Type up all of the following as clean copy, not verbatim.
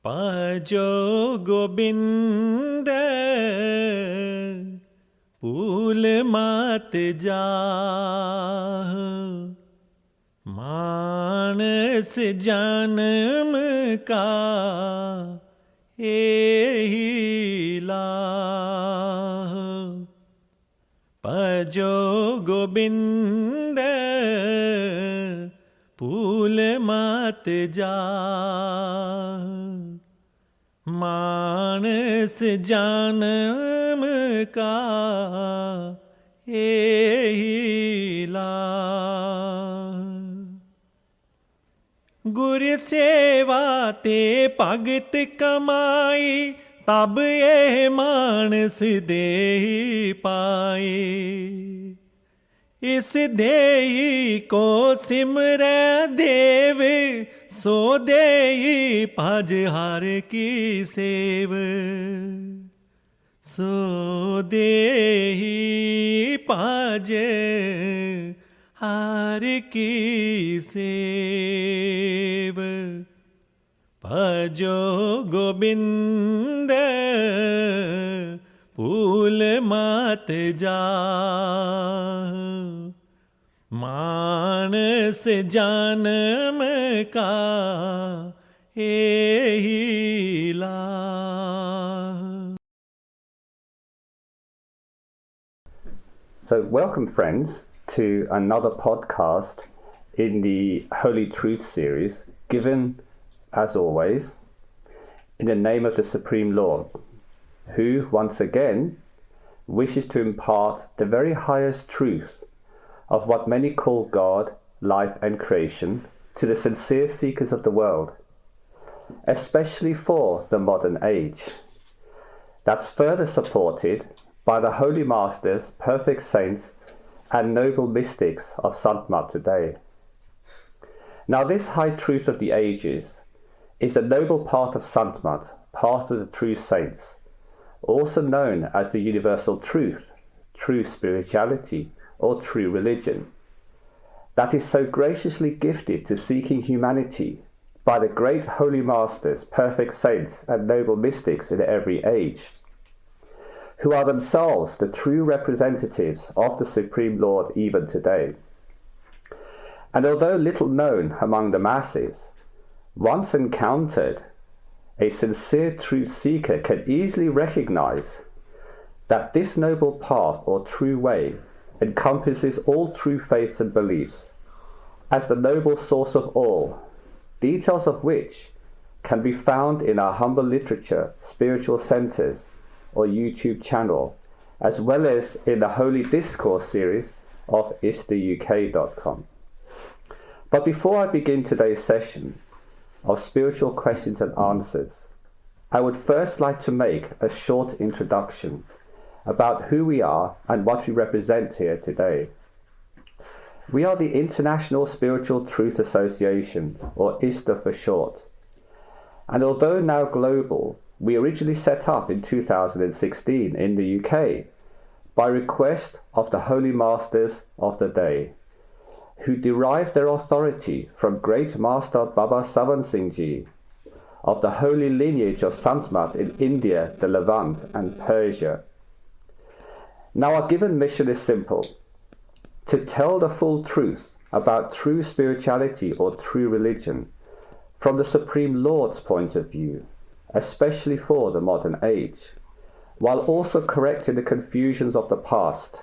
पाजो Gobind pool मात जाह मानस जन्म का एही लाह पाजो गोबिंद पूल मात जाह मानस जन्म का एही लाह गुर सेवा ते भगत कमाई तब ये मानस देही पाए इस देही को सिमरै देव सो देही भज हर की सेव सो देही भज हर की सेव भजो गोबिंद पूल मात जाह मानस जन्म का एही लाह. So welcome friends to another podcast in the Holy Truth series, given as always in the name of the Supreme Lord, who once again wishes to impart the very highest truth of what many call God, life and creation to the sincere seekers of the world, especially for the modern age. That's further supported by the Holy Masters, perfect saints and noble mystics of Sant today. Now this high truth of the ages is the noble path of Sant, path of the true saints, also known as the universal truth, true spirituality, or true religion, that is so graciously gifted to seeking humanity by the great holy masters, perfect saints, and noble mystics in every age, who are themselves the true representatives of the Supreme Lord even today. And although little known among the masses, once encountered, a sincere truth seeker can easily recognize that this noble path or true way encompasses all true faiths and beliefs as the noble source of all, details of which can be found in our humble literature, spiritual centers, or YouTube channel, as well as in the Holy Discourse series of ISTAuk.com. But before I begin today's session of spiritual questions and answers, I would first like to make a short introduction about who we are and what we represent here today. We are the International Spiritual Truth Association, or ISTAuk for short. And although now global, we originally set up in 2016 in the UK by request of the Holy Masters of the day, who derived their authority from Great Master Baba Savan Singh Ji of the holy lineage of Sant in India, the Levant and Persia. Now our given mission is simple: to tell the full truth about true spirituality or true religion from the Supreme Lord's point of view, especially for the modern age, while also correcting the confusions of the past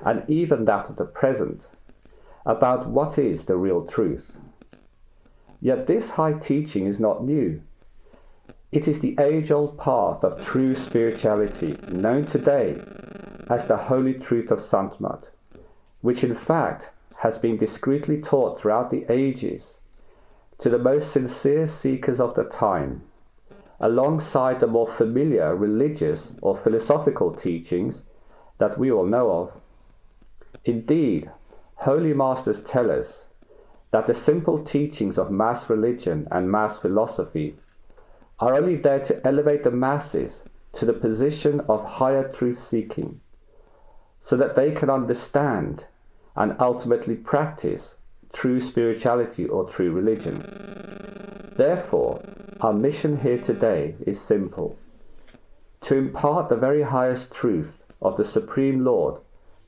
and even that of the present about what is the real truth. Yet this high teaching is not new. It is the age-old path of true spirituality known today as the Holy Truth of Sant, which in fact has been discreetly taught throughout the ages to the most sincere seekers of the time, alongside the more familiar religious or philosophical teachings that we all know of. Indeed, Holy Masters tell us that the simple teachings of mass religion and mass philosophy are only there to elevate the masses to the position of higher truth seeking, so that they can understand and ultimately practice true spirituality or true religion. Therefore, our mission here today is simple: to impart the very highest truth of the Supreme Lord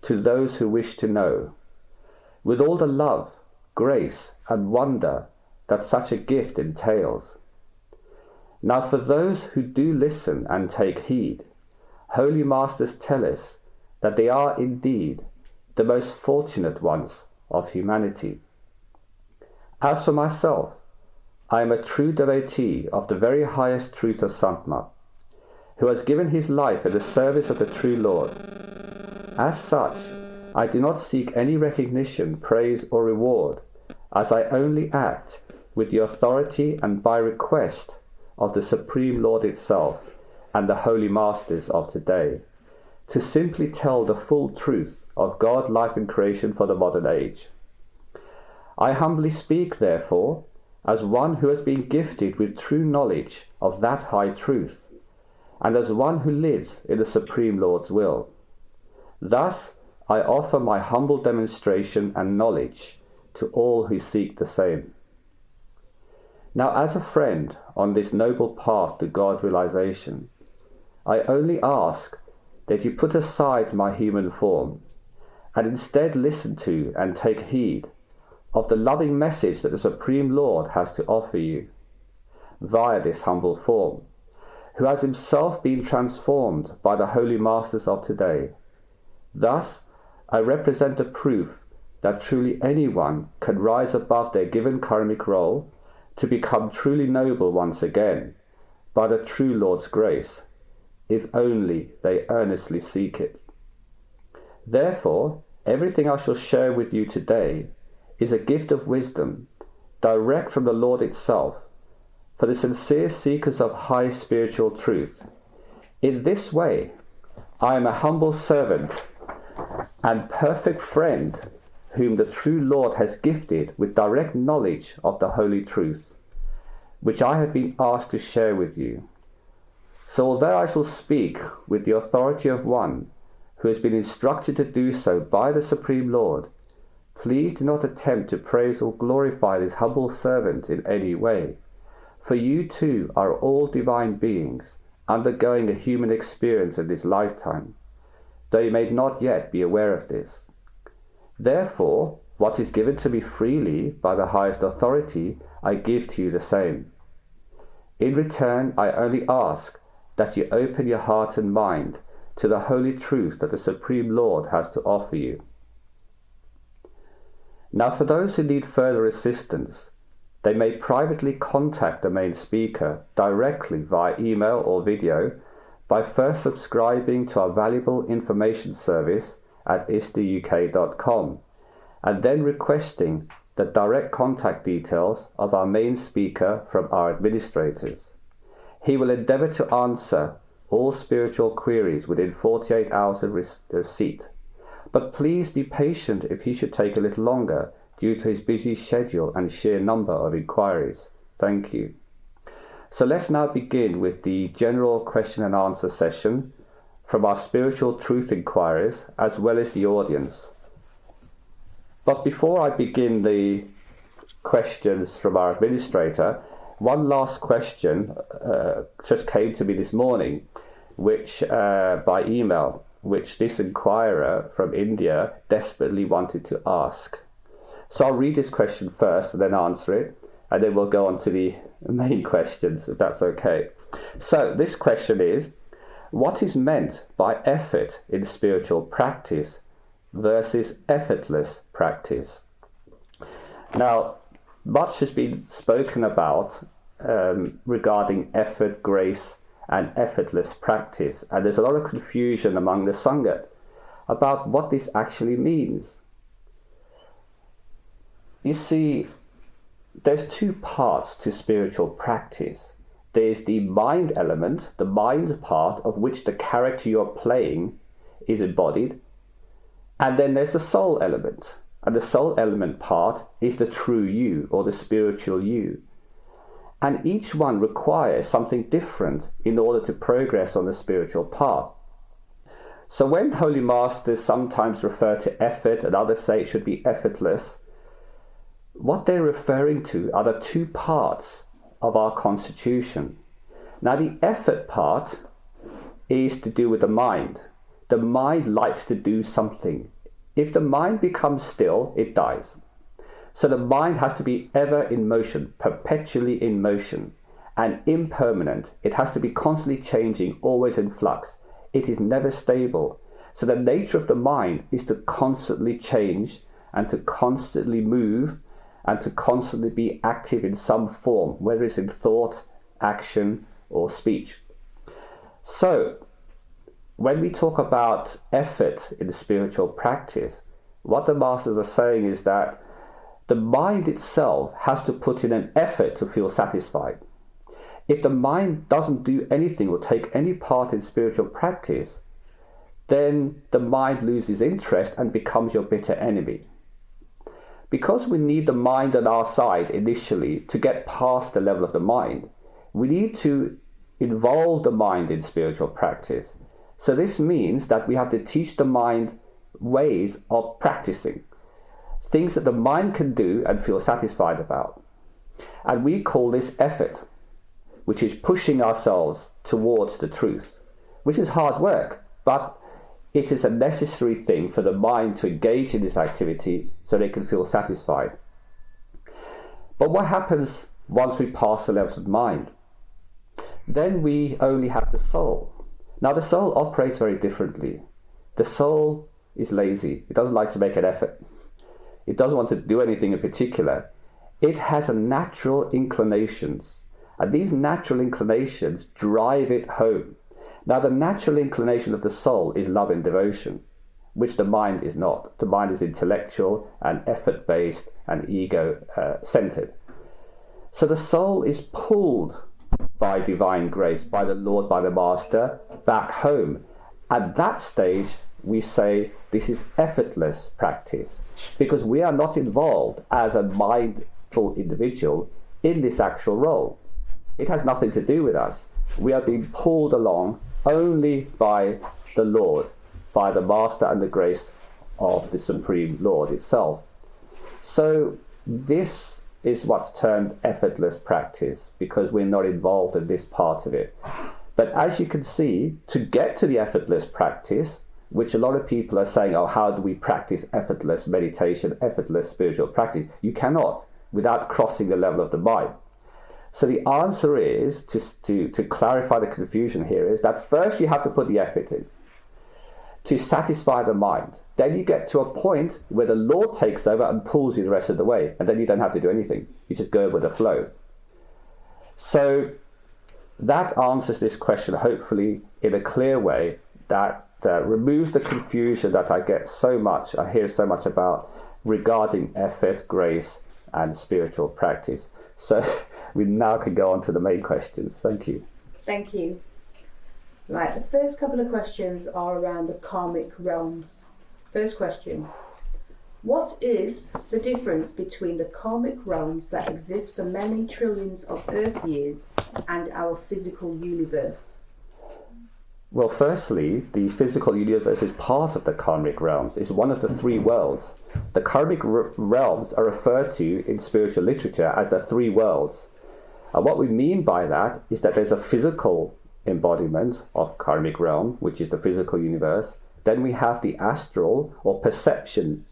to those who wish to know, with all the love, grace, and wonder that such a gift entails. Now, for those who do listen and take heed, Holy Masters tell us that they are indeed the most fortunate ones of humanity. As for myself, I am a true devotee of the very highest truth of Sant, who has given his life in the service of the true Lord. As such, I do not seek any recognition, praise, or reward, as I only act with the authority and by request of the Supreme Lord itself and the Holy Masters of today, to simply tell the full truth of God, life, and creation for the modern age. I humbly speak, therefore, as one who has been gifted with true knowledge of that high truth, and as one who lives in the Supreme Lord's will. Thus, I offer my humble demonstration and knowledge to all who seek the same. Now, as a friend on this noble path to God realization, I only ask that you put aside my human form and instead listen to and take heed of the loving message that the Supreme Lord has to offer you via this humble form, who has himself been transformed by the Holy Masters of today. Thus, I represent the proof that truly anyone can rise above their given karmic role to become truly noble once again by the true Lord's grace, if only they earnestly seek it. Therefore, everything I shall share with you today is a gift of wisdom, direct from the Lord itself, for the sincere seekers of high spiritual truth. In this way, I am a humble servant and perfect friend whom the true Lord has gifted with direct knowledge of the holy truth, which I have been asked to share with you. So although I shall speak with the authority of one who has been instructed to do so by the Supreme Lord, please do not attempt to praise or glorify this humble servant in any way, for you too are all divine beings undergoing a human experience in this lifetime, though you may not yet be aware of this. Therefore, what is given to me freely by the highest authority, I give to you the same. In return, I only ask that you open your heart and mind to the holy truth that the Supreme Lord has to offer you. Now, for those who need further assistance, they may privately contact the main speaker directly via email or video by first subscribing to our valuable information service at ISTAuk.com and then requesting the direct contact details of our main speaker from our administrators. He will endeavour to answer all spiritual queries within 48 hours of receipt. But please be patient if he should take a little longer due to his busy schedule and sheer number of inquiries. Thank you. So let's now begin with the general question and answer session from our spiritual truth inquiries as well as the audience. But before I begin the questions from our administrator, one last question just came to me this morning, which by email, which this inquirer from India desperately wanted to ask. So I'll read this question first and then answer it, and then we'll go on to the main questions, if that's okay. So this question is, what is meant by effort in spiritual practice versus effortless practice? Now, much has been spoken about regarding effort, grace, and effortless practice, and there's a lot of confusion among the Sangha about what this actually means. You see, there's two parts to spiritual practice. There's the mind element, the mind part of which the character you're playing is embodied, and then there's the soul element, and the soul element part is the true you or the spiritual you. And each one requires something different in order to progress on the spiritual path. So when Holy Masters sometimes refer to effort and others say it should be effortless, what they're referring to are the two parts of our constitution. Now, the effort part is to do with the mind. The mind likes to do something. If the mind becomes still, it dies. So the mind has to be ever in motion, perpetually in motion, and impermanent. It has to be constantly changing, always in flux. It is never stable. So the nature of the mind is to constantly change and to constantly move and to constantly be active in some form, whether it's in thought, action, or speech. So when we talk about effort in the spiritual practice, what the masters are saying is that the mind itself has to put in an effort to feel satisfied. If the mind doesn't do anything or take any part in spiritual practice, then the mind loses interest and becomes your bitter enemy. Because we need the mind on our side initially to get past the level of the mind, we need to involve the mind in spiritual practice. So this means that we have to teach the mind ways of practicing, things that the mind can do and feel satisfied about. And we call this effort, which is pushing ourselves towards the truth, which is hard work, but it is a necessary thing for the mind to engage in this activity so they can feel satisfied. But what happens once we pass the levels of mind? Then we only have the soul. Now the soul operates very differently. The soul is lazy. It doesn't like to make an effort. It doesn't want to do anything in particular. It has a natural inclinations, and these natural inclinations drive it home. Now the natural inclination of the soul is love and devotion, which the mind is not. The mind is intellectual and effort-based and ego-centered. So the soul is pulled by divine grace, by the Lord, by the Master, back home. At that stage, we say this is effortless practice, because we are not involved as a mindful individual in this actual role. It has nothing to do with us. We are being pulled along only by the Lord, by the Master and the grace of the Supreme Lord itself. So this is what's termed effortless practice, because we're not involved in this part of it. But as you can see, to get to the effortless practice, which a lot of people are saying, oh, how do we practice effortless meditation, effortless spiritual practice? You cannot without crossing the level of the mind. So the answer is, to clarify the confusion here, is that first you have to put the effort in to satisfy the mind. Then you get to a point where the Lord takes over and pulls you the rest of the way, and then you don't have to do anything. You just go with the flow. So that answers this question, hopefully, in a clear way that removes the confusion that I hear so much about regarding effort, grace, and spiritual practice. So we now can go on to the main questions. Thank you. Thank you. Right, the first couple of questions are around the karmic realms. First question: what is the difference between the karmic realms that exist for many trillions of Earth years and our physical universe? Well, firstly, the physical universe is part of the karmic realms. It's one of the three worlds. The karmic realms are referred to in spiritual literature as the three worlds. And what we mean by that is that there's a physical embodiment of karmic realm, which is the physical universe. Then we have the astral or perception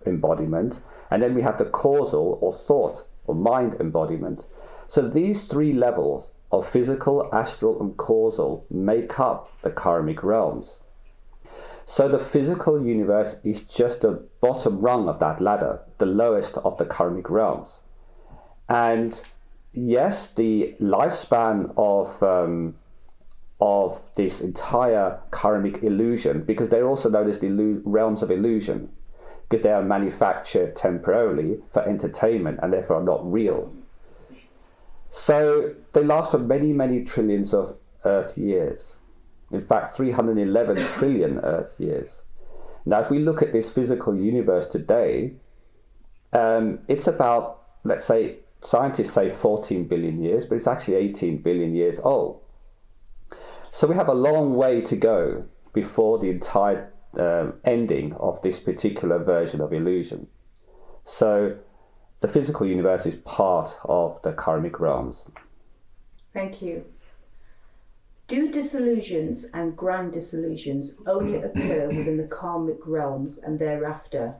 embodiment. And then we have the causal or thought or mind embodiment. So these three levels of physical, astral, and causal make up the karmic realms. So the physical universe is just the bottom rung of that ladder, the lowest of the karmic realms. And yes, the lifespan of this entire karmic illusion, because they're also known as the realms of illusion, because they are manufactured temporarily for entertainment and therefore are not real. So they last for many, many trillions of Earth years. In fact, 311 trillion Earth years. Now, if we look at this physical universe today, it's about, let's say, scientists say 14 billion years, but it's actually 18 billion years old. So we have a long way to go before the entire ending of this particular version of illusion. So the physical universe is part of the karmic realms. Thank you. Do disillusions and grand disillusions only occur within the karmic realms and thereafter?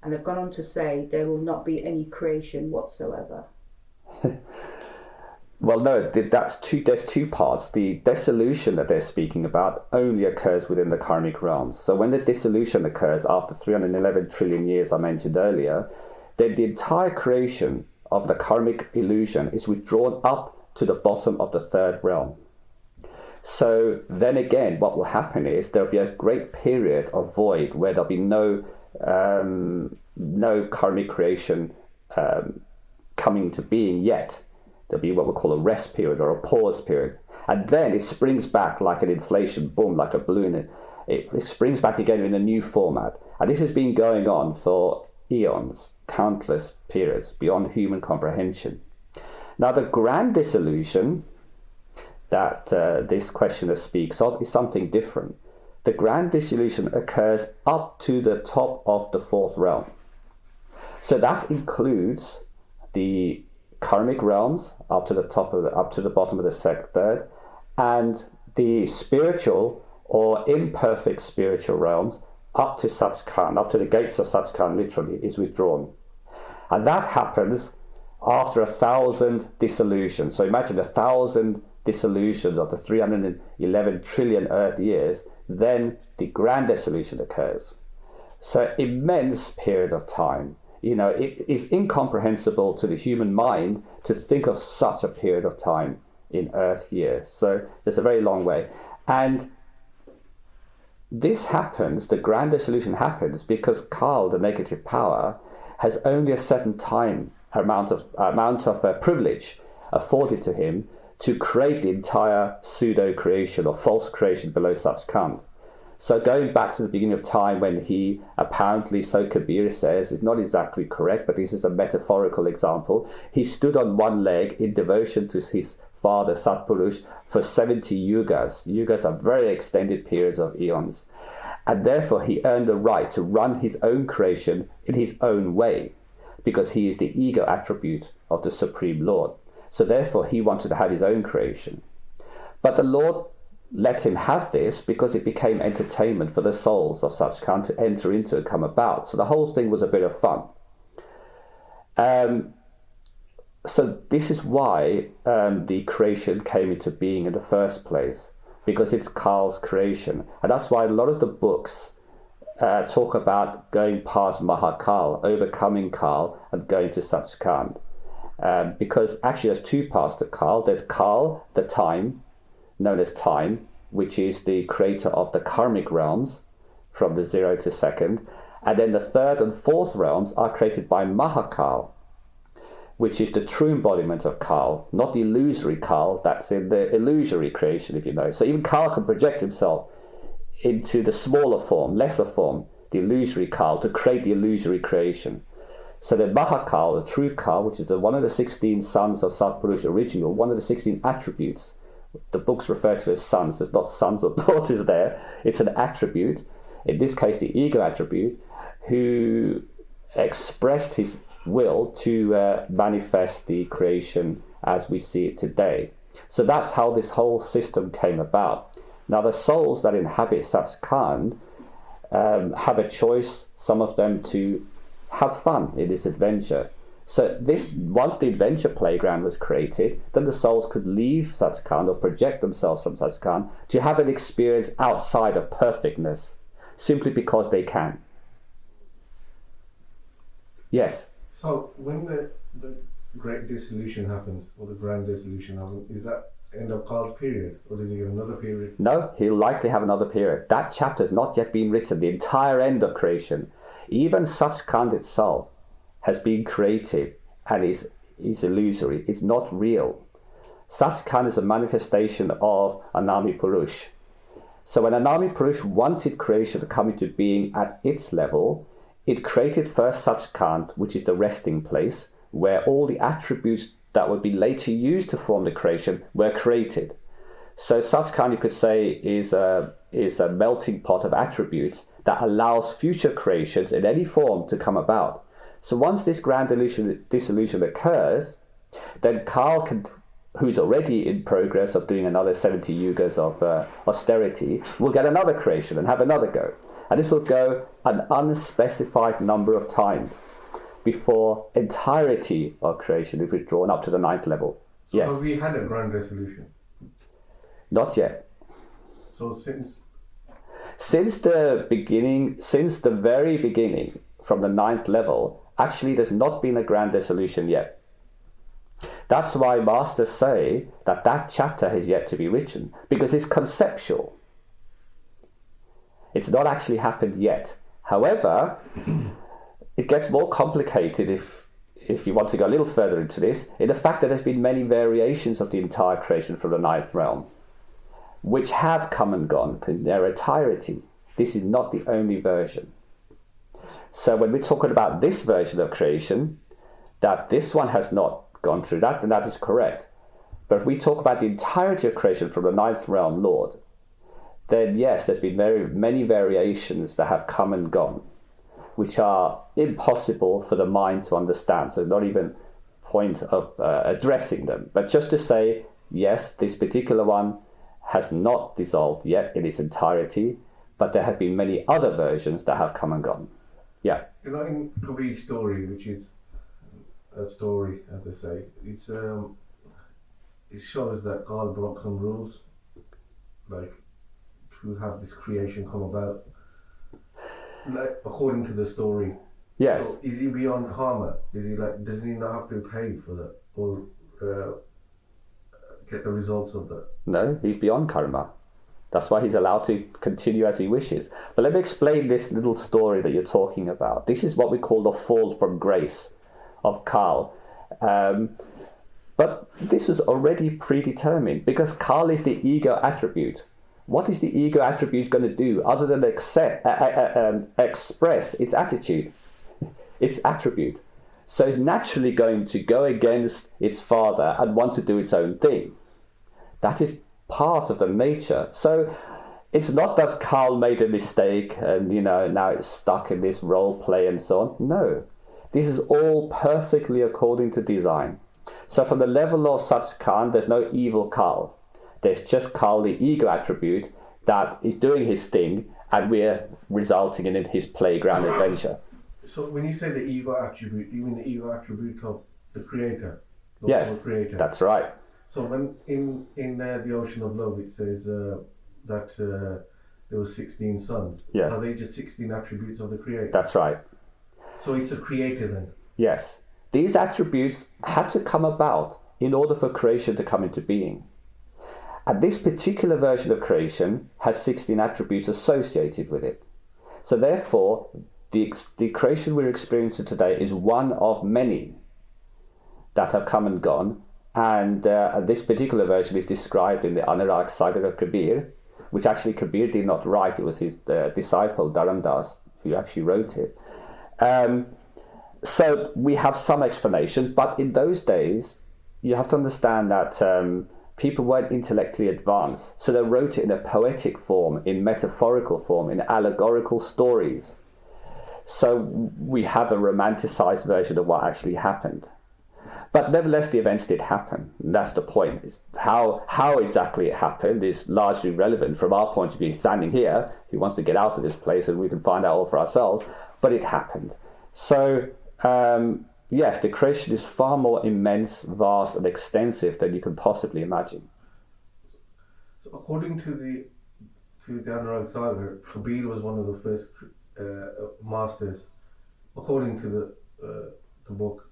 And they've gone on to say there will not be any creation whatsoever. Well, no, there's two parts. The dissolution that they're speaking about only occurs within the karmic realms. So when the dissolution occurs after 311 trillion years I mentioned earlier, then the entire creation of the karmic illusion is withdrawn up to the bottom of the third realm. So then again, what will happen is there'll be a great period of void where there'll be no karmic creation coming to being yet. There'll be what we call a rest period or a pause period. And then it springs back like an inflation boom, like a balloon. It springs back again in a new format. And this has been going on for eons, countless periods, beyond human comprehension. Now, the grand dissolution that this questioner speaks of is something different. The grand dissolution occurs up to the top of the fourth realm. So that includes the karmic realms up to the bottom of the third, and the spiritual or imperfect spiritual realms up to Satgurus, up to the gates of Satgurus, literally, is withdrawn. And that happens after 1,000 dissolutions. So imagine 1,000 dissolutions of the 311 trillion Earth years, then the grand dissolution occurs. So immense period of time. You know, it is incomprehensible to the human mind to think of such a period of time in Earth years. So there's a very long way. And this happens, the grand dissolution happens because Kal, the negative power, has only a certain time amount of privilege afforded to him to create the entire pseudo-creation or false creation below Satgurus. So going back to the beginning of time when he apparently, so Kabir says, is not exactly correct, but this is a metaphorical example. He stood on one leg in devotion to his father Satgurus for 70 yugas. Yugas are very extended periods of eons. And therefore he earned the right to run his own creation in his own way, because he is the ego attribute of the Supreme Lord. So therefore he wanted to have his own creation. But the Lord let him have this because it became entertainment for the souls of Satgurus to enter into and come about. So the whole thing was a bit of fun. So this is why the creation came into being in the first place, because it's Kal's creation. And that's why a lot of the books talk about going past Mahakal, overcoming Kal and going to Satgurus. Because actually there's two parts to Kal. There's Kal, the time, known as time, which is the creator of the karmic realms from the 0 to second. And then the third and fourth realms are created by Mahakal, which is the true embodiment of Kal, not the illusory Kal that's in the illusory creation, if you know. So even Kal can project himself into the smaller form, lesser form, the illusory Kal, to create the illusory creation. So the Mahakal, the true Kal, which is one of the 16 sons of Satgurus original, one of the 16 attributes. The books refer to as sons. There's not sons or daughters there. It's an attribute, in this case the ego attribute, who expressed his will to manifest the creation as we see it today. So that's how this whole system came about. Now the souls that inhabit Satgurus have a choice, some of them, to have fun in this adventure. So this, once the adventure playground was created, then the souls could leave Satgurus or project themselves from Satgurus to have an experience outside of perfectness, simply because they can. Yes? So when the great dissolution happens, or the grand dissolution happens, is that end of Kal's period, or does he get another period? No, he'll likely have another period. That chapter has not yet been written, the entire end of creation. Even Satgurus itself has been created and is illusory. It's not real. Satgurus is a manifestation of Anami Purush. So when Anami Purush wanted creation to come into being at its level, it created first Satgurus, which is the resting place, where all the attributes that would be later used to form the creation were created. So Satgurus, you could say, is a melting pot of attributes that allows future creations in any form to come about. So once this grand dissolution occurs, then Kal can who's already in progress of doing another 70 yugas of austerity, will get another creation and have another go. And this will go an unspecified number of times before entirety of creation is withdrawn up to the 9th level. So Yes. have we had a grand dissolution? Not yet. So since Since the very beginning, from the 9th level, actually there's not been a grand dissolution yet. That's why masters say that that chapter has yet to be written, because it's conceptual. It's not actually happened yet. However, it gets more complicated if you want to go a little further into this, in the fact that there's been many variations of the entire creation from the 9th realm, which have come and gone in their entirety. This is not the only version. So when we're talking about this version of creation, that this one has not gone through that, then that is correct. But if we talk about the entirety of creation from the 9th realm Lord, then yes, there's been very many variations that have come and gone, which are impossible for the mind to understand. So not even point of addressing them, but just to say, yes, this particular one has not dissolved yet in its entirety, but there have been many other versions that have come and gone. Yeah. You know, in Kabir's story, which is a story, as they say, it shows that God broke some rules, like to have this creation come about, like, according to the story. Yes. So is he beyond karma? Is he like? Does he not have to pay for that, or get the results of that? No, he's beyond karma. That's why he's allowed to continue as he wishes. But let me explain this little story that you're talking about. This is what we call the fall from grace of Kal. But this was already predetermined, because Kal is the ego attribute. What is the ego attribute going to do other than express its attitude, its attribute? So it's naturally going to go against its father and want to do its own thing. That is part of the nature. So it's not that Kal made a mistake and, now it's stuck in this role play and so on. No, this is all perfectly according to design. So from the level of such Khan, there's no evil Kal. There's just Kal, the ego attribute, that is doing his thing, and we're resulting in his playground adventure. So when you say the ego attribute, you mean the ego attribute of the creator? The Yes, creator. that's right. So when in the Ocean of Love it says that there were 16 sons. Yes. Are they just 16 attributes of the creator? That's right. So it's a creator then? Yes. These attributes had to come about in order for creation to come into being. And this particular version of creation has 16 attributes associated with it. So therefore, the creation we're experiencing today is one of many that have come and gone. And this particular version is described in the Anurag Sagar of Kabir, which actually Kabir did not write. It was his disciple Dharam Das who actually wrote it. So we have some explanation, but in those days, you have to understand that people weren't intellectually advanced. So they wrote it in a poetic form, in metaphorical form, in allegorical stories. So we have a romanticized version of what actually happened. But nevertheless, the events did happen. That's the point. Is how exactly it happened is largely relevant from our point of view. Standing here, he wants to get out of this place and we can find out all for ourselves. But it happened. So, yes, the creation is far more immense, vast, and extensive than you can possibly imagine. So according to the Anurag Sagar, Kabir was one of the first masters, according to the book.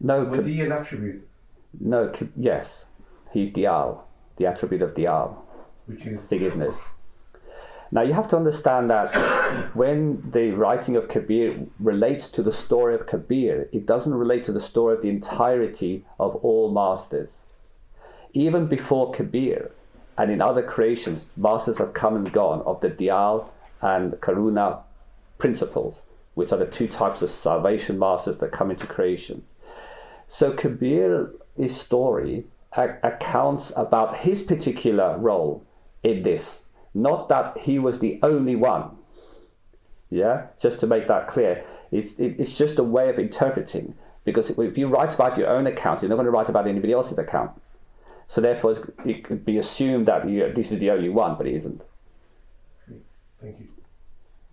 No, was he an attribute? No, yes, he's Diyal, the attribute of Diyal, which is forgiveness. Now you have to understand that when the writing of Kabir relates to the story of Kabir, it doesn't relate to the story of the entirety of all masters. Even before Kabir, and in other creations, masters have come and gone of the Diyal and Karuna principles, which are the two types of salvation masters that come into creation. So Kabir's story accounts about his particular role in this, not that he was the only one. Yeah, just to make that clear, it's just a way of interpreting. Because if you write about your own account, you're not going to write about anybody else's account. So therefore, it could be assumed that this is the only one, but it isn't. Thank you.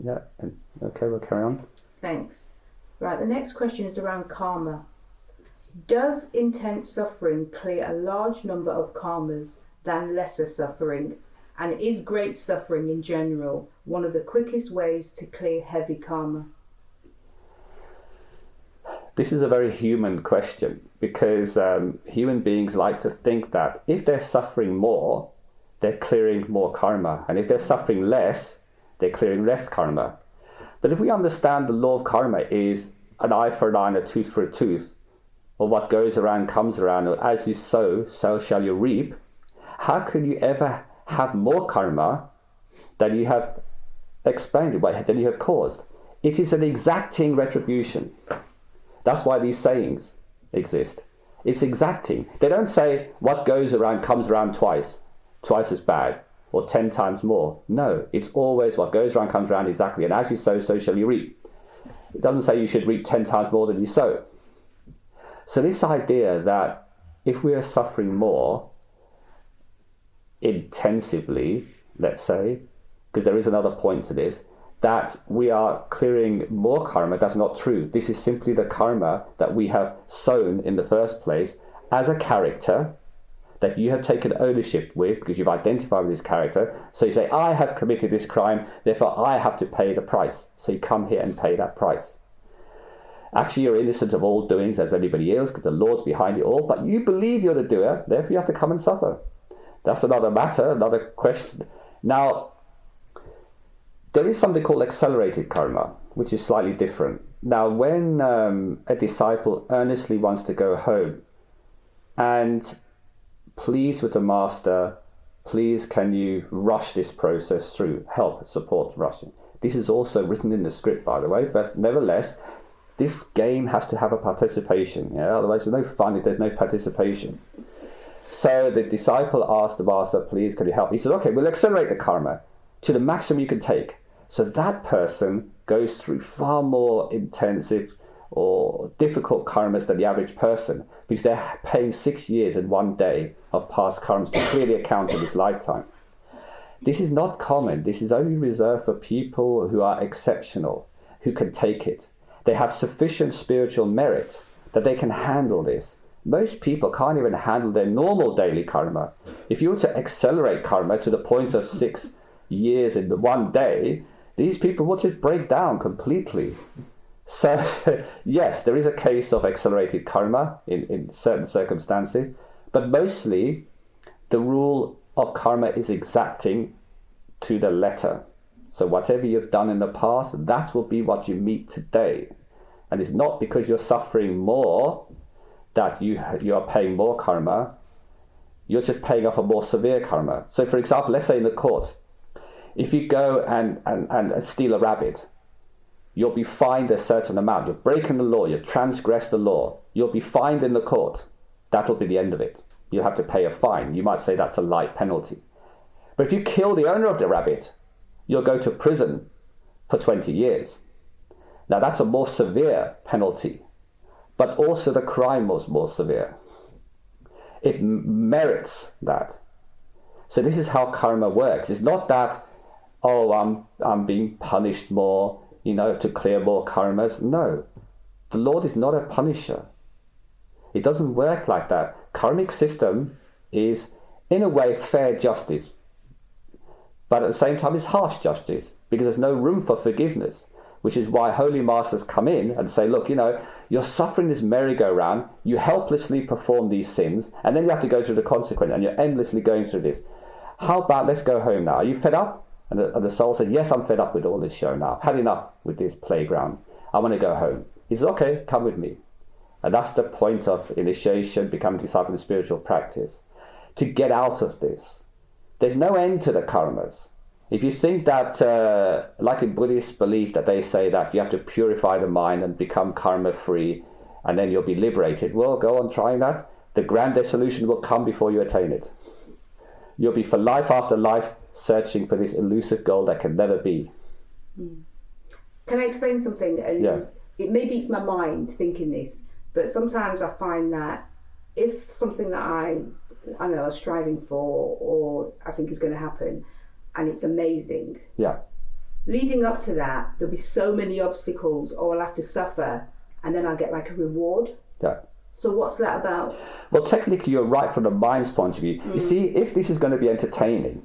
Yeah. Okay, we'll carry on. Thanks. Right, the next question is around karma. Does intense suffering clear a large number of karmas than lesser suffering? And is great suffering in general one of the quickest ways to clear heavy karma? This is a very human question, because human beings like to think that if they're suffering more, they're clearing more karma. And if they're suffering less, they're clearing less karma. But if we understand the law of karma is an eye for an eye and a tooth for a tooth, or what goes around comes around, or as you sow, so shall you reap, how can you ever have more karma than you have expended, than you have caused? It is an exacting retribution. That's why these sayings exist. It's exacting. They don't say what goes around comes around twice as bad, or 10 times more. No, it's always what goes around comes around exactly. And as you sow, so shall you reap. It doesn't say you should reap 10 times more than you sow. So this idea that if we are suffering more intensively, let's say, because there is another point to this, that we are clearing more karma, that's not true. This is simply the karma that we have sown in the first place as a character that you have taken ownership with, because you've identified with this character. So you say, I have committed this crime, therefore I have to pay the price. So you come here and pay that price. Actually, you're innocent of all doings as anybody else, because the Lord's behind it all, but you believe you're the doer, therefore you have to come and suffer. That's another matter, another question. Now, there is something called accelerated karma, which is slightly different. Now, when a disciple earnestly wants to go home and pleads with the master, please can you rush this process through, help, support, rushing. This is also written in the script, by the way, but nevertheless, this game has to have a participation. Yeah? Otherwise, there's no fun if there's no participation. So the disciple asked the master, please, can you help? He said, okay, we'll accelerate the karma to the maximum you can take. So that person goes through far more intensive or difficult karmas than the average person, because they're paying 6 years in 1 day of past karmas to clear the account of this lifetime. This is not common. This is only reserved for people who are exceptional, who can take it. They have sufficient spiritual merit that they can handle this. Most people can't even handle their normal daily karma. If you were to accelerate karma to the point of 6 years in 1 day, these people will just break down completely. So, yes, there is a case of accelerated karma in certain circumstances, but mostly the rule of karma is exacting to the letter. So whatever you've done in the past, that will be what you meet today. And it's not because you're suffering more that you are paying more karma. You're just paying off a more severe karma. So for example, let's say in the court, if you go and steal a rabbit, you'll be fined a certain amount. You've broken the law, you've transgressed the law. You'll be fined in the court. That'll be the end of it. You'll have to pay a fine. You might say that's a light penalty. But if you kill the owner of the rabbit, you'll go to prison for 20 years. Now that's a more severe penalty, but also the crime was more severe. It merits that. So this is how karma works. It's not that, oh, I'm being punished more, to clear more karmas. No, the Lord is not a punisher. It doesn't work like that. Karmic system is, in a way, fair justice, but at the same time it's harsh justice, because there's no room for forgiveness, which is why holy masters come in and say, look, you're suffering this merry-go-round, you helplessly perform these sins, and then you have to go through the consequence, and you're endlessly going through this. How about let's go home now? Are you fed up? And the soul says, yes, I'm fed up with all this show now. I've had enough with this playground. I want to go home. He says, okay, come with me. And that's the point of initiation, becoming a disciple in spiritual practice. To get out of this. There's no end to the karmas. If you think that, like in Buddhist belief, that they say that you have to purify the mind and become karma-free, and then you'll be liberated, well, go on trying that. The grand dissolution will come before you attain it. You'll be for life after life searching for this elusive goal that can never be. Can I explain something? Yes. Maybe it's my mind thinking this, but sometimes I find that if something that I I don't know, are striving for, or I think is going to happen, and it's amazing. Yeah. Leading up to that, there'll be so many obstacles, or I'll have to suffer, and then I'll get like a reward. Yeah. So what's that about? Well, technically, you're right from the mind's point of view. You see, if this is going to be entertaining,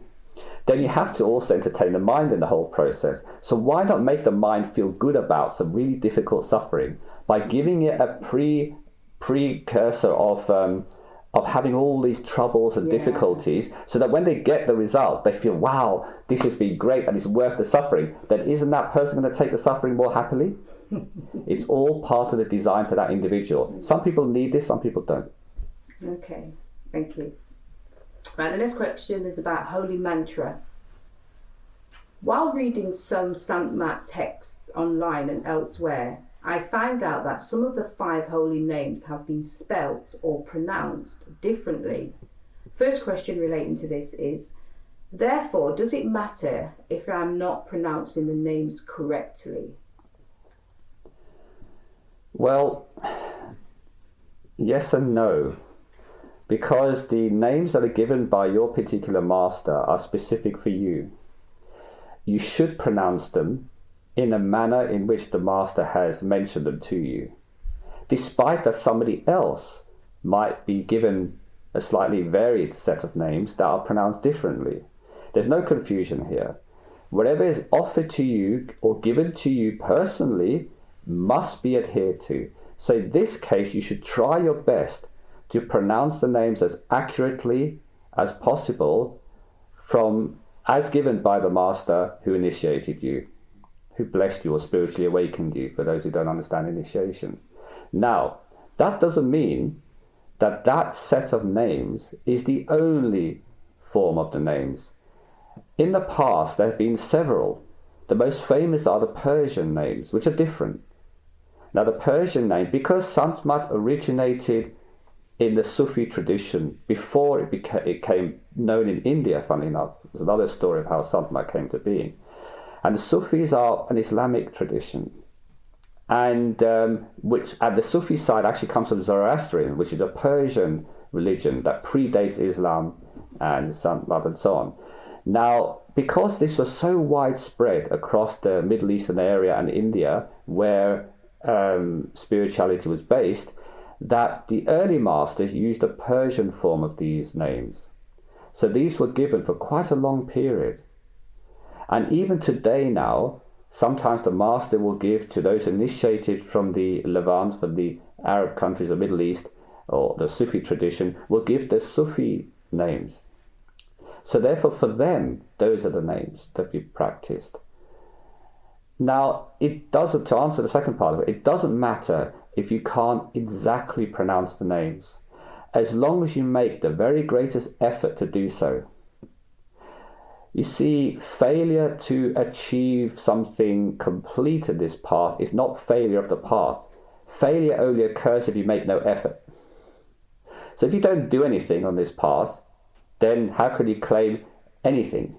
then you have to also entertain the mind in the whole process. So why not make the mind feel good about some really difficult suffering by giving it a precursor of having all these troubles and difficulties, so that when they get the result, they feel, wow, this has been great and it's worth the suffering. Then isn't that person going to take the suffering more happily? It's all part of the design for that individual. Some people need this, some people don't. Okay, thank you. Right, the next question is about holy mantra. While reading some Sant texts online and elsewhere, I find out that some of the 5 holy names have been spelt or pronounced differently. First question relating to this is, therefore, does it matter if I'm not pronouncing the names correctly? Well, yes and no. Because the names that are given by your particular master are specific for you. You should pronounce them in a manner in which the master has mentioned them to you, despite that somebody else might be given a slightly varied set of names that are pronounced differently. There's no confusion here. Whatever is offered to you or given to you personally must be adhered to. So in this case, you should try your best to pronounce the names as accurately as possible as given by the master who initiated you, who blessed you or spiritually awakened you, for those who don't understand initiation. Now, that doesn't mean that that set of names is the only form of the names. In the past, there have been several. The most famous are the Persian names, which are different. Now, the Persian name, because Sant originated in the Sufi tradition before it became known in India, funnily enough. There's another story of how Sant came to being. And the Sufis are an Islamic tradition, and the Sufi side actually comes from Zoroastrian, which is a Persian religion that predates Islam and Sant and so on. Now, because this was so widespread across the Middle Eastern area and India, where spirituality was based, that the early masters used a Persian form of these names. So these were given for quite a long period. And even today now, sometimes the master will give to those initiated from the Levant, from the Arab countries of the Middle East, or the Sufi tradition, will give the Sufi names. So therefore for them, those are the names that be practiced. Now, it doesn't, to answer the second part of it, it doesn't matter if you can't exactly pronounce the names, as long as you make the very greatest effort to do so. You see, failure to achieve something complete in this path is not failure of the path. Failure only occurs if you make no effort. So if you don't do anything on this path, then how can you claim anything?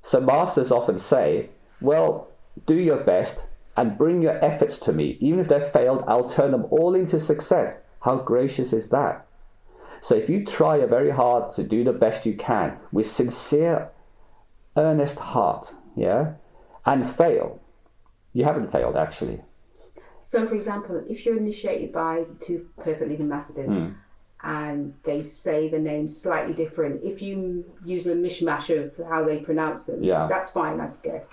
So masters often say, well, do your best and bring your efforts to me. Even if they've failed, I'll turn them all into success. How gracious is that? So if you try very hard to do the best you can with sincere, earnest heart, and fail, you haven't failed actually. So for example, if you're initiated by 2 perfect living masters and they say the names slightly different, if you use a mishmash of how they pronounce them, that's fine, I guess.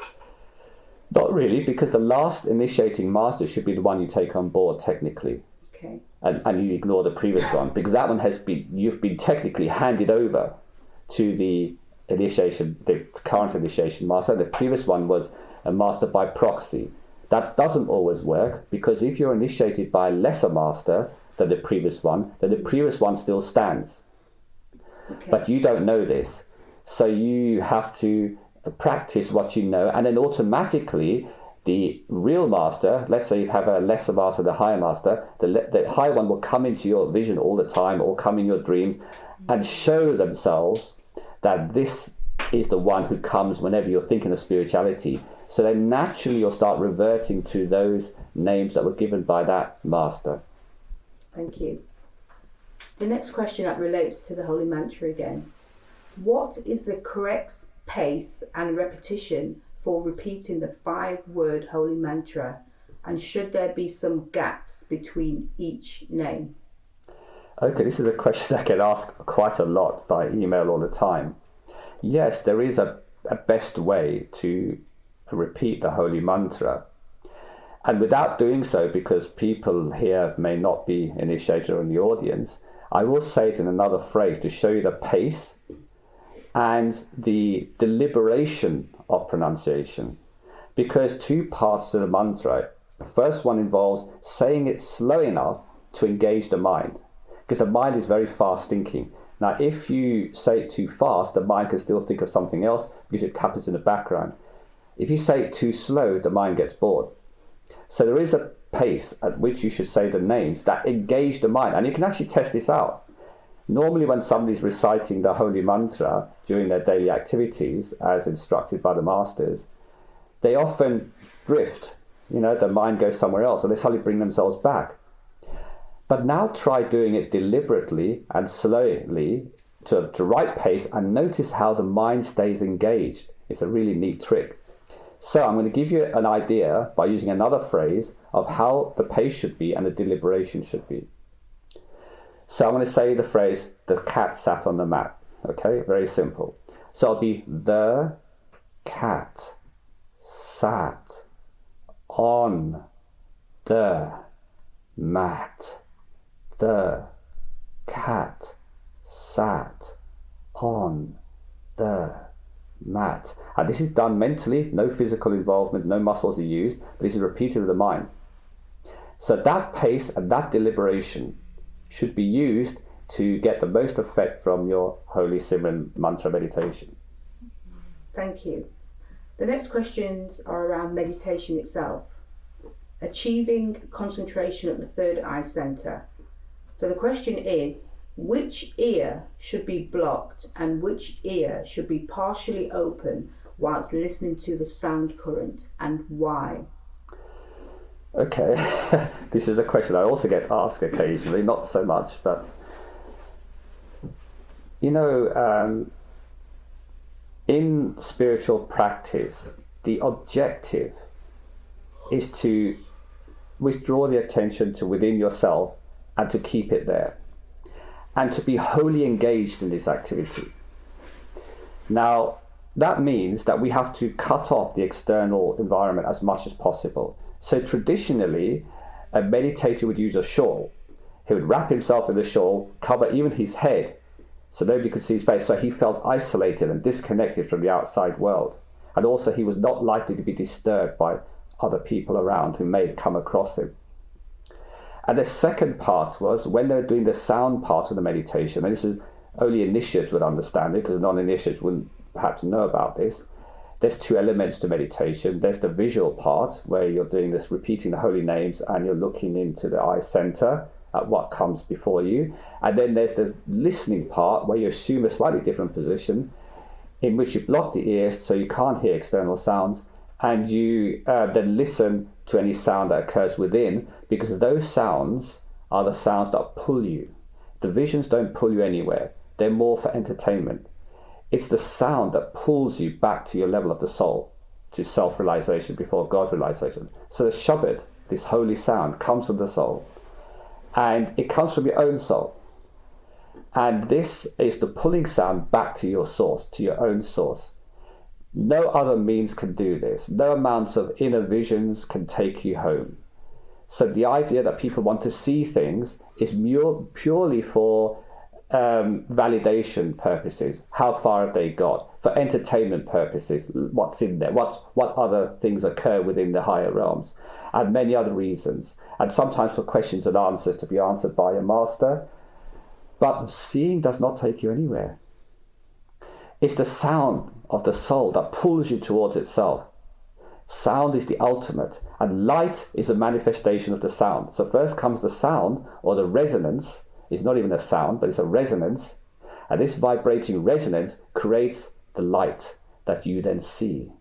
Not really, because the last initiating master should be the one you take on board technically. Okay. And you ignore the previous one, because that one you've been technically handed over to the current initiation master. The previous one was a master by proxy. That doesn't always work, because if you're initiated by a lesser master than the previous one, then the previous one still stands. Okay. But you don't know this. So you have to practice what you know, and then automatically the real master, let's say you have a lesser master, the higher master, the higher one will come into your vision all the time, or come in your dreams and show themselves that this is the one who comes whenever you're thinking of spirituality. So then naturally you'll start reverting to those names that were given by that master. Thank you. The next question that relates to the holy mantra again. What is the correct pace and repetition for repeating the 5-word holy mantra? And should there be some gaps between each name? Okay, this is a question I get asked quite a lot by email all the time. Yes, there is a best way to repeat the holy mantra. And without doing so, because people here may not be initiated in the audience, I will say it in another phrase to show you the pace and the deliberation of pronunciation. Because 2 parts to the mantra. The first one involves saying it slow enough to engage the mind, because the mind is very fast thinking. Now, if you say it too fast, the mind can still think of something else because it happens in the background. If you say it too slow, the mind gets bored. So there is a pace at which you should say the names that engage the mind. And you can actually test this out. Normally when somebody's reciting the holy mantra during their daily activities, as instructed by the masters, they often drift. The mind goes somewhere else and they suddenly bring themselves back. But now try doing it deliberately and slowly to the right pace and notice how the mind stays engaged. It's a really neat trick. So I'm going to give you an idea by using another phrase of how the pace should be and the deliberation should be. So I'm going to say the phrase, the cat sat on the mat. Okay, very simple. So it'll be the cat sat on the mat. The cat sat on the mat. And this is done mentally, no physical involvement, no muscles are used, but this is repeated with the mind. So that pace and that deliberation should be used to get the most effect from your holy Simran mantra meditation. Thank you. The next questions are around meditation itself. Achieving concentration at the third eye center. So the question is, which ear should be blocked and which ear should be partially open whilst listening to the sound current, and why? Okay, this is a question I also get asked occasionally, not so much, but in spiritual practice, the objective is to withdraw the attention to within yourself and to keep it there, and to be wholly engaged in this activity. Now, that means that we have to cut off the external environment as much as possible. So traditionally, a meditator would use a shawl. He would wrap himself in the shawl, cover even his head, so nobody could see his face. So he felt isolated and disconnected from the outside world. And also he was not likely to be disturbed by other people around who may come across him. And the second part was when they were doing the sound part of the meditation, and this is only initiates would understand it, because non-initiates wouldn't perhaps know about this. There's 2 elements to meditation. There's the visual part, where you're doing this, repeating the holy names, and you're looking into the eye center at what comes before you. And then there's the listening part, where you assume a slightly different position, in which you block the ears so you can't hear external sounds, and you then listen to any sound that occurs within, because those sounds are the sounds that pull you. The visions don't pull you anywhere. They're more for entertainment. It's the sound that pulls you back to your level of the soul, to self-realization before God-realization. So the Shabad, this holy sound, comes from the soul. And it comes from your own soul. And this is the pulling sound back to your source, to your own source. No other means can do this. No amount of inner visions can take you home. So the idea that people want to see things is purely for validation purposes. How far have they got? For entertainment purposes, what's in there? What other things occur within the higher realms? And many other reasons. And sometimes for questions and answers to be answered by a master. But seeing does not take you anywhere. It's the sound of the soul that pulls you towards itself. Sound is the ultimate, and light is a manifestation of the sound. So first comes the sound, or the resonance. It's not even a sound, but it's a resonance. And this vibrating resonance creates the light that you then see.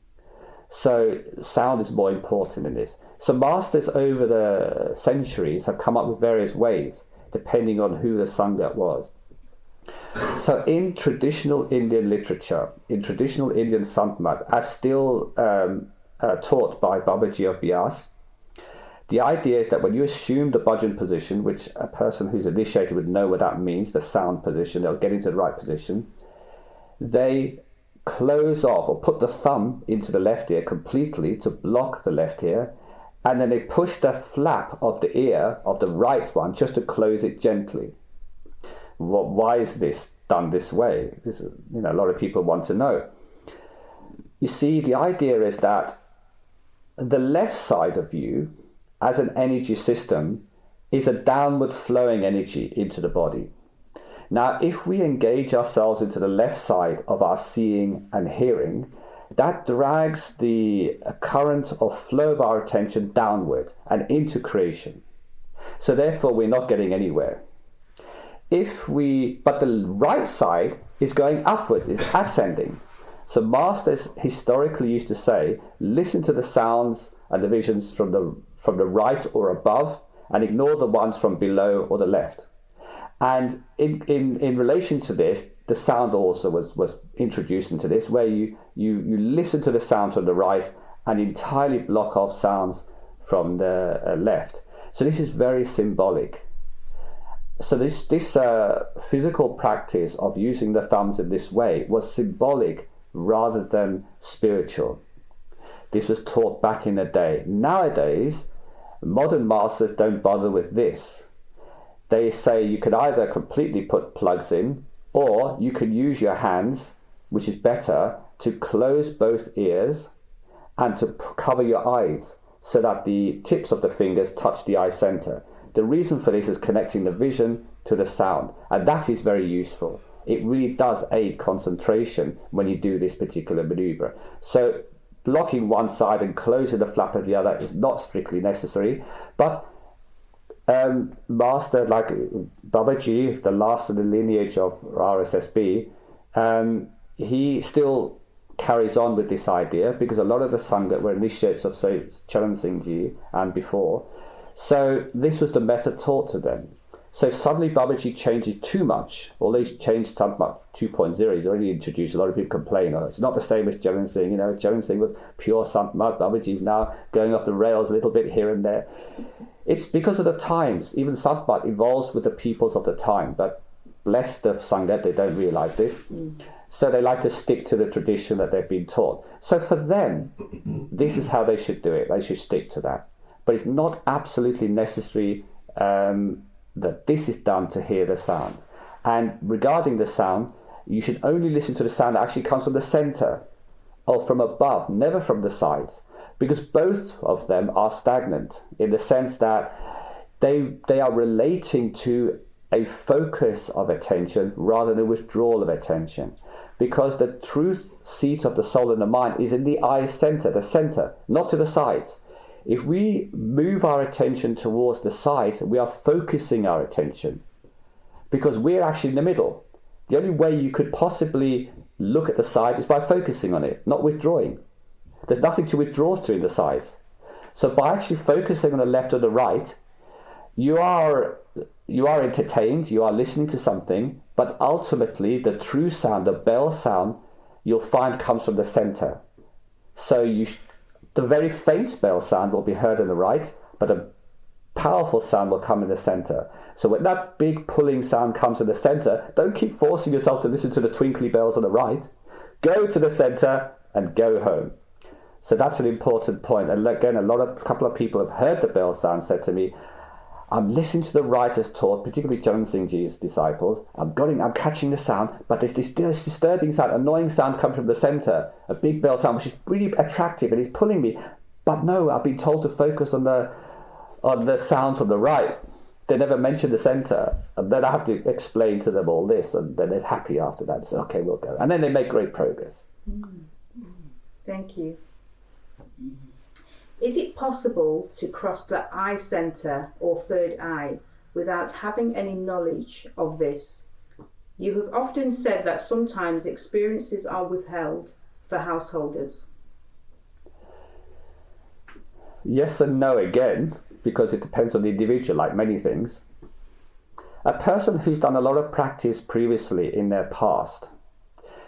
So sound is more important in this. So masters over the centuries have come up with various ways depending on who the Sangha was. So in traditional Indian literature, in traditional Indian Sant Mat, as still taught by Babaji of Bias, the idea is that when you assume the bhajan position, which a person who's initiated would know what that means, the sound position, they'll get into the right position, they close off or put the thumb into the left ear completely to block the left ear, and then they push the flap of the ear of the right one just to close it gently. Why is this done this way? This, a lot of people want to know. You see, the idea is that the left side of you, as an energy system, is a downward flowing energy into the body. Now, if we engage ourselves into the left side of our seeing and hearing, that drags the current or flow of our attention downward and into creation. So therefore, we're not getting anywhere. But the right side is going upwards, is ascending. So masters historically used to say, listen to the sounds and the visions from the right or above, and ignore the ones from below or the left. And in relation to this, the sound also was introduced into this, where you listen to the sounds from the right and entirely block off sounds from the left. So this is very symbolic. So this physical practice of using the thumbs in this way was symbolic rather than spiritual. This was taught back in the day. Nowadays, modern masters don't bother with this. They say you can either completely put plugs in, or you can use your hands, which is better, to close both ears and to cover your eyes so that the tips of the fingers touch the eye center. The reason for this is connecting the vision to the sound, and that is very useful. It really does aid concentration when you do this particular maneuver. So blocking one side and closing the flap of the other is not strictly necessary, but master like Babaji, the last of the lineage of RSSB, he still carries on with this idea, because a lot of the Sangha were initiates of, say, Charan Singh Ji and before. So this was the method taught to them. So if suddenly Babaji changes too much, although he's changed Sant Mat 2.0, he's already introduced, a lot of people complain, it's not the same as Charan Singh, Charan Singh was pure Sant Mat, Babaji's now going off the rails a little bit here and there. It's because of the times. Even Sant Mat evolves with the peoples of the time, but bless the Sangha, they don't realize this. So they like to stick to the tradition that they've been taught. So for them, this is how they should do it. They should stick to that. But it's not absolutely necessary that this is done to hear the sound. And regarding the sound, you should only listen to the sound that actually comes from the center or from above, never from the sides, because both of them are stagnant in the sense that they are relating to a focus of attention rather than a withdrawal of attention, because the truth seat of the soul and the mind is in the eye center, the center, not to the sides. If we move our attention towards the sides, we are focusing our attention, because we're actually in the middle. The only way you could possibly look at the side is by focusing on it, not withdrawing. There's nothing to withdraw to in the sides. So by actually focusing on the left or the right, you are entertained, you are listening to something, but ultimately the true sound, the bell sound, you'll find comes from the center. So the very faint bell sound will be heard on the right, but a powerful sound will come in the center. So when that big pulling sound comes in the center, don't keep forcing yourself to listen to the twinkly bells on the right. Go to the center and go home. So that's an important point. And again, a couple of people have heard the bell sound, said to me, I'm listening to the writers taught, particularly Charan Singh Ji's disciples. I'm catching the sound, but there's this disturbing sound, annoying sound coming from the center, a big bell sound, which is really attractive and it's pulling me. But no, I've been told to focus on the sound from the right. They never mention the center. And then I have to explain to them all this, and then they're happy after that. So, okay, we'll go. And then they make great progress. Thank you. Is it possible to cross the eye center or third eye without having any knowledge of this? You have often said that sometimes experiences are withheld for householders. Yes and no again, because it depends on the individual, like many things. A person who's done a lot of practice previously in their past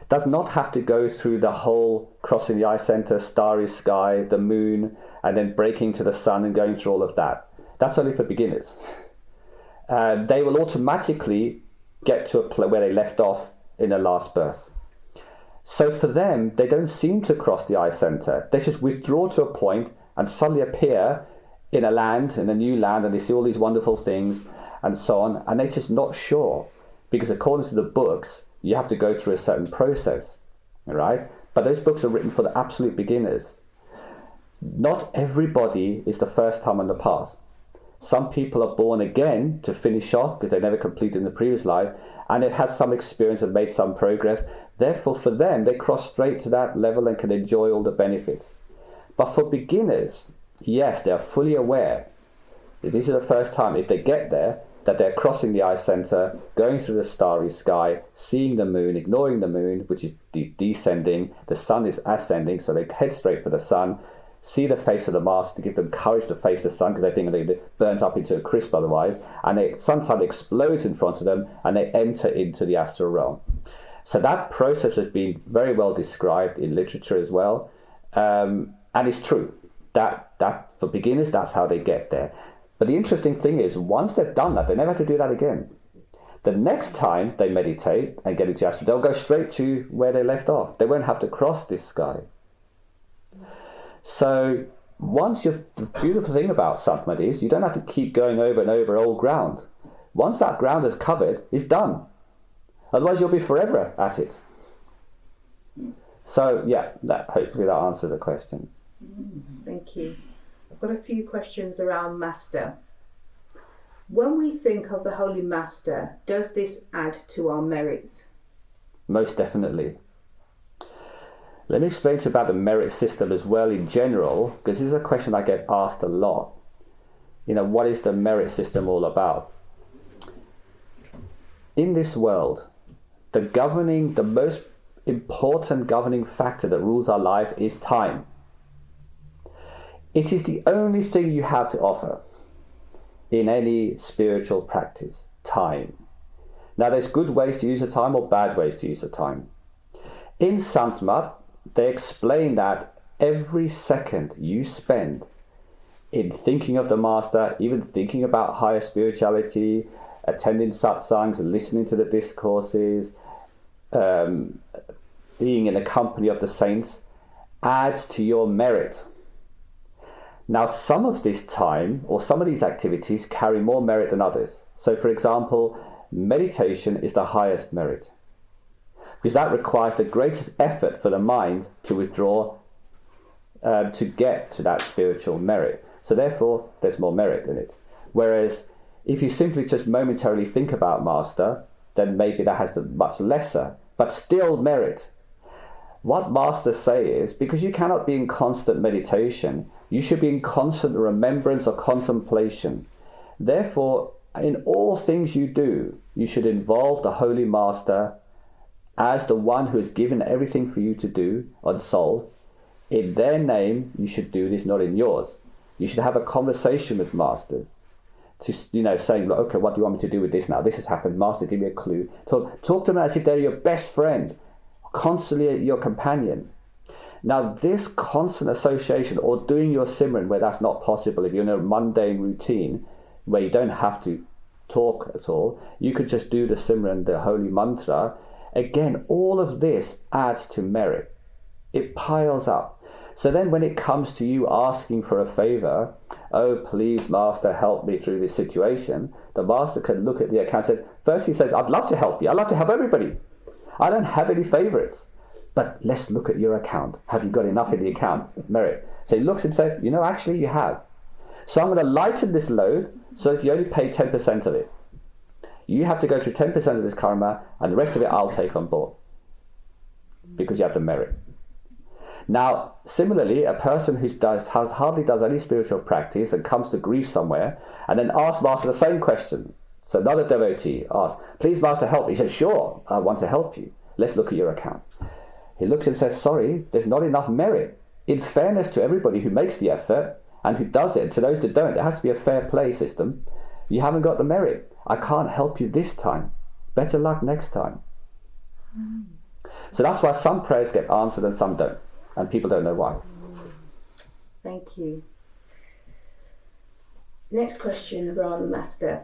does not have to go through the whole crossing the eye center, starry sky, the moon, and then breaking to the sun and going through all of that. That's only for beginners. They will automatically get to a place where they left off in their last birth. So for them, they don't seem to cross the eye center. They just withdraw to a point and suddenly appear in a land, in a new land, and they see all these wonderful things and so on, and they're just not sure. Because according to the books, you have to go through a certain process, right? But those books are written for the absolute beginners. Not everybody is the first time on the path. Some people are born again to finish off because they never completed in the previous life, and they've had some experience and made some progress. Therefore, for them, they cross straight to that level and can enjoy all the benefits. But for beginners, yes, they are fully aware that this is the first time, if they get there, that they're crossing the eye center, going through the starry sky, seeing the moon, ignoring the moon, which is descending, the sun is ascending, so they head straight for the sun, see the face of the master to give them courage to face the sun because they think they're going to be burnt up into a crisp otherwise, and the sun explodes in front of them and they enter into the astral realm. So that process has been very well described in literature as well, and it's true that for beginners that's how they get there. But the interesting thing is, once they've done that, they never have to do that again. The next time they meditate and get into astral, they'll go straight to where they left off. They won't have to cross this sky. So the beautiful thing about Satmad is you don't have to keep going over and over old ground. Once that ground is covered, it's done. Otherwise you'll be forever at it. So yeah, hopefully that answers the question. Thank you. I've got a few questions around Master. When we think of the Holy Master, does this add to our merit? Most definitely. Let me explain to you about the merit system as well in general, because this is a question I get asked a lot. What is the merit system all about? In this world, the most important governing factor that rules our life is time. It is the only thing you have to offer in any spiritual practice, time. Now there's good ways to use the time or bad ways to use the time. In Santmat, they explain that every second you spend in thinking of the Master, even thinking about higher spirituality, attending satsangs, listening to the discourses, being in the company of the saints, adds to your merit. Now, some of this time or some of these activities carry more merit than others. So, for example, meditation is the highest merit because that requires the greatest effort for the mind to withdraw to get to that spiritual merit. So, therefore, there's more merit in it. Whereas, if you simply just momentarily think about Master, then maybe that has much lesser, but still merit. What masters say is, because you cannot be in constant meditation, you should be in constant remembrance or contemplation. Therefore, in all things you do, you should involve the Holy Master as the one who has given everything for you to do and solve. In their name, you should do this, not in yours. You should have a conversation with masters. To, saying, okay, what do you want me to do with this now? This has happened. Master, give me a clue. Talk to them as if they're your best friend, constantly your companion. Now, this constant association or doing your Simran where that's not possible, if you're in a mundane routine where you don't have to talk at all, you could just do the Simran, the holy mantra. Again, all of this adds to merit. It piles up. So then when it comes to you asking for a favor, oh, please, Master, help me through this situation, the Master can look at the account and say, first he says, I'd love to help you. I'd love to help everybody. I don't have any favorites. But let's look at your account. Have you got enough in the account? Merit. So he looks and says, actually you have. So I'm going to lighten this load so that you only pay 10% of it. You have to go through 10% of this karma and the rest of it I'll take on board. Because you have the merit. Now, similarly, a person who hardly does any spiritual practice and comes to grief somewhere and then asks Master the same question. So another devotee asks, please Master help me. He says, sure, I want to help you. Let's look at your account. He looks and says, sorry, there's not enough merit. In fairness to everybody who makes the effort and who does it, to those that don't, there has to be a fair play system. You haven't got the merit. I can't help you this time. Better luck next time. So that's why some prayers get answered and some don't. And people don't know why. Thank you. Next question around the Master.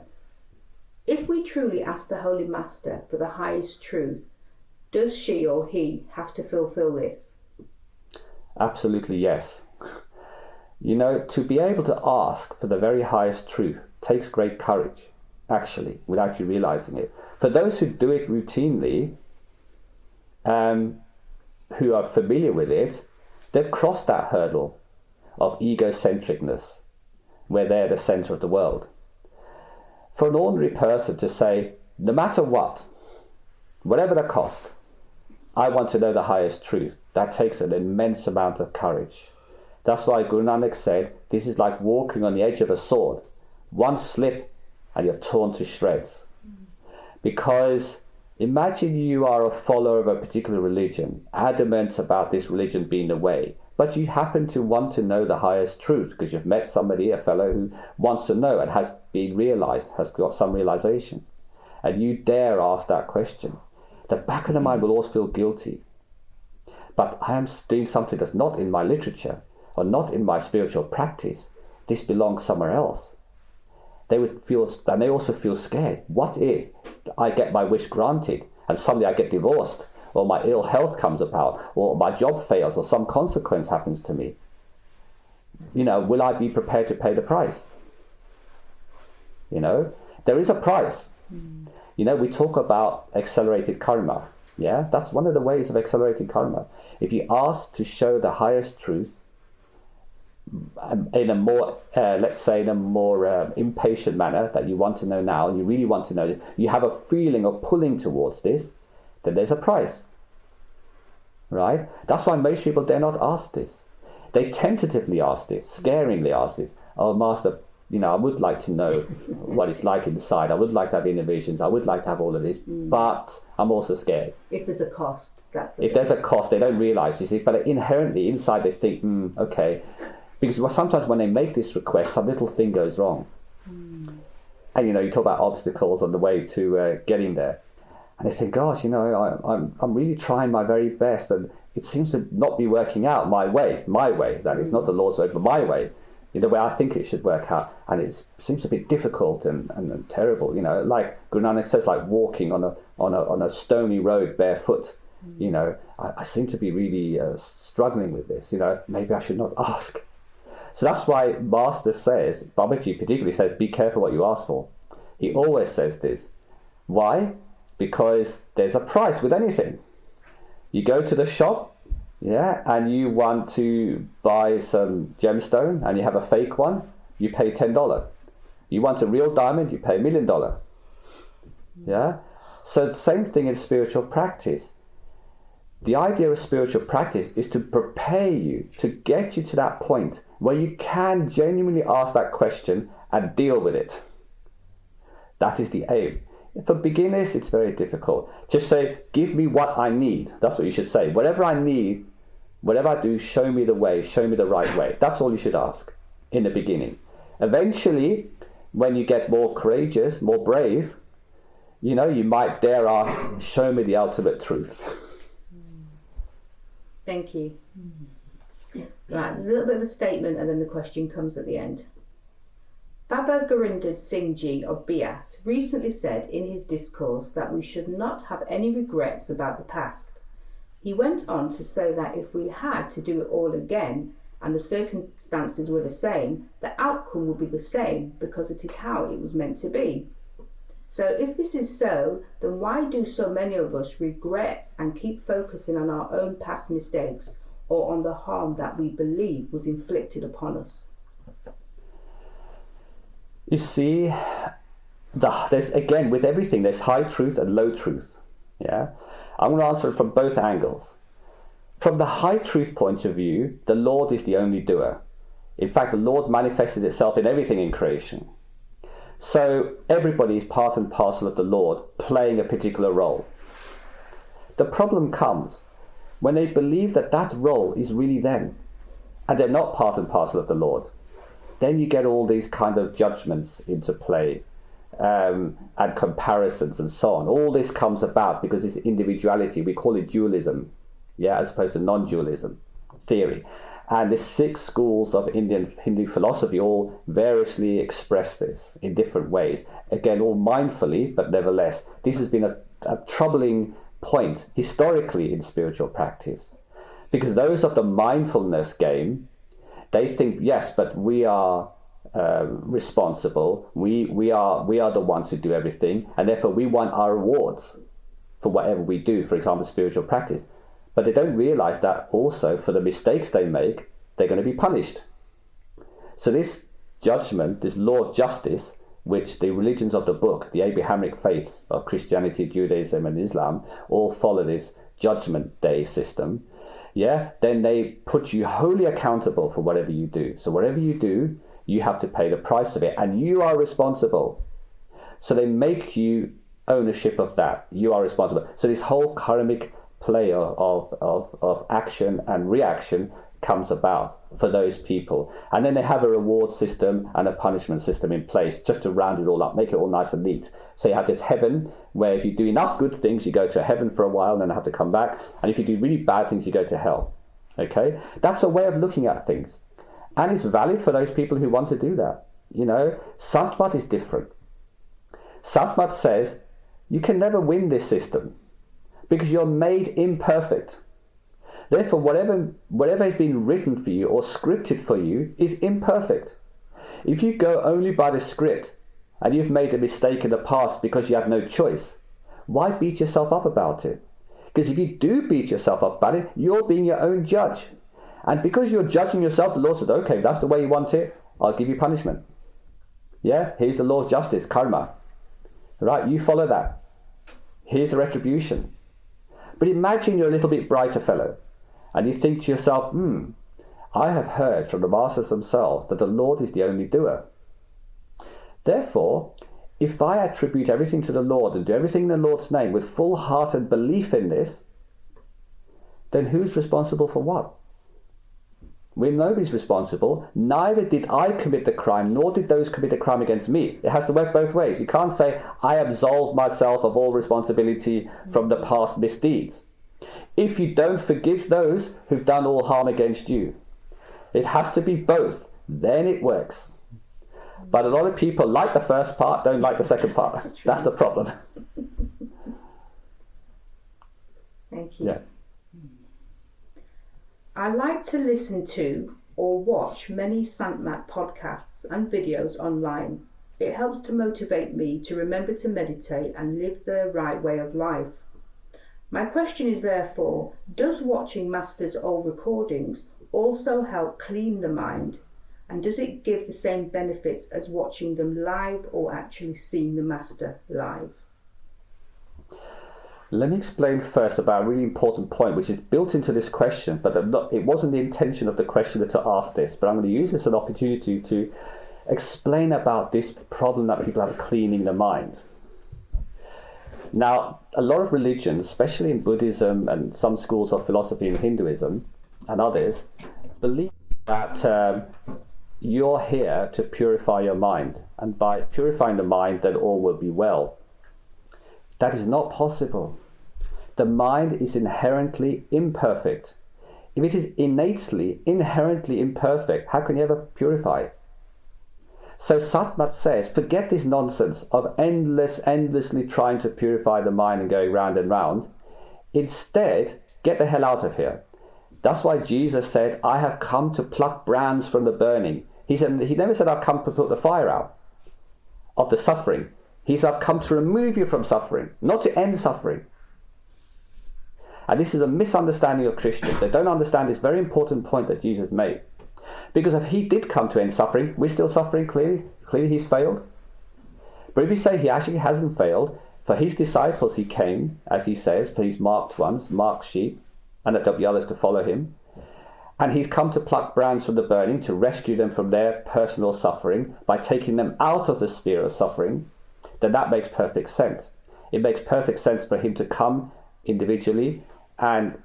If we truly ask the Holy Master for the highest truth, does she or he have to fulfill this? Absolutely yes. You know, to be able to ask for the very highest truth takes great courage, actually, without you realizing it. For those who do it routinely, who are familiar with it, they've crossed that hurdle of egocentricness, where they're the center of the world. For an ordinary person to say, no matter what, whatever the cost, I want to know the highest truth, that takes an immense amount of courage. That's why Guru Nanak said, this is like walking on the edge of a sword. One slip and you're torn to shreds. Because imagine you are a follower of a particular religion, adamant about this religion being the way, but you happen to want to know the highest truth because you've met somebody, a fellow who wants to know and has been realized, has got some realization. And you dare ask that question. The back of the mind will always feel guilty. But I am doing something that's not in my literature or not in my spiritual practice. This belongs somewhere else. They would feel, and they also feel scared. What if I get my wish granted and suddenly I get divorced, or my ill health comes about, or my job fails, or some consequence happens to me? You know, will I be prepared to pay the price? You know, there is a price. You know, we talk about accelerated karma. Yeah, that's one of the ways of accelerated karma. If you ask to show the highest truth in a more, let's say, in a more impatient manner that you want to know now, and you really want to know this, you have a feeling of pulling towards this, then there's a price. Right? That's why most people dare not ask this. They tentatively ask this, scaringly ask this. Oh, Master, you know, I would like to know what it's like inside. I would like to have inner visions. I would like to have all of this, but I'm also scared. If there's a cost, that's the If there's a cost, they don't realize, you see, but inherently inside they think, okay. Because sometimes when they make this request, some little thing goes wrong. And, you know, you talk about obstacles on the way to getting there. And they think, gosh, you know, I'm really trying my very best, and it seems to not be working out my way, that is, not the Lord's way, but my way, the way I think it should work out. And it seems a bit difficult and terrible, you know, like Guru Nanak says, like walking on a stony road barefoot. You know, I seem to be really struggling with this, you know, maybe I should not ask. So that's why Master says, Babaji particularly says, be careful what you ask for. He always says this. Why? Because there's a price with anything. You go to the shop, yeah, and you want to buy some gemstone and you have a fake one, you pay $10. You want a real diamond, you pay $1 million. Yeah? So the same thing in spiritual practice. The idea of spiritual practice is to prepare you, to get you to that point where you can genuinely ask that question and deal with it. That is the aim. For beginners, it's very difficult. Just say, give me what I need. That's what you should say. Whatever I need, whatever I do, show me the way, show me the right way. That's all you should ask in the beginning. Eventually, when you get more courageous, more brave, you know, you might dare ask, show me the ultimate truth. Thank you. Right, there's a little bit of a statement and then the question comes at the end. Baba Gurinder Singh Ji of Bias recently said in his discourse that we should not have any regrets about the past. He went on to say that if we had to do it all again and the circumstances were the same, the outcome would be the same because it is how it was meant to be. So if this is so, then why do so many of us regret and keep focusing on our own past mistakes or on the harm that we believe was inflicted upon us? You see, there's, again, with everything, there's high truth and low truth. Yeah, I'm going to answer it from both angles. From the high truth point of view, the Lord is the only doer. In fact, the Lord manifested itself in everything in creation. So everybody is part and parcel of the Lord, playing a particular role. The problem comes when they believe that that role is really them, and they're not part and parcel of the Lord. Then you get all these kind of judgments into play. and comparisons and so on. All this comes about because it's individuality. We call it dualism, as opposed to non-dualism theory. And the 6 schools of Indian Hindu philosophy all variously express this in different ways. Again, all mindfully, but nevertheless, this has been a troubling point historically in spiritual practice. Because those of the mindfulness game, they think, yes, but we are responsible. We are the ones who do everything, and therefore we want our rewards for whatever we do, for example, spiritual practice. But they don't realize that also for the mistakes they make, they're going to be punished. So this judgment, this law of justice, which the religions of the book, the Abrahamic faiths of Christianity, Judaism and Islam, all follow this judgment day system, then they put you wholly accountable for whatever you do. So whatever you do, you have to pay the price of it, and you are responsible. So they make you ownership of that. You are responsible. So this whole karmic play of action and reaction comes about for those people. And then they have a reward system and a punishment system in place just to round it all up, make it all nice and neat. So you have this heaven where if you do enough good things, you go to heaven for a while and then have to come back. And if you do really bad things, you go to hell. Okay? That's a way of looking at things. And it's valid for those people who want to do that. Sant is different. Sant says you can never win this system because you're made imperfect. Therefore, whatever has been written for you or scripted for you is imperfect. If you go only by the script and you've made a mistake in the past because you had no choice, why beat yourself up about it? Because if you do beat yourself up about it, you're being your own judge. And because you're judging yourself, the Lord says, okay, that's the way you want it, I'll give you punishment. Here's the law of justice, karma. Right, you follow that. Here's the retribution. But imagine you're a little bit brighter fellow, and you think to yourself, I have heard from the masters themselves that the Lord is the only doer. Therefore, if I attribute everything to the Lord and do everything in the Lord's name with full heart and belief in this, then who's responsible for what? When nobody's responsible, neither did I commit the crime, nor did those commit the crime against me. It has to work both ways. You can't say, I absolve myself of all responsibility from the past misdeeds, if you don't forgive those who've done all harm against you. It has to be both. Then it works. But a lot of people like the first part, don't like the second part. That's the problem. Thank you. I like to listen to or watch many Sant podcasts and videos online. It helps to motivate me to remember to meditate and live the right way of life. My question is therefore, does watching Master's old recordings also help clean the mind? And does it give the same benefits as watching them live or actually seeing the Master live? Let me explain first about a really important point which is built into this question, but it wasn't the intention of the questioner to ask this, but I'm going to use this as an opportunity to explain about this problem that people have cleaning the mind. Now, a lot of religions, especially in Buddhism and some schools of philosophy in Hinduism and others, believe that you're here to purify your mind, and by purifying the mind, then all will be well. That is not possible. The mind is inherently imperfect. If it is innately, inherently imperfect, how can you ever purify it? So Satgurus says, forget this nonsense of endlessly trying to purify the mind and going round and round. Instead, get the hell out of here. That's why Jesus said, I have come to pluck brands from the burning. He never said, I've come to put the fire out of the suffering. He said, I've come to remove you from suffering, not to end suffering. And this is a misunderstanding of Christians. They don't understand this very important point that Jesus made. Because if he did come to end suffering, we're still suffering, clearly he's failed. But if you say he actually hasn't failed, for his disciples he came, as he says, for his marked ones, marked sheep, and that there'll be others to follow him. And he's come to pluck brands from the burning, to rescue them from their personal suffering, by taking them out of the sphere of suffering, then that makes perfect sense. It makes perfect sense for him to come individually and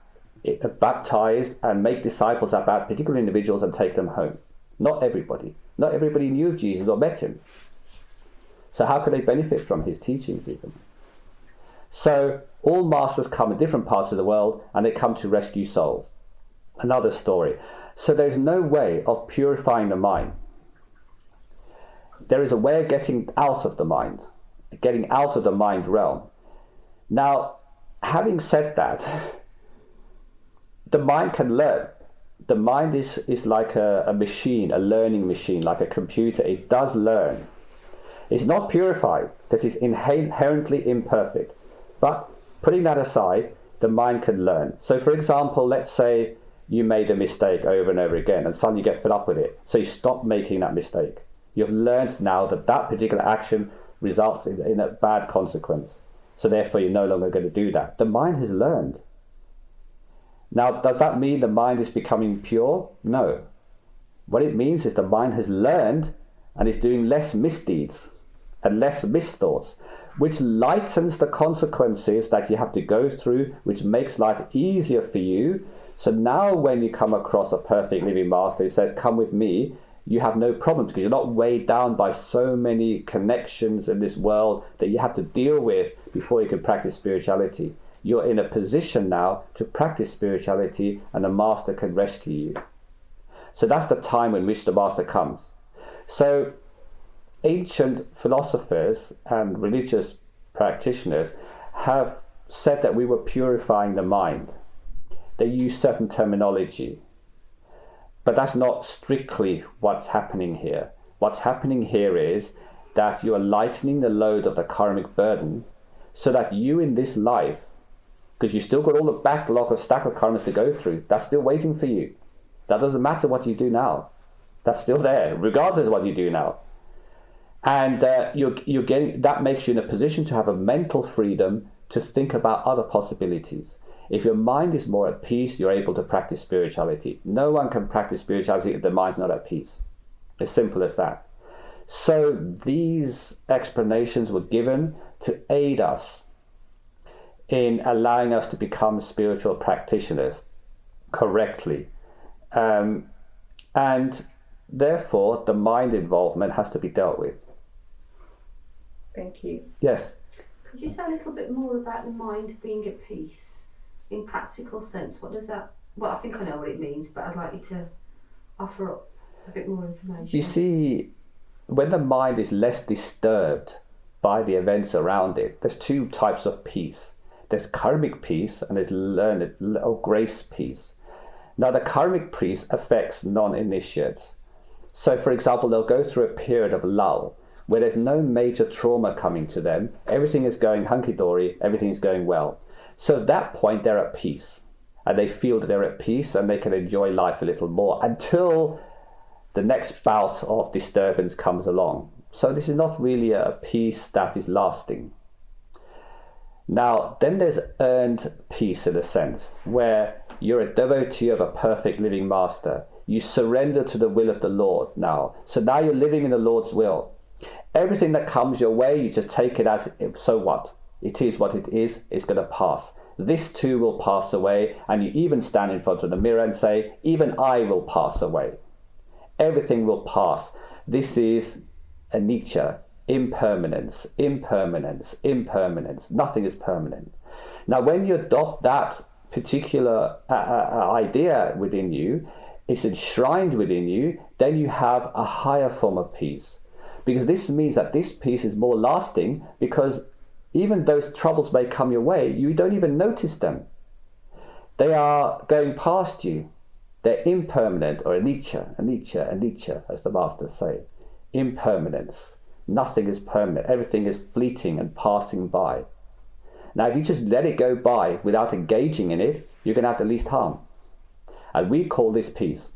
baptize and make disciples about particular individuals and take them home. Not everybody. Not everybody knew of Jesus or met him. So how could they benefit from his teachings even? So all masters come in different parts of the world, and they come to rescue souls. Another story. So there's no way of purifying the mind. There is a way of getting out of the mind realm. Now, having said that, the mind can learn. The mind is like a machine, a learning machine, like a computer. It does learn. It's not purified because it's inherently imperfect. But putting that aside, the mind can learn. So for example, let's say you made a mistake over and over again and suddenly you get fed up with it. So you stop making that mistake. You've learned now that that particular action results in a bad consequence. So therefore you're no longer going to do that. The mind has learned. Now, does that mean the mind is becoming pure? No. What it means is the mind has learned and is doing less misdeeds and less misthoughts, which lightens the consequences that you have to go through, which makes life easier for you. So now when you come across a perfect living master who says, come with me, you have no problems because you're not weighed down by so many connections in this world that you have to deal with before you can practice spirituality. You're in a position now to practice spirituality, and the master can rescue you. So that's the time in which the master comes. So ancient philosophers and religious practitioners have said that we were purifying the mind. They use certain terminology. But that's not strictly what's happening here. What's happening here is that you are lightening the load of the karmic burden so that you in this life, because you still got all the backlog of stack of karmas to go through, that's still waiting for you. That doesn't matter what you do now. That's still there, regardless of what you do now. And you're getting, that makes you in a position to have a mental freedom to think about other possibilities. If your mind is more at peace, you're able to practice spirituality. No one can practice spirituality if the mind's not at peace. As simple as that. So these explanations were given to aid us in allowing us to become spiritual practitioners correctly. And therefore, the mind involvement has to be dealt with. Thank you. Yes? Could you say a little bit more about the mind being at peace in practical sense? What does that, well, I think I know what it means, but I'd like you to offer up a bit more information. You see, when the mind is less disturbed by the events around it, there's two types of peace. There's karmic peace and there's learned or grace peace. Now the karmic peace affects non-initiates. So for example, they'll go through a period of lull where there's no major trauma coming to them. Everything is going hunky-dory, everything is going well. So at that point they're at peace and they feel that they're at peace and they can enjoy life a little more until the next bout of disturbance comes along. So this is not really a peace that is lasting. Now, then there's earned peace in a sense, where you're a devotee of a perfect living master. You surrender to the will of the Lord now. So now you're living in the Lord's will. Everything that comes your way, you just take it as, so what? It is what it is, it's going to pass. This too will pass away, and you even stand in front of the mirror and say, even I will pass away. Everything will pass. This is anicca. Impermanence, impermanence, impermanence. Nothing is permanent. Now, when you adopt that particular idea within you, it's enshrined within you, then you have a higher form of peace. Because this means that this peace is more lasting, because even those troubles may come your way, you don't even notice them. They are going past you. They're impermanent, or anicca, anicca, anicca, as the masters say. Impermanence. Nothing is permanent. Everything is fleeting and passing by. Now, if you just let it go by without engaging in it, you're going to have the least harm. And we call this peace.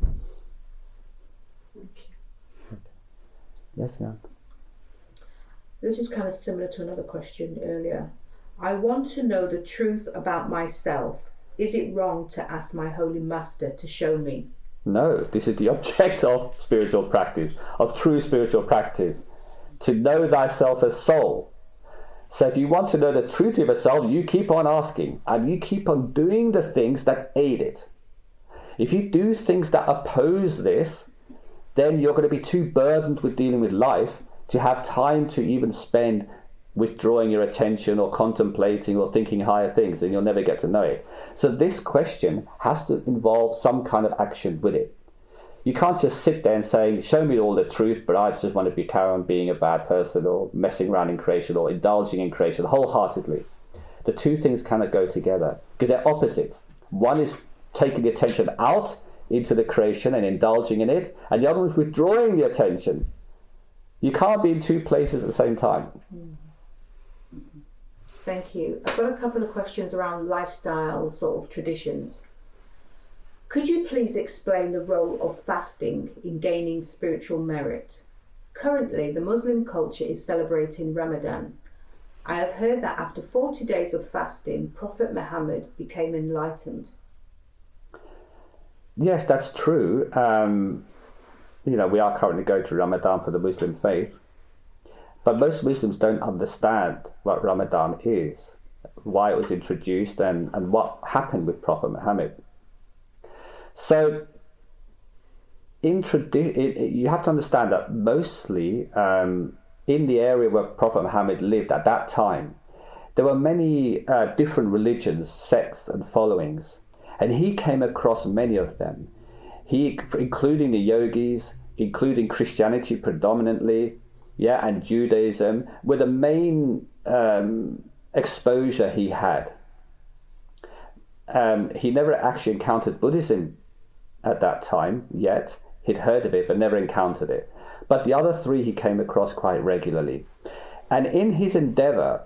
Yes, ma'am. This is kind of similar to another question earlier. I want to know the truth about myself. Is it wrong to ask my holy master to show me? No, this is the object of spiritual practice, of true spiritual practice. To know thyself as soul. So if you want to know the truth of yourself, you keep on asking and you keep on doing the things that aid it. If you do things that oppose this, then you're going to be too burdened with dealing with life to have time to even spend withdrawing your attention or contemplating or thinking higher things, and you'll never get to know it. So this question has to involve some kind of action with it. You can't just sit there and say, show me all the truth, but I just want to carry on being a bad person or messing around in creation or indulging in creation wholeheartedly. The two things cannot go together because they're opposites. One is taking the attention out into the creation and indulging in it, and the other one is withdrawing the attention. You can't be in two places at the same time. Thank you. I've got a couple of questions around lifestyle sort of traditions. Could you please explain the role of fasting in gaining spiritual merit? Currently, the Muslim culture is celebrating Ramadan. I have heard that after 40 days of fasting, Prophet Muhammad became enlightened. Yes, that's true. We are currently going through Ramadan for the Muslim faith. But most Muslims don't understand what Ramadan is, why it was introduced, and what happened with Prophet Muhammad. So, you have to understand that mostly in the area where Prophet Muhammad lived at that time, there were many different religions, sects and followings, and he came across many of them. Including the yogis, including Christianity predominantly, and Judaism, were the main exposure he had. He never actually encountered Buddhism at that time yet. He'd heard of it, but never encountered it. But the other three he came across quite regularly. And in his endeavor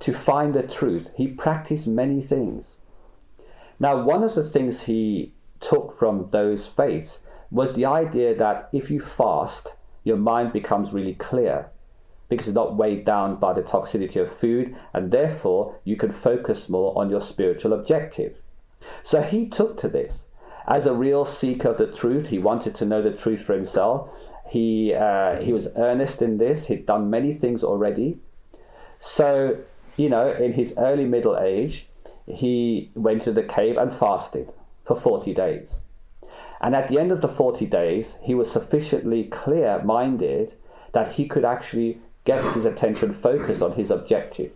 to find the truth, he practiced many things. Now, one of the things he took from those faiths was the idea that if you fast, your mind becomes really clear because it's not weighed down by the toxicity of food, and therefore you can focus more on your spiritual objective. So he took to this. As a real seeker of the truth, he wanted to know the truth for himself. He was earnest in this. He'd done many things already. So, in his early middle age, he went to the cave and fasted for 40 days. And at the end of the 40 days, he was sufficiently clear-minded that he could actually get his attention focused on his objective.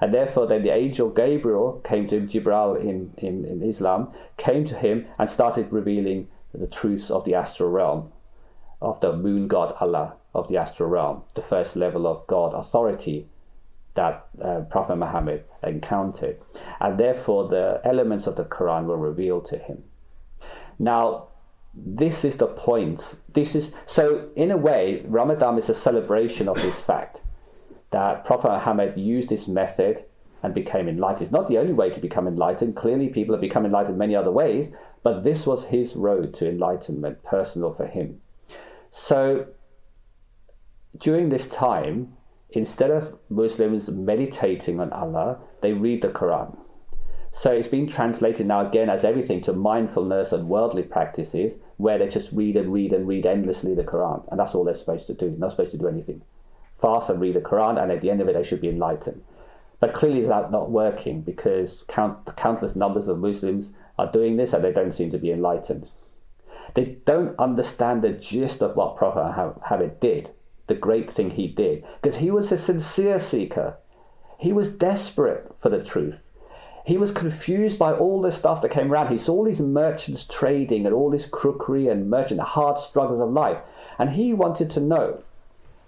And therefore then the angel Gabriel came to him, Jibril in Islam, came to him and started revealing the truths of the astral realm, of the moon god Allah of the astral realm, the first level of God authority that Prophet Muhammad encountered. And therefore the elements of the Quran were revealed to him. Now, this is the point. So in a way, Ramadan is a celebration of this fact that Prophet Muhammad used this method and became enlightened. It's not the only way to become enlightened. Clearly, people have become enlightened many other ways, but this was his road to enlightenment, personal for him. So during this time, instead of Muslims meditating on Allah, they read the Quran. So it's been translated now again as everything to mindfulness and worldly practices, where they just read and read and read endlessly the Quran, and that's all they're supposed to do. They're not supposed to do anything. Fast and read the Quran, and at the end of it they should be enlightened. But clearly that's not working, because countless numbers of Muslims are doing this and they don't seem to be enlightened. They don't understand the gist of what Prophet Muhammad did, the great thing he did, because he was a sincere seeker. He was desperate for the truth. He was confused by all the stuff that came around. He saw all these merchants trading and all this crookery and the hard struggles of life. And he wanted to know,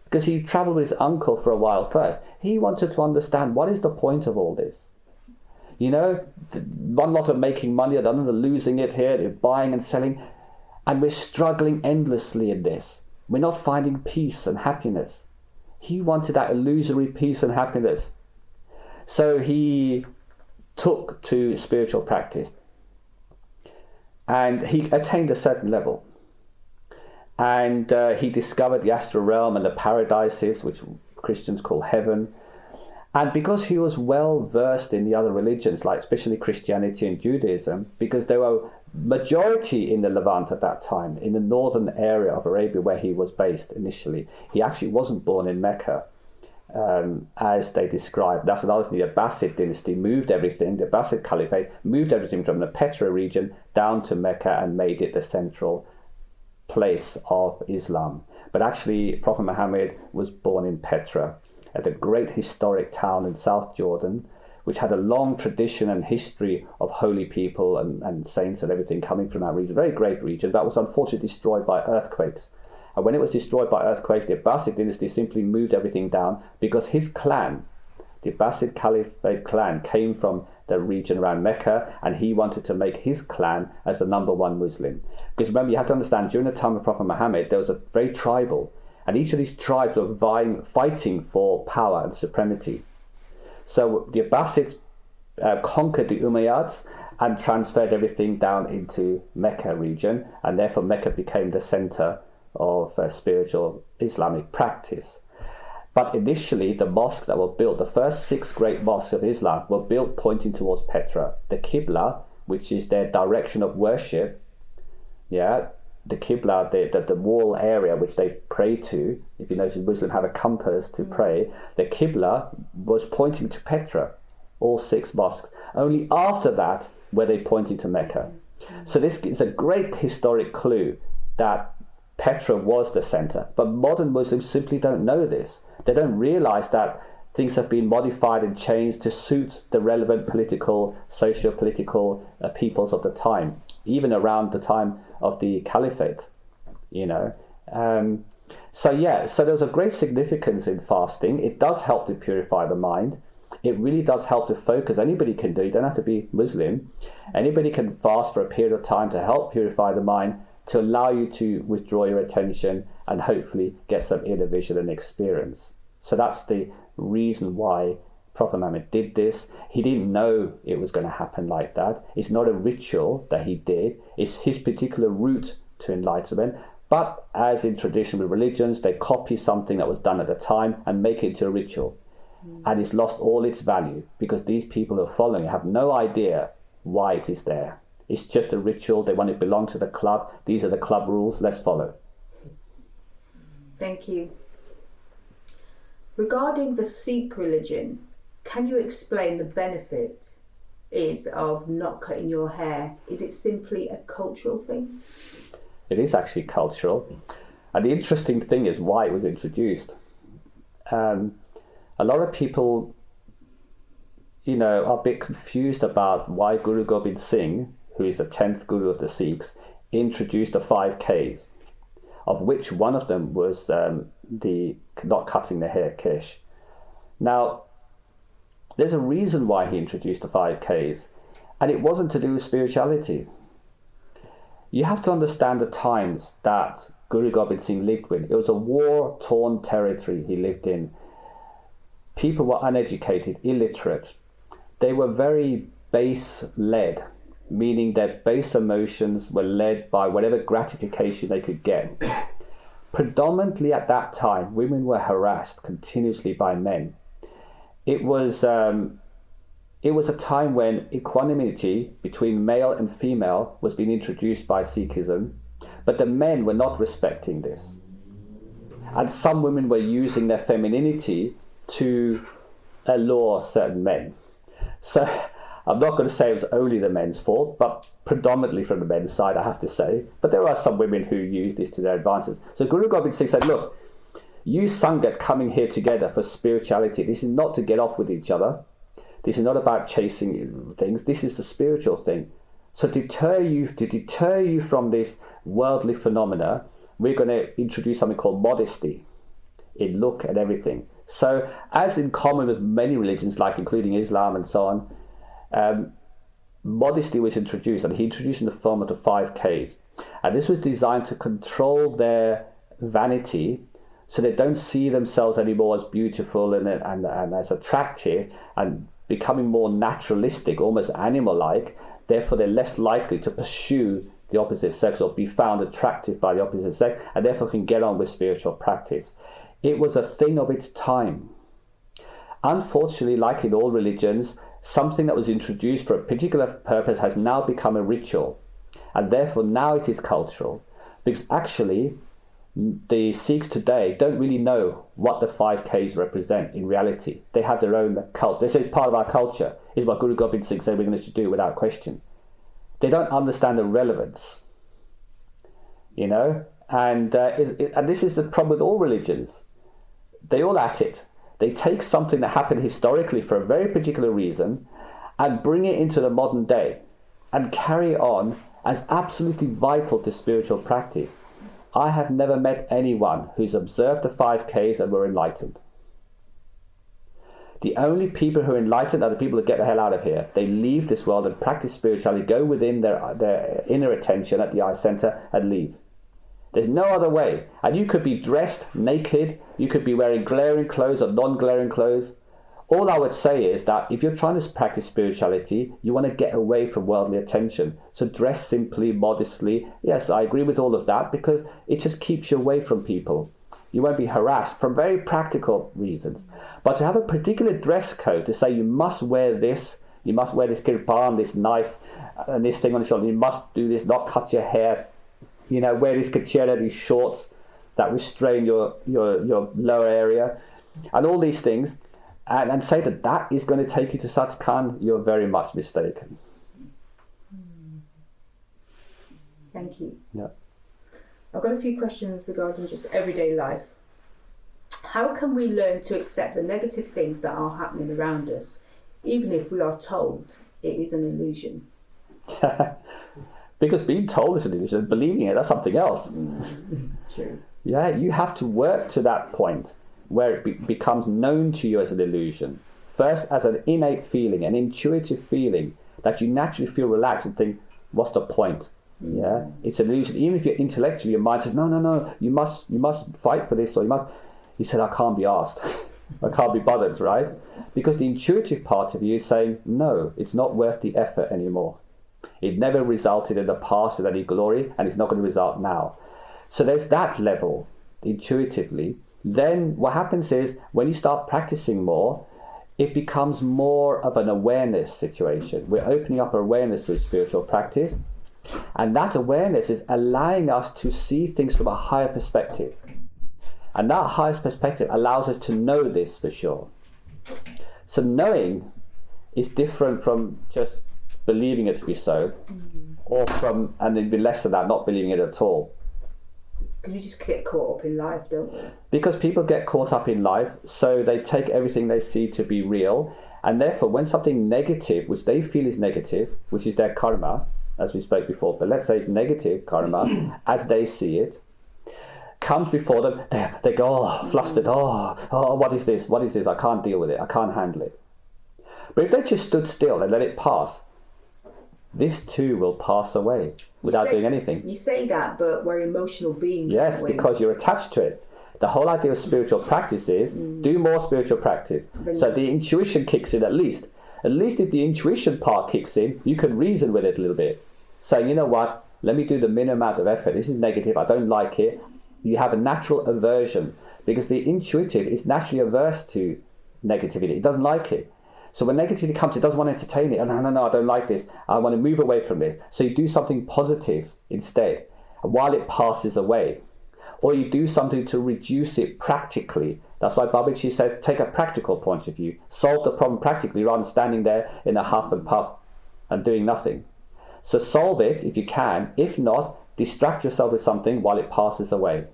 because he traveled with his uncle for a while first. He wanted to understand, what is the point of all this? One lot of making money, another losing it here, they're buying and selling. And we're struggling endlessly in this. We're not finding peace and happiness. He wanted that illusory peace and happiness. So he took to spiritual practice. And he attained a certain level. And he discovered the astral realm and the paradises, which Christians call heaven. And because he was well versed in the other religions, like especially Christianity and Judaism, because there were majority in the Levant at that time, in the northern area of Arabia where he was based initially. He actually wasn't born in Mecca, as they described. That's another thing. The Abbasid dynasty moved everything, the Abbasid Caliphate moved everything from the Petra region down to Mecca and made it the central place of Islam. But actually, Prophet Muhammad was born in Petra, at a great historic town in South Jordan, which had a long tradition and history of holy people and saints and everything coming from that region. Very great region that was unfortunately destroyed by earthquakes. And when it was destroyed by earthquakes, the Abbasid dynasty simply moved everything down because his clan, the Abbasid Caliphate clan, came from the region around Mecca, and he wanted to make his clan as the number one Muslim. Because remember, you have to understand, during the time of Prophet Muhammad, there was a very tribal, and each of these tribes were fighting for power and supremacy. So the Abbasids conquered the Umayyads and transferred everything down into Mecca region, and therefore Mecca became the center of spiritual Islamic practice. But initially, the mosques that were built, the first 6 great mosques of Islam, were built pointing towards Petra. The Qibla, which is their direction of worship, the Qibla, the wall area which they pray to, if you notice Muslims have a compass to pray, the Qibla was pointing to Petra, all 6 mosques. Only after that were they pointing to Mecca. So this is a great historic clue that Petra was the center. But modern Muslims simply don't know this. They don't realize that things have been modified and changed to suit the relevant political, socio-political peoples of the time, even around the time of the Caliphate, So there's a great significance in fasting. It does help to purify the mind. It really does help to focus. Anybody can do it. You don't have to be Muslim. Anybody can fast for a period of time to help purify the mind, to allow you to withdraw your attention and hopefully get some inner vision and experience. So that's the reason why Prophet Muhammad did this. He didn't know it was going to happen like that. It's not a ritual that he did. It's his particular route to enlightenment. But as in tradition with religions, they copy something that was done at the time and make it into a ritual. And it's lost all its value because these people who are following have no idea why it is there. It's just a ritual. They want to belong to the club. These are the club rules. Let's follow. Thank you. Regarding the Sikh religion, can you explain the benefit is of not cutting your hair? Is it simply a cultural thing? It is actually cultural. And the interesting thing is why it was introduced. A lot of people, are a bit confused about why Guru Gobind Singh, who is the 10th Guru of the Sikhs, introduced the 5 Ks, of which one of them was the not cutting the hair, Kish. Now, there's a reason why he introduced the 5 Ks, and it wasn't to do with spirituality. You have to understand the times that Guru Gobind Singh lived in. It was a war-torn territory he lived in. People were uneducated, illiterate. They were very base-led, meaning their base emotions were led by whatever gratification they could get. Predominantly at that time, women were harassed continuously by men. It was a time when equanimity between male and female was being introduced by Sikhism, but the men were not respecting this. And some women were using their femininity to allure certain men. So I'm not going to say it was only the men's fault, but predominantly from the men's side, I have to say. But there are some women who use this to their advantage. So Guru Gobind Singh said, look, you Sangat coming here together for spirituality. This is not to get off with each other. This is not about chasing things. This is the spiritual thing. So to deter you from this worldly phenomena, we're going to introduce something called modesty in look and everything. So as in common with many religions, like including Islam and so on, modesty was introduced, and he introduced in the form of the 5 Ks. And this was designed to control their vanity so they don't see themselves anymore as beautiful and as attractive and becoming more naturalistic, almost animal-like. Therefore, they're less likely to pursue the opposite sex or be found attractive by the opposite sex, and therefore can get on with spiritual practice. It was a thing of its time. Unfortunately, like in all religions, something that was introduced for a particular purpose has now become a ritual, and therefore now it is cultural, because actually the Sikhs today don't really know what the 5 Ks represent in reality. They have their own cult. They say it's part of our culture. It's what Guru Gobind Singh said we're going to do without question. They don't understand the relevance, And this is the problem with all religions. They all at it. They take something that happened historically for a very particular reason and bring it into the modern day and carry on as absolutely vital to spiritual practice. I have never met anyone who's observed the 5Ks and were enlightened. The only people who are enlightened are the people who get the hell out of here. They leave this world and practice spirituality, go within their inner attention at the eye center and leave. There's no other way. And you could be dressed naked, you could be wearing glaring clothes or non-glaring clothes. All I would say is that if you're trying to practice spirituality, you want to get away from worldly attention. So dress simply, modestly. Yes, I agree with all of that because it just keeps you away from people. You won't be harassed from very practical reasons. But to have a particular dress code, to say you must wear this kirpan, this knife, and this thing on your shoulder, you must do this, not cut your hair, wear this kachera, these shorts that restrain your lower area, and all these things, and say that is going to take you to Satgurus, you're very much mistaken. Thank you. Yeah. I've got a few questions regarding just everyday life. How can we learn to accept the negative things that are happening around us, even if we are told it is an illusion? Because being told is an illusion and believing it, that's something else. True. Yeah, you have to work to that point where it becomes known to you as an illusion. First, as an innate feeling, an intuitive feeling that you naturally feel relaxed and think, what's the point? Yeah, it's an illusion. Even if you're intellectually, your mind says, no, you must fight for this, or you must. He said, I can't be asked. I can't be bothered, right? Because the intuitive part of you is saying, no, it's not worth the effort anymore. It never resulted in the past with any glory, and it's not going to result now. So there's that level, intuitively. Then what happens is, when you start practicing more, it becomes more of an awareness situation. We're opening up awareness to spiritual practice, and that awareness is allowing us to see things from a higher perspective. And that highest perspective allows us to know this for sure. So knowing is different from just believing it to be so, or from, and then be less than that, not believing it at all. Because we just get caught up in life, don't we? Because people get caught up in life, so they take everything they see to be real, and therefore when something negative, which they feel is negative, which is their karma, as we spoke before, but let's say it's negative karma, as they see it, comes before them, they go, flustered, what is this, I can't deal with it, I can't handle it. But if they just stood still and let it pass, this too will pass away without doing anything. You say that, but we're emotional beings. Yes, because you're attached to it. The whole idea of spiritual practice is do more spiritual practice. So the intuition kicks in at least. At least if the intuition part kicks in, you can reason with it a little bit. Saying, you know what, let me do the minimum amount of effort. This is negative, I don't like it. You have a natural aversion because the intuitive is naturally averse to negativity. It doesn't like it. So when negativity comes, it doesn't want to entertain it. Oh, no, I don't like this. I want to move away from this. So you do something positive instead while it passes away. Or you do something to reduce it practically. That's why Babaji says, take a practical point of view. Solve the problem practically rather than standing there in a huff and puff and doing nothing. So solve it if you can. If not, distract yourself with something while it passes away.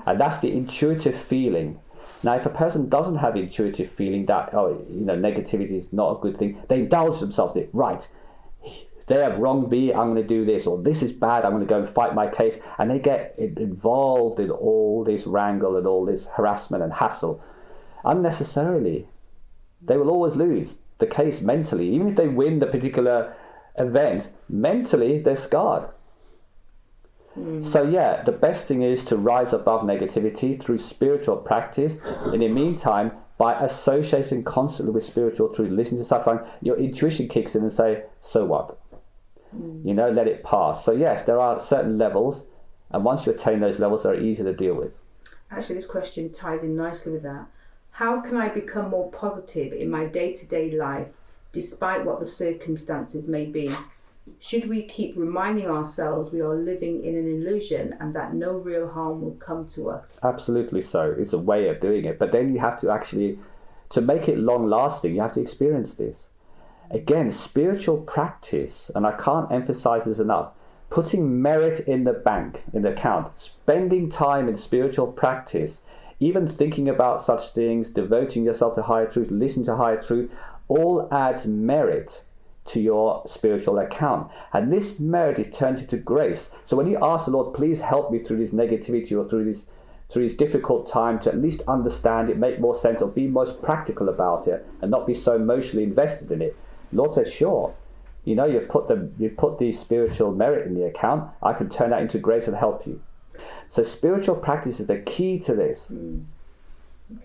And that's the intuitive feeling. Now, if a person doesn't have intuitive feeling that, negativity is not a good thing, they indulge themselves in it. Right, they have wronged me, I'm going to do this, or this is bad, I'm going to go and fight my case. And they get involved in all this wrangle and all this harassment and hassle. Unnecessarily. They will always lose the case mentally. Even if they win the particular event, mentally they're scarred. So yeah, the best thing is to rise above negativity through spiritual practice. In the meantime, by associating constantly with spiritual truth, listening to Satgurus, your intuition kicks in and say, so what? Let it pass. So yes, there are certain levels, and once you attain those levels, they're easy to deal with. Actually, this question ties in nicely with that. How can I become more positive in my day-to-day life, despite what the circumstances may be? Should we keep reminding ourselves we are living in an illusion and that no real harm will come to us? Absolutely so. It's a way of doing it. But then you have to actually, to make it long lasting, you have to experience this. Again, spiritual practice, and I can't emphasize this enough, putting merit in the bank, in the account, spending time in spiritual practice, even thinking about such things, devoting yourself to higher truth, listening to higher truth, all adds merit to your spiritual account. And this merit is turned into grace. So when you ask the Lord, please help me through this negativity or through this difficult time to at least understand it, make more sense, or be most practical about it and not be so emotionally invested in it, the Lord says, sure. You know, you've put the spiritual merit in the account. I can turn that into grace and help you. So spiritual practice is the key to this. Okay.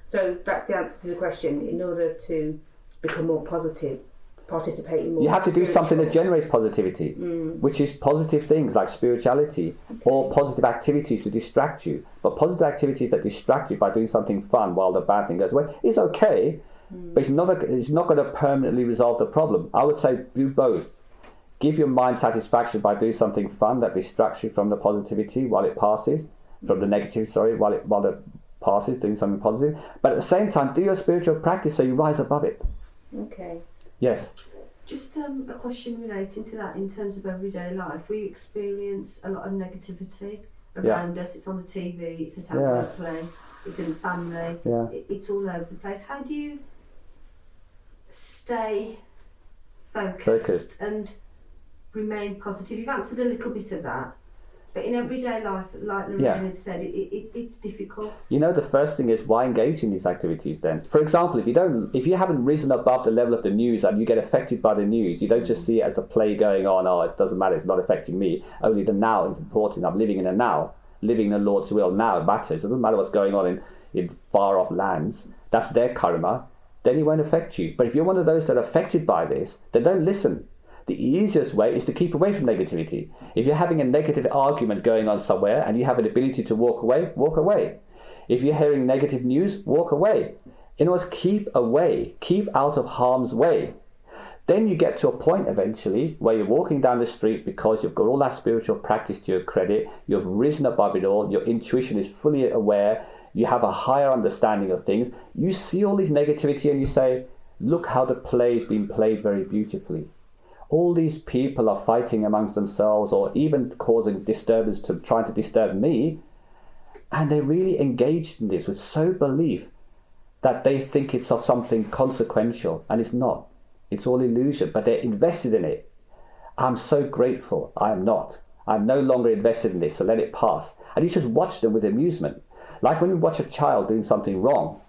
So that's the answer to the question. In order to become more positive, participate in more, you have to do something that generates positivity, which is positive things like spirituality, or positive activities to distract you. But positive activities that distract you by doing something fun while the bad thing goes away is okay, but it's not going to permanently resolve the problem. I would say do both. Give your mind satisfaction by doing something fun that distracts you from the positivity while it passes, from the negativity, while it passes, doing something positive. But at the same time, do your spiritual practice so you rise above it. Okay. Yes. Just a question relating to that in terms of everyday life. We experience a lot of negativity around us. It's on the TV, it's at our workplace, it's in the family, it's all over the place. How do you stay focused and remain positive? You've answered a little bit of that, but in everyday life, like Lorraine had said, it's difficult. You know, the first thing is, why engage in these activities then? For example, if you haven't risen above the level of the news and you get affected by the news, you don't just see it as a play going on, oh, it doesn't matter, it's not affecting me, only the now is important. I'm living in a now, living in the Lord's will now matters. It doesn't matter what's going on in far off lands. That's their karma. Then it won't affect you. But if you're one of those that are affected by this, then don't listen. The easiest way is to keep away from negativity. If you're having a negative argument going on somewhere and you have an ability to walk away, walk away. If you're hearing negative news, walk away. In other words, keep away. Keep out of harm's way. Then you get to a point eventually where you're walking down the street because you've got all that spiritual practice to your credit, you've risen above it all, your intuition is fully aware, you have a higher understanding of things. You see all this negativity and you say, look how the play is being played very beautifully. All these people are fighting amongst themselves or even causing disturbance to trying to disturb me. And they're really engaged in this with so belief that they think it's of something consequential, and it's not. It's all illusion, but they're invested in it. I'm so grateful. I am not. I'm no longer invested in this, so let it pass. And you just watch them with amusement. Like when you watch a child doing something wrong,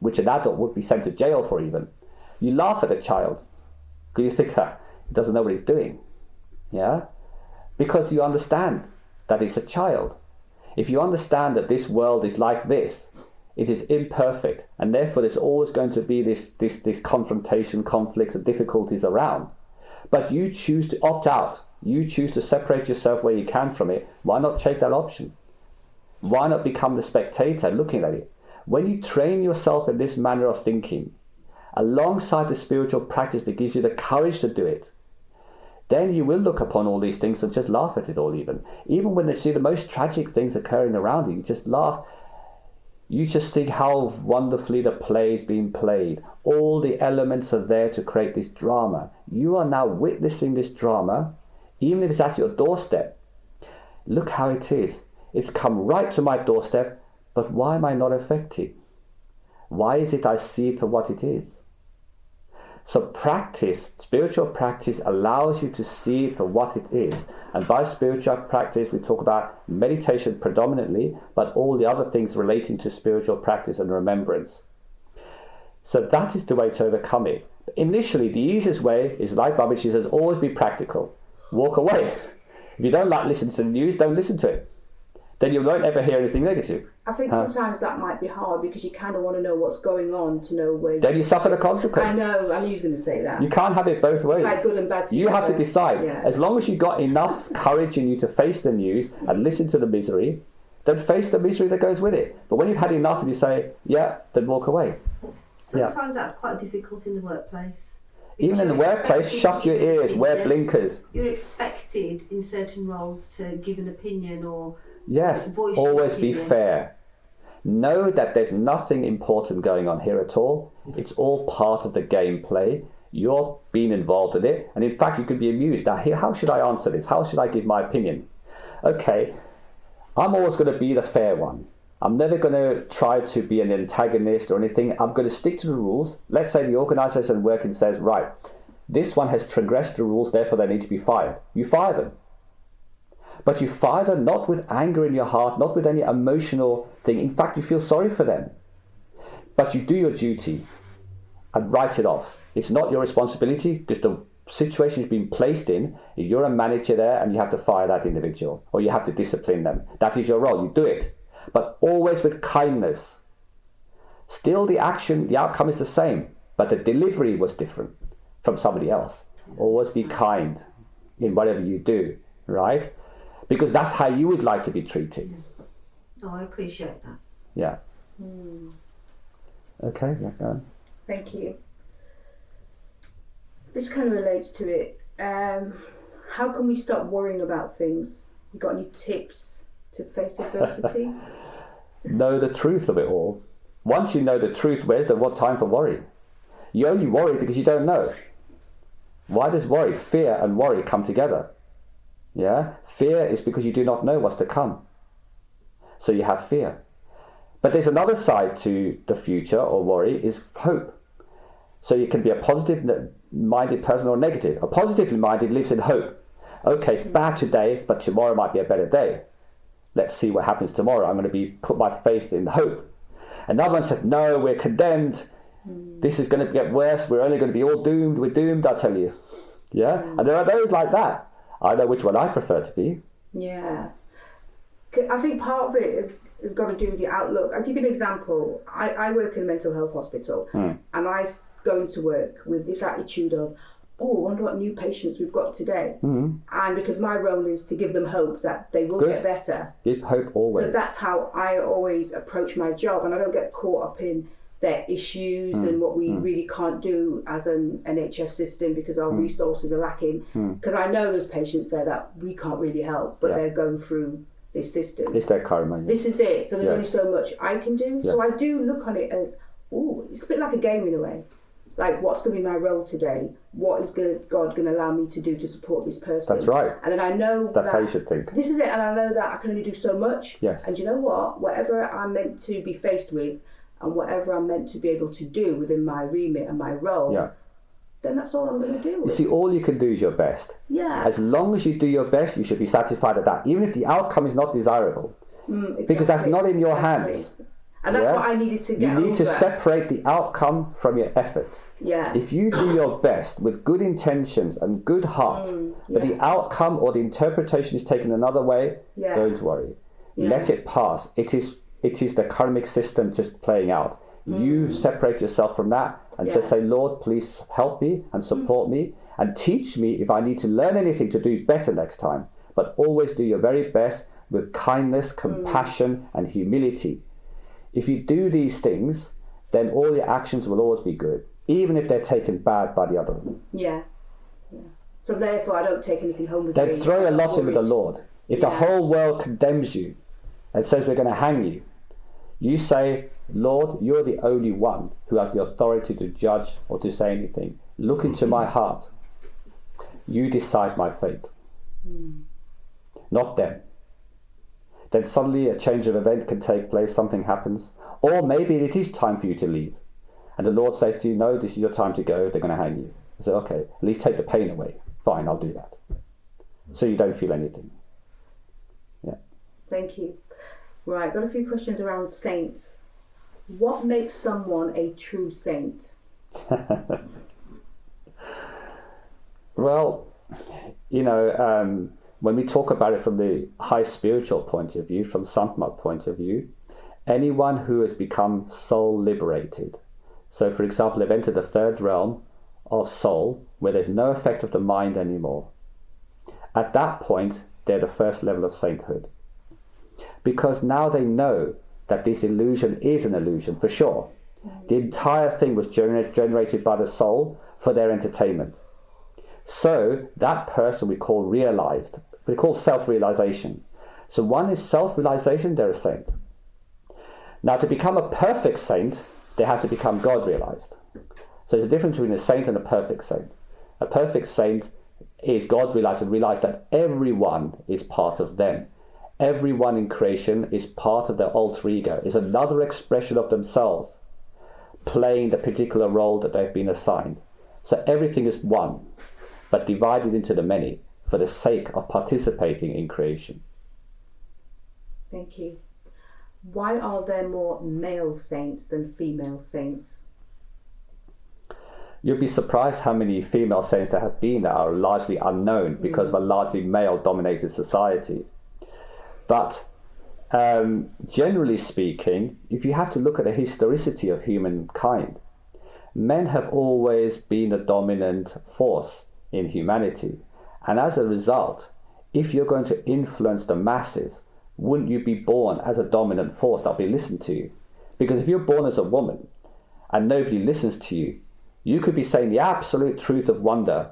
which an adult would be sent to jail for even. You laugh at a child because you think, he doesn't know what he's doing. Yeah? Because you understand that it's a child. If you understand that this world is like this, it is imperfect, and therefore there's always going to be this confrontation, conflicts, and difficulties around. But you choose to opt out. You choose to separate yourself where you can from it. Why not take that option? Why not become the spectator looking at it? When you train yourself in this manner of thinking, alongside the spiritual practice that gives you the courage to do it, then you will look upon all these things and just laugh at it all even. Even when you see the most tragic things occurring around you, you just laugh. You just think how wonderfully the play is being played. All the elements are there to create this drama. You are now witnessing this drama, even if it's at your doorstep. Look how it is. It's come right to my doorstep, but why am I not affected? Why is it I see it for what it is? So practice, spiritual practice allows you to see it for what it is. And by spiritual practice, we talk about meditation predominantly, but all the other things relating to spiritual practice and remembrance. So that is the way to overcome it. Initially, the easiest way is, like Babaji says, always be practical. Walk away. If you don't like listening to the news, don't listen to it. Then you won't ever hear anything negative. I think sometimes that might be hard because you kind of want to know what's going on to know where. Then you suffer the consequence. I know. I knew you was going to say that. You can't have it both ways. It's like good and bad together. You have to decide. Yeah. As long as you got enough courage in you to face the news and listen to the misery, then face the misery that goes with it. But when you've had enough and you say, yeah, then walk away. Sometimes that's quite difficult in the workplace. Even in the workplace, shut your ears, wear blinkers. You're expected in certain roles to give an opinion or yes, always be fair. Know that there's nothing important going on here at all. It's all part of the gameplay. You're being involved in it. And in fact, you could be amused. Now, here, how should I answer this? How should I give my opinion? Okay, I'm always going to be the fair one. I'm never going to try to be an antagonist or anything. I'm going to stick to the rules. Let's say the organisation working says, right, this one has transgressed the rules, therefore they need to be fired. You fire them. But you fire them not with anger in your heart, not with any emotional thing. In fact, you feel sorry for them. But you do your duty and write it off. It's not your responsibility because the situation you've been placed in is you're a manager there and you have to fire that individual or you have to discipline them. That is your role. You do it. But always with kindness. Still the outcome is the same, but the delivery was different from somebody else. Always be kind in whatever you do, right? Because that's how you would like to be treated. Oh, I appreciate that. Yeah. Okay, yeah, go on. Thank you. This kind of relates to it. How can we stop worrying about things? You got any tips to face adversity? Know the truth of it all. Once you know the truth, where's the what time for worry? You only worry because you don't know. Why does worry, fear and worry come together? Yeah, fear is because you do not know what's to come. So you have fear. But there's another side to the future or worry is hope. So you can be a positive-minded person or negative. A positively minded lives in hope. Okay, it's bad today, but tomorrow might be a better day. Let's see what happens tomorrow. I'm going to put my faith in hope. Another one says, no, we're condemned. This is going to get worse. We're only going to be all doomed. We're doomed, I tell you. Yeah, and there are those like that. I know which one I prefer to be. Yeah. I think part of it has got to do with the outlook. I'll give you an example. I work in a mental health hospital and I go into work with this attitude of, oh, I wonder what new patients we've got today. And because my role is to give them hope that they will get better. Give hope always. So that's how I always approach my job, and I don't get caught up in their issues and what we really can't do as an NHS system because our resources are lacking. Because I know there's patients there that we can't really help, but they're going through this system. It's their karma. This is it. So there's only so much I can do. So I do look on it as, it's a bit like a game in a way. Like, what's going to be my role today? What is God going to allow me to do to support this person? That's right. And then I know that's how you should think. This is it, and I know that I can only do so much. Yes. And you know what? Whatever I'm meant to be faced with, and whatever I'm meant to be able to do within my remit and my role, then that's all I'm going to do. You see, all you can do is your best. Yeah. As long as you do your best, you should be satisfied at that, even if the outcome is not desirable. Exactly. Because that's not in your hands. And that's what I needed to get You need over. to separate the outcome from your effort. Yeah. If you do your best with good intentions and good heart, but the outcome or the interpretation is taken another way, don't worry. Let it pass. It is the karmic system just playing out. You separate yourself from that and just say, Lord, please help me and support me and teach me if I need to learn anything to do better next time. But always do your very best with kindness, compassion and humility. If you do these things, then all your actions will always be good, even if they're taken bad by the other one. Yeah. So therefore I don't take anything home with me. Then throw a lot in with the Lord. If the whole world condemns you and says we're going to hang you, you say, Lord, you're the only one who has the authority to judge or to say anything. Look into my heart. You decide my fate. Not them. Then suddenly a change of event can take place, something happens. Or maybe it is time for you to leave. And the Lord says to you, no, this is your time to go, they're going to hang you. I say, okay, at least take the pain away. Fine, I'll do that. So you don't feel anything. Yeah. Thank you. Right, got a few questions around saints. What makes someone a true saint? Well, when we talk about it from the high spiritual point of view, from Santma point of view, anyone who has become soul liberated. So, for example, they've entered the third realm of soul, where there's no effect of the mind anymore. At that point, they're the first level of sainthood. Because now they know that this illusion is an illusion, for sure. The entire thing was generated by the soul for their entertainment. So, that person we call realized. We call self-realization. So one is self-realization, they're a saint. Now, to become a perfect saint, they have to become God-realized. So there's a difference between a saint and a perfect saint. A perfect saint is God realized that everyone is part of them. Everyone in creation is part of their alter ego, is another expression of themselves, playing the particular role that they've been assigned. So everything is one, but divided into the many for the sake of participating in creation. Thank you. Why are there more male saints than female saints? You'd be surprised how many female saints there have been that are largely unknown because of a largely male-dominated society. But generally speaking, if you have to look at the historicity of humankind, men have always been a dominant force in humanity. And as a result, if you're going to influence the masses, wouldn't you be born as a dominant force that'll be listened to? Because if you're born as a woman and nobody listens to you, you could be saying the absolute truth of wonder,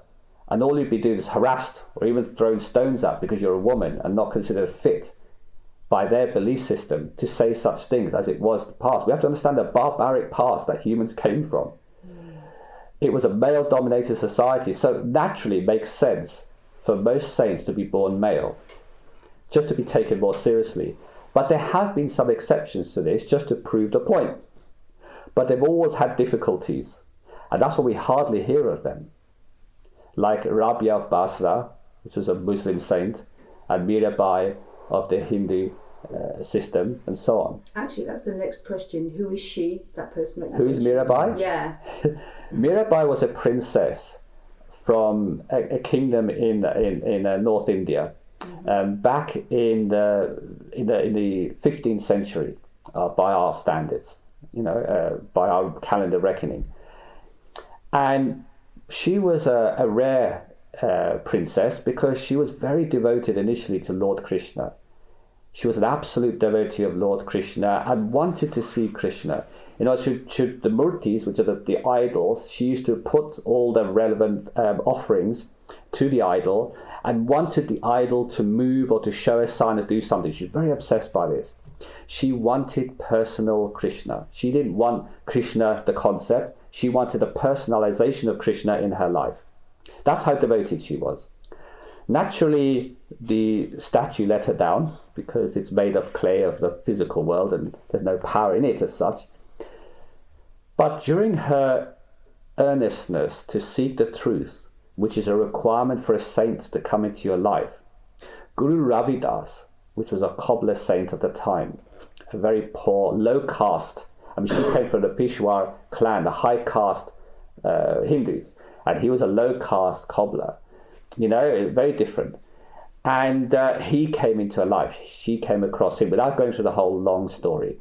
and all you'd be doing is harassed or even thrown stones at because you're a woman and not considered fit by their belief system to say such things as it was the past. We have to understand the barbaric past that humans came from. It was a male-dominated society, so naturally it makes sense for most saints to be born male, just to be taken more seriously. But there have been some exceptions to this, just to prove the point. But they've always had difficulties, and that's why we hardly hear of them. Like Rabia of Basra, which was a Muslim saint, and Mirabai of the Hindu system, and so on. Actually, that's the next question. Who is she, that person that you Who is mentioned? Mirabai? Yeah. Mirabai was a princess from a kingdom in North India, back in the 15th century, by our standards, by our calendar reckoning. And she was a rare princess because she was very devoted initially to Lord Krishna. She was an absolute devotee of Lord Krishna and wanted to see Krishna. To the murtis, which are the idols, she used to put all the relevant offerings to the idol and wanted the idol to move or to show a sign or do something. She's very obsessed by this. She wanted personal Krishna. She didn't want Krishna, the concept. She wanted a personalization of Krishna in her life. That's how devoted she was. Naturally, the statue let her down because it's made of clay of the physical world and there's no power in it as such. But during her earnestness to seek the truth, which is a requirement for a saint to come into your life, Guru Ravidas, which was a cobbler saint of the time, a very poor, low caste, she came from the Peshawar clan, the high caste Hindus, and he was a low caste cobbler, very different. And he came into her life. She came across him without going through the whole long story.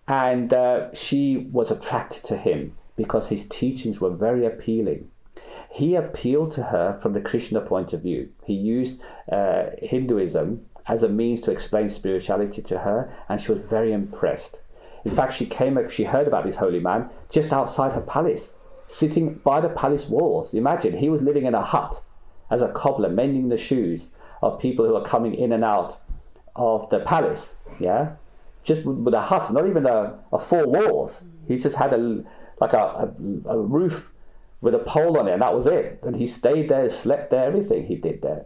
And she was attracted to him because his teachings were very appealing. He appealed to her from the Krishna point of view. He used Hinduism as a means to explain spirituality to her, and she was very impressed. In fact, she heard about this holy man just outside her palace, sitting by the palace walls. Imagine, he was living in a hut as a cobbler, mending the shoes of people who are coming in and out of the palace, just with a hut, not even a four walls. He just had a roof with a pole on it, and that was it. And he stayed there, slept there, everything he did there.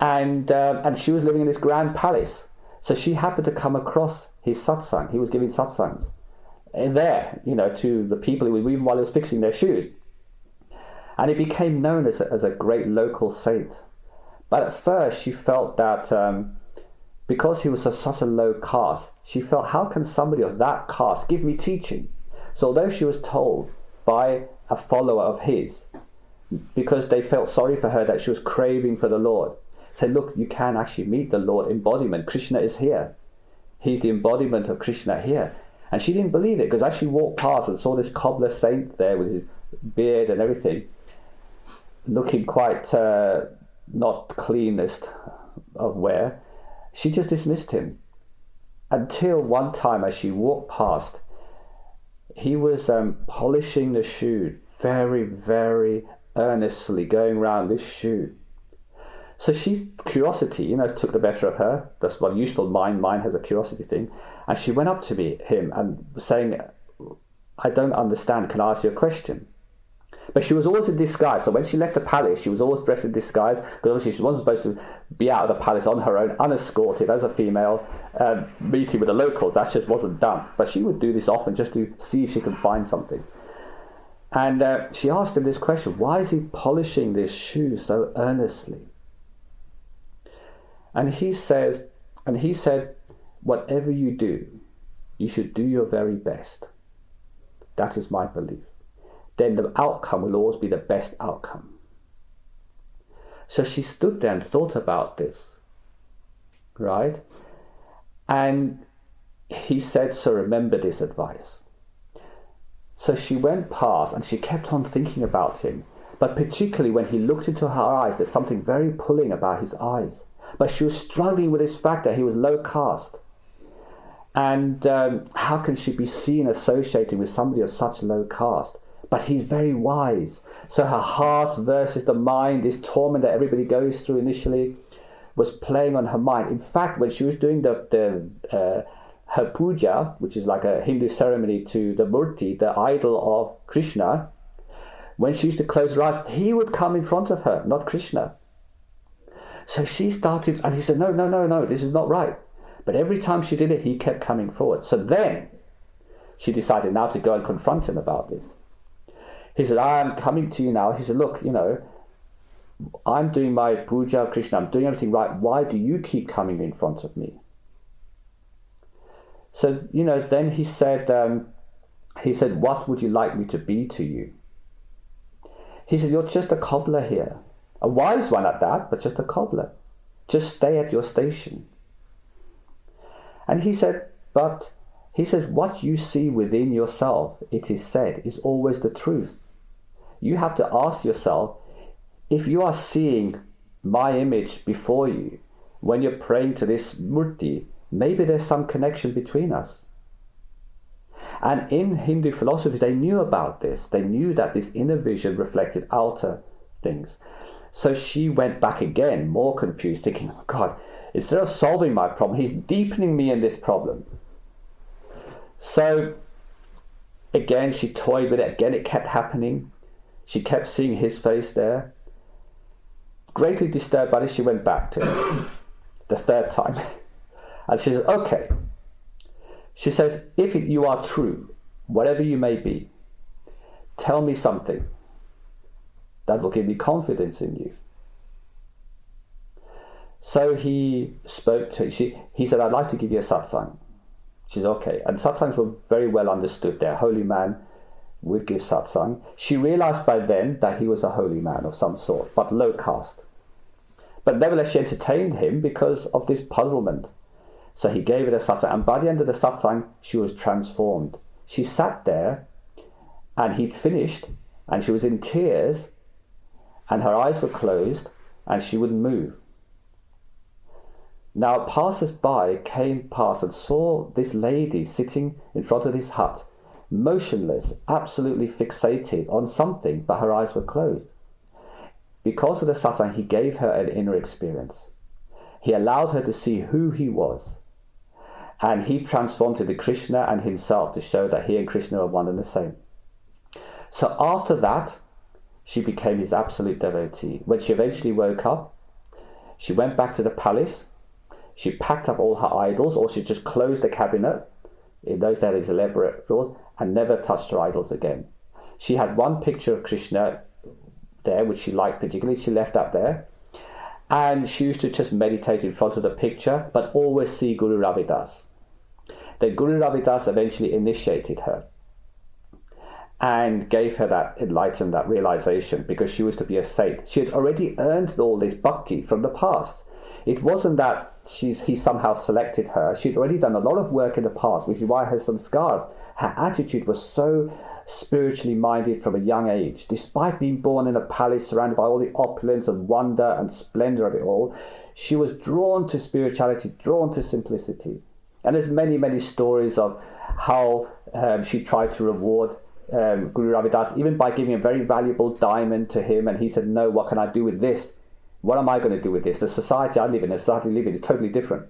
And she was living in this grand palace. So she happened to come across his satsang. He was giving satsangs there, to the people even while he was fixing their shoes. And he became known as a great local saint. But at first she felt that because he was such a low caste, she felt, how can somebody of that caste give me teaching? So although she was told by a follower of his, because they felt sorry for her that she was craving for the Lord, said, look, you can actually meet the Lord embodiment. Krishna is here. He's the embodiment of Krishna here. And she didn't believe it, because as she walked past and saw this cobbler saint there with his beard and everything, looking quite not cleanest of wear, she just dismissed him. Until one time as she walked past, he was polishing the shoe very, very earnestly, going around this shoe. So curiosity, took the better of her. That's what useful mind has a curiosity thing. And she went up to him and was saying, I don't understand. Can I ask you a question? But she was always in disguise. So when she left the palace, she was always dressed in disguise, because obviously she wasn't supposed to be out of the palace on her own, unescorted as a female, meeting with the locals. That just wasn't done. But she would do this often just to see if she could find something. And she asked him this question: why is he polishing this shoe so earnestly? And he said, whatever you do, you should do your very best. That is my belief. Then the outcome will always be the best outcome. So she stood there and thought about this, right? And he said, so remember this advice. So she went past and she kept on thinking about him, but particularly when he looked into her eyes, there's something very pulling about his eyes. But she was struggling with this fact that he was low caste. And how can she be seen associating with somebody of such low caste? But he's very wise. So her heart versus the mind, this torment that everybody goes through initially, was playing on her mind. In fact, when she was doing her puja, which is like a Hindu ceremony to the murti, the idol of Krishna, when she used to close her eyes, he would come in front of her, not Krishna. So she started, and he said, no, this is not right. But every time she did it, he kept coming forward. So then she decided now to go and confront him about this. He said, I am coming to you now. He said, look, I'm doing my puja, Krishna, I'm doing everything right. Why do you keep coming in front of me? So, then he said, what would you like me to be to you? He said, you're just a cobbler here. A wise one at that, but just a cobbler. Just stay at your station. And he said, what you see within yourself, it is said, is always the truth. You have to ask yourself, if you are seeing my image before you, when you're praying to this murti, maybe there's some connection between us. And in Hindu philosophy, they knew about this. They knew that this inner vision reflected outer things. So she went back again, more confused, thinking, oh God, instead of solving my problem, he's deepening me in this problem. So again, she toyed with it. Again, it kept happening. She kept seeing his face there. Greatly disturbed by this, she went back to him the third time. And she says, okay. She says, if you are true, whatever you may be, tell me something that will give me confidence in you. So he spoke to her. He said, I'd like to give you a satsang. She said, okay. And satsangs were very well understood there. Holy man would give satsang. She realized by then that he was a holy man of some sort, but low caste. But nevertheless, she entertained him because of this puzzlement. So he gave her a satsang. And by the end of the satsang, she was transformed. She sat there and he'd finished and she was in tears and her eyes were closed and she wouldn't move. Now passers-by came past and saw this lady sitting in front of this hut, motionless, absolutely fixated on something, but her eyes were closed. Because of the satsang, he gave her an inner experience. He allowed her to see who he was. And he transformed into Krishna and himself to show that he and Krishna are one and the same. So after that, she became his absolute devotee. When she eventually woke up, she went back to the palace. She packed up all her idols, or she just closed the cabinet. In those days, these elaborate rules, and never touched her idols again. She had one picture of Krishna there, which she liked particularly. She left that there. And she used to just meditate in front of the picture, but always see Guru Ravidas. Then Guru Ravidas eventually initiated her and gave her that enlightenment, that realization, because she was to be a saint. She had already earned all this bhakti from the past. It wasn't that he somehow selected her. She'd already done a lot of work in the past, which is why her sanskars, her attitude was so spiritually minded from a young age. Despite being born in a palace surrounded by all the opulence and wonder and splendor of it all, she was drawn to spirituality, drawn to simplicity. And there's many, many stories of how she tried to reward Guru Ravidas, even by giving a very valuable diamond to him. And he said, no, what can I do with this? What am I going to do with this? The society I live in, the society I live in is totally different.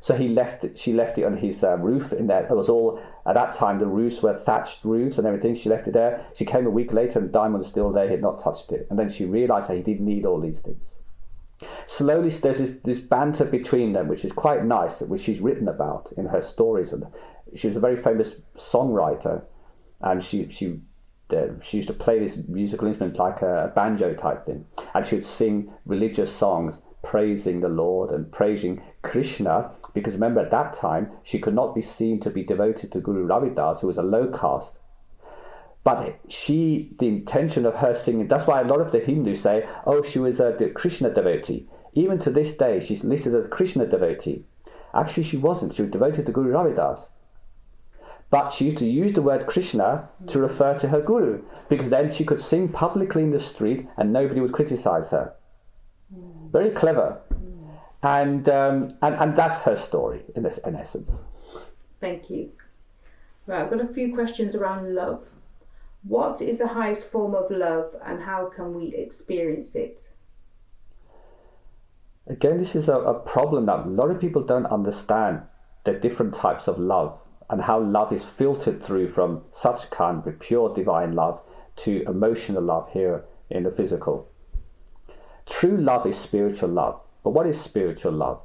So she left it on his roof in there. It was all, at that time, the roofs were thatched roofs and everything. She left it there. She came a week later and the diamond was still there. He had not touched it. And then she realized that he didn't need all these things. Slowly, there's this banter between them, which is quite nice, which she's written about in her stories. And she was a very famous songwriter, and she used to play this musical instrument like a banjo type thing. And she would sing religious songs praising the Lord and praising Krishna, because remember at that time she could not be seen to be devoted to Guru Ravidas, who was a low caste. But the intention of her singing, that's why a lot of the Hindus say, oh, she was a Krishna devotee. Even to this day, she's listed as a Krishna devotee. Actually, she wasn't. She was devoted to Guru Ravidas. But she used to use the word Krishna to refer to her Guru, because then she could sing publicly in the street and nobody would criticize her. Very clever. And that's her story, in essence. Thank you. Right, I've got a few questions around love. What is the highest form of love and how can we experience it? Again, this is a problem that a lot of people don't understand, the different types of love and how love is filtered through from Satgurus, with pure divine love, to emotional love here in the physical. True love is spiritual love. But what is spiritual love?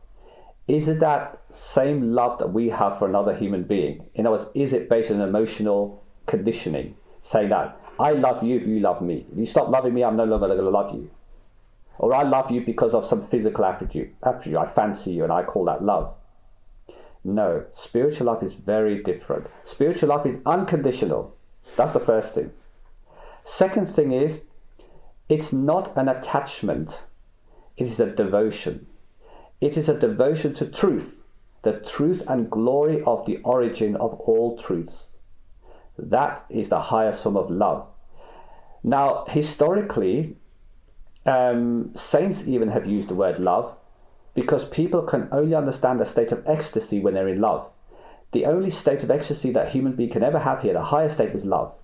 Is it that same love that we have for another human being? In other words, is it based on emotional conditioning? Saying that, I love you if you love me. If you stop loving me, I'm no longer going to love you. Or I love you because of some physical attribute. I fancy you and I call that love. No, spiritual love is very different. Spiritual love is unconditional. That's the first thing. Second thing is, it's not an attachment. It is a devotion. It is a devotion to truth, the truth and glory of the origin of all truths. That is the highest form of love. Now, historically, saints even have used the word love, because people can only understand a state of ecstasy when they're in love. The only state of ecstasy that a human being can ever have here, the highest state, is love.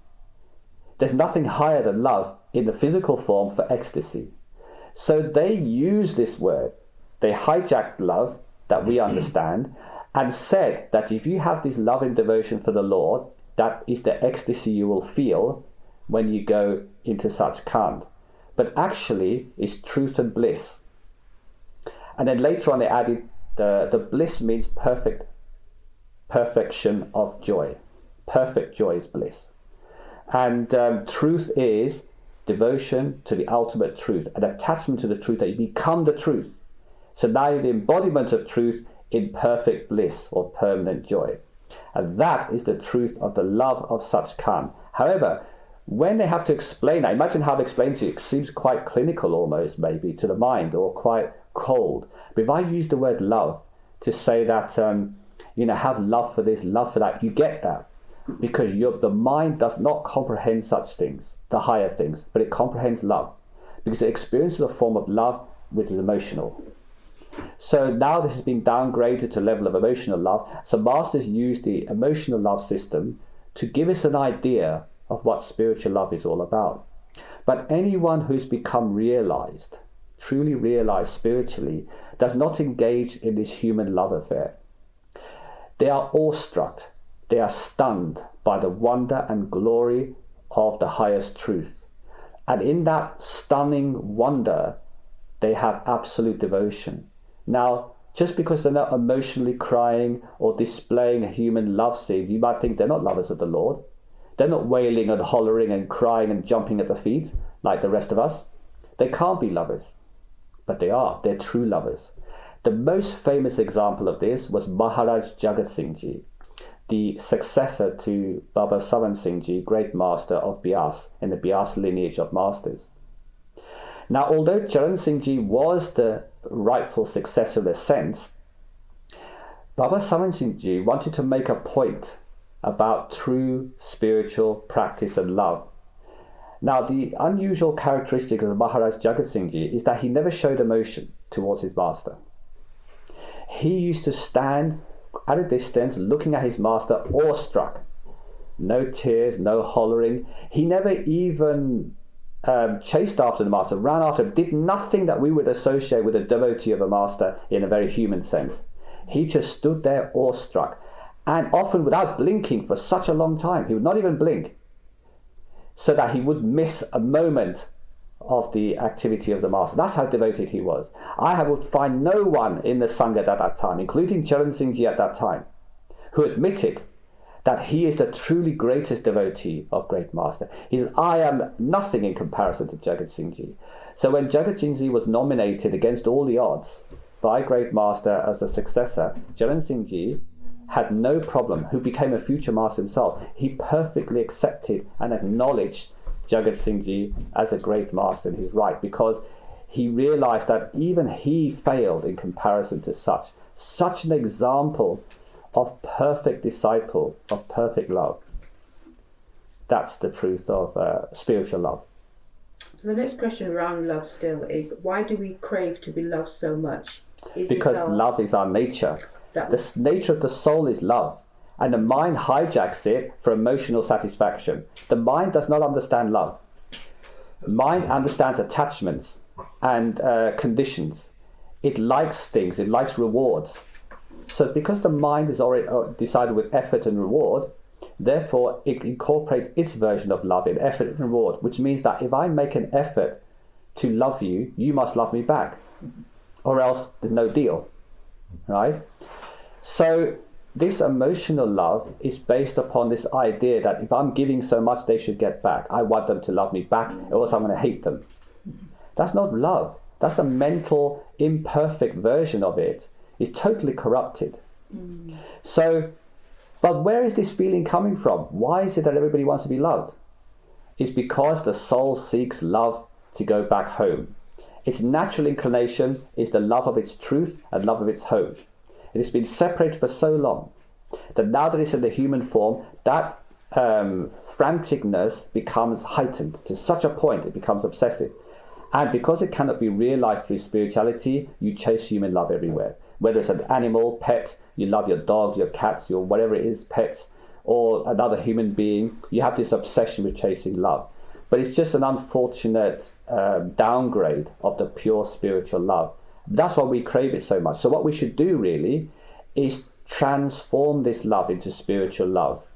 There's nothing higher than love in the physical form for ecstasy. So they use this word. They hijacked love that we understand and said that if you have this love and devotion for the Lord, that is the ecstasy you will feel when you go into such kand. But actually, it's truth and bliss. And then later on they added the bliss means perfection of joy. Perfect joy is bliss. And truth is devotion to the ultimate truth, an attachment to the truth, that you become the truth. So now you're the embodiment of truth in perfect bliss or permanent joy. And that is the truth of the love of such kand. However, when they have to explain that, imagine how they explain to you, it seems quite clinical almost, maybe, to the mind, or quite cold. But if I use the word love to say that, have love for this, love for that, you get that. Because the mind does not comprehend such things, the higher things, but it comprehends love. Because it experiences a form of love which is emotional. So now this has been downgraded to a level of emotional love. So masters use the emotional love system to give us an idea of what spiritual love is all about. But anyone who's become realized, truly realized spiritually, does not engage in this human love affair. They are awestruck. They are stunned by the wonder and glory of the highest truth. And in that stunning wonder, they have absolute devotion. Now, just because they're not emotionally crying or displaying a human love scene, you might think they're not lovers of the Lord. They're not wailing and hollering and crying and jumping at the feet like the rest of us. They can't be lovers, but they are. They're true lovers. The most famous example of this was Maharaj Jagat Singh Ji, the successor to Baba Sawan Singh Ji, great master of Bias, in the Bias lineage of masters. Now, although Charan Singh Ji was the rightful successor in a sense, Baba Sawan Singh Ji wanted to make a point about true spiritual practice and love. Now, the unusual characteristic of Maharaj Jagat Singh Ji is that he never showed emotion towards his master. He used to stand at a distance looking at his master, awestruck. No tears, no hollering. He never even chased after the master, ran after him, did nothing that we would associate with a devotee of a master in a very human sense. He just stood there awestruck, and often without blinking for such a long time. He would not even blink, so that he would miss a moment of the activity of the master. That's how devoted he was. I would find no one in the Sangha at that time, including Charan Singh Ji at that time, who admitted that he is the truly greatest devotee of Great Master. He said, I am nothing in comparison to Jagat Singh Ji. So when Jagat Singh Ji was nominated against all the odds by Great Master as a successor, Charan Singh Ji had no problem, who became a future master himself. He perfectly accepted and acknowledged Jagat Singh Ji as a great master in his right, because he realized that even he failed in comparison to such an example of perfect disciple, of perfect love. That's the truth of spiritual love. So the next question around love still is, why do we crave to be loved so much? Because love is our nature. The nature of the soul is love, and the mind hijacks it for emotional satisfaction. The mind does not understand love. The mind understands attachments and conditions. It likes things, it likes rewards. So because the mind is already decided with effort and reward, therefore it incorporates its version of love in effort and reward, which means that if I make an effort to love you, you must love me back, or else there's no deal, right? So this emotional love is based upon this idea that if I'm giving so much, they should get back. I want them to love me back, or else I'm going to hate them. That's not love. That's a mental, imperfect version of it. It's totally corrupted. So, but where is this feeling coming from? Why is it that everybody wants to be loved? It's because the soul seeks love to go back home. Its natural inclination is the love of its truth and love of its home. It has been separated for so long that now that it's in the human form, that franticness becomes heightened to such a point it becomes obsessive. And because it cannot be realized through spirituality, you chase human love everywhere. Whether it's an animal, pet, you love your dog, your cats, your whatever it is, pets, or another human being, you have this obsession with chasing love. But it's just an unfortunate downgrade of the pure spiritual love. That's why we crave it so much. So what we should do really is transform this love into spiritual love.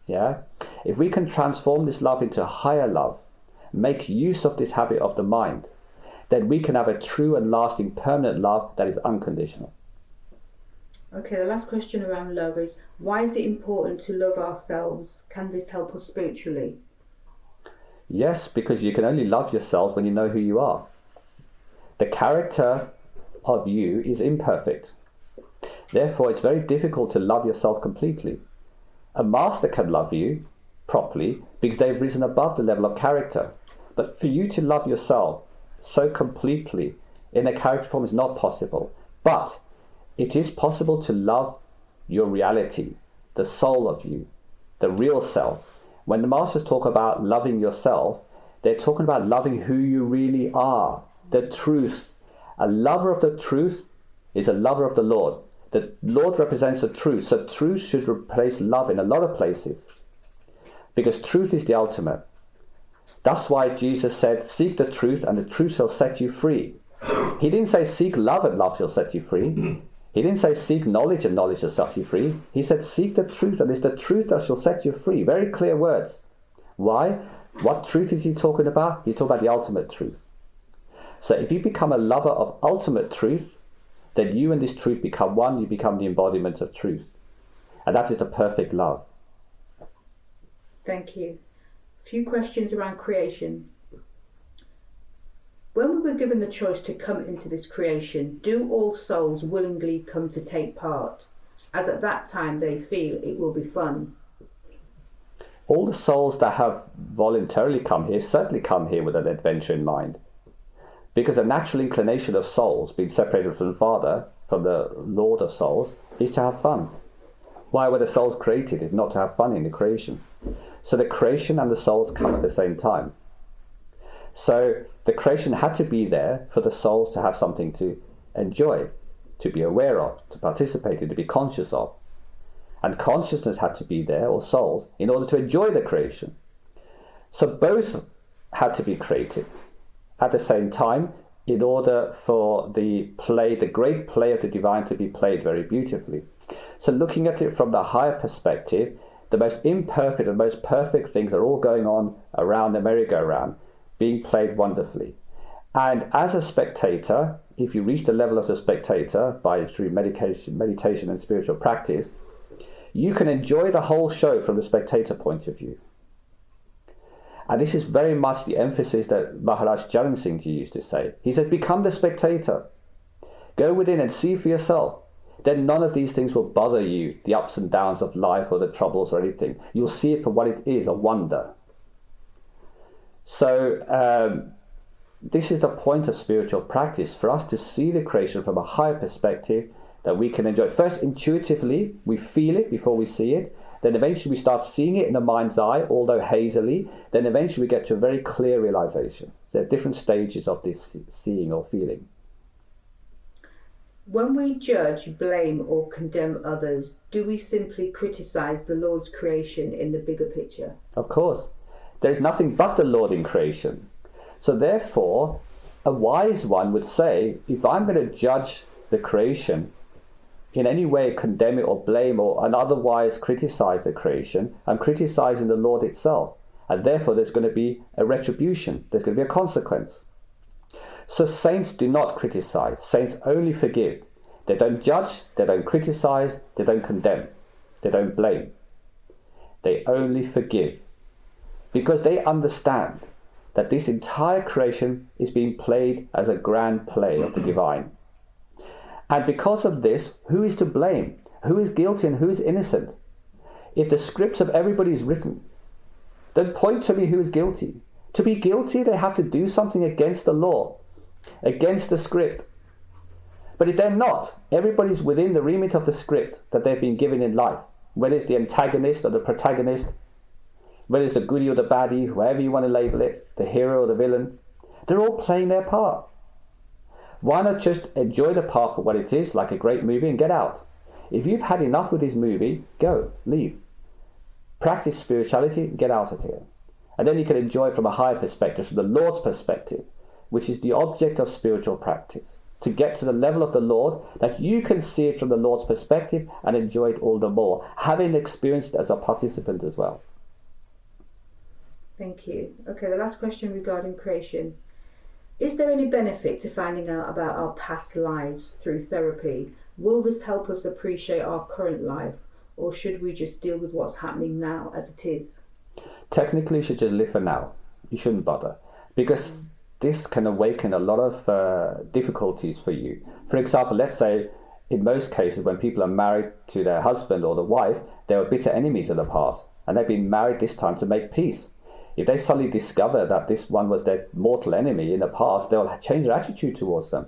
Yeah? If we can transform this love into higher love, make use of this habit of the mind, then we can have a true and lasting permanent love that is unconditional. Okay, the last question around love is, why is it important to love ourselves? Can this help us spiritually? Yes, because you can only love yourself when you know who you are. The character of you is imperfect. Therefore, it's very difficult to love yourself completely. A master can love you properly because they've risen above the level of character. But for you to love yourself so completely in a character form is not possible. But it is possible to love your reality, the soul of you, the real self. When the masters talk about loving yourself, they're talking about loving who you really are, the truth. A lover of the truth is a lover of the Lord. The Lord represents the truth, so truth should replace love in a lot of places, because truth is the ultimate. That's why Jesus said, seek the truth and the truth shall set you free. He didn't say seek love and love shall set you free. He didn't say seek knowledge and knowledge shall set you free. He said seek the truth and it's the truth that shall set you free. Very clear words. Why? What truth is he talking about? He's talking about the ultimate truth. So if you become a lover of ultimate truth, then you and this truth become one, you become the embodiment of truth. And that is the perfect love. Thank you. A few questions around creation. When we were given the choice to come into this creation, do all souls willingly come to take part, as at that time they feel it will be fun? All the souls that have voluntarily come here certainly come here with an adventure in mind. Because a natural inclination of souls, being separated from the Father, from the Lord of souls, is to have fun. Why were the souls created if not to have fun in the creation? So the creation and the souls come at the same time. So the creation had to be there for the souls to have something to enjoy, to be aware of, to participate in, to be conscious of. And consciousness had to be there, or souls, in order to enjoy the creation. So both had to be created. At the same time, in order for the great play of the divine to be played very beautifully. So looking at it from the higher perspective, the most imperfect and most perfect things are all going on around the merry-go-round, being played wonderfully. And as a spectator, if you reach the level of the spectator through meditation and spiritual practice, you can enjoy the whole show from the spectator point of view. And this is very much the emphasis that Maharaj Charan Singh Ji used to say. He said, become the spectator. Go within and see for yourself. Then none of these things will bother you, the ups and downs of life or the troubles or anything. You'll see it for what it is, a wonder. So this is the point of spiritual practice, for us to see the creation from a higher perspective that we can enjoy. First, intuitively, we feel it before we see it. Then eventually we start seeing it in the mind's eye, although hazily. Then eventually we get to a very clear realization. There are different stages of this seeing or feeling. When we judge, blame or condemn others, do we simply criticize the Lord's creation in the bigger picture? Of course. There is nothing but the Lord in creation. So therefore, a wise one would say, if I'm going to judge the creation, in any way condemn it or blame or otherwise criticize the creation, I'm criticizing the Lord itself. And therefore there's going to be a retribution. There's going to be a consequence. So saints do not criticize. Saints only forgive. They don't judge, they don't criticize, they don't condemn, they don't blame. They only forgive. Because they understand that this entire creation is being played as a grand play of the divine. And because of this, who is to blame? Who is guilty and who is innocent? If the scripts of everybody is written, then point to me who is guilty. To be guilty, they have to do something against the law, against the script. But if they're not, everybody's within the remit of the script that they've been given in life. Whether it's the antagonist or the protagonist, whether it's the goodie or the baddie, whoever you want to label it, the hero or the villain, they're all playing their part. Why not just enjoy the part for what it is, like a great movie, and get out? If you've had enough with this movie, go, leave. Practice spirituality, get out of here. And then you can enjoy it from a higher perspective, from the Lord's perspective, which is the object of spiritual practice. To get to the level of the Lord, that you can see it from the Lord's perspective and enjoy it all the more, having experienced it as a participant as well. Thank you. Okay, the last question regarding creation. Is there any benefit to finding out about our past lives through therapy? Will this help us appreciate our current life, or should we just deal with what's happening now as it is? Technically, you should just live for now. You shouldn't bother, because this can awaken a lot of difficulties for you. For example, let's say in most cases when people are married to their husband or the wife, they were bitter enemies in the past, and they've been married this time to make peace. If they suddenly discover that this one was their mortal enemy in the past, they'll change their attitude towards them.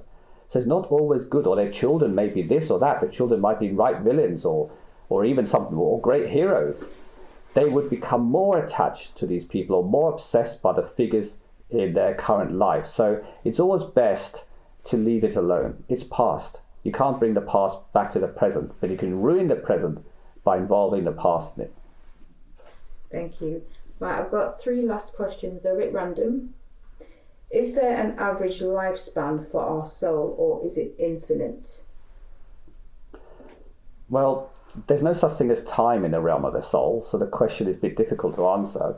So it's not always good, or their children may be this or that. The children might be right villains or even some more great heroes. They would become more attached to these people or more obsessed by the figures in their current life. So it's always best to leave it alone. It's past. You can't bring the past back to the present, but you can ruin the present by involving the past in it. Thank you. Right, I've got 3 last questions. They're a bit random. Is there an average lifespan for our soul, or is it infinite? Well, there's no such thing as time in the realm of the soul, so the question is a bit difficult to answer.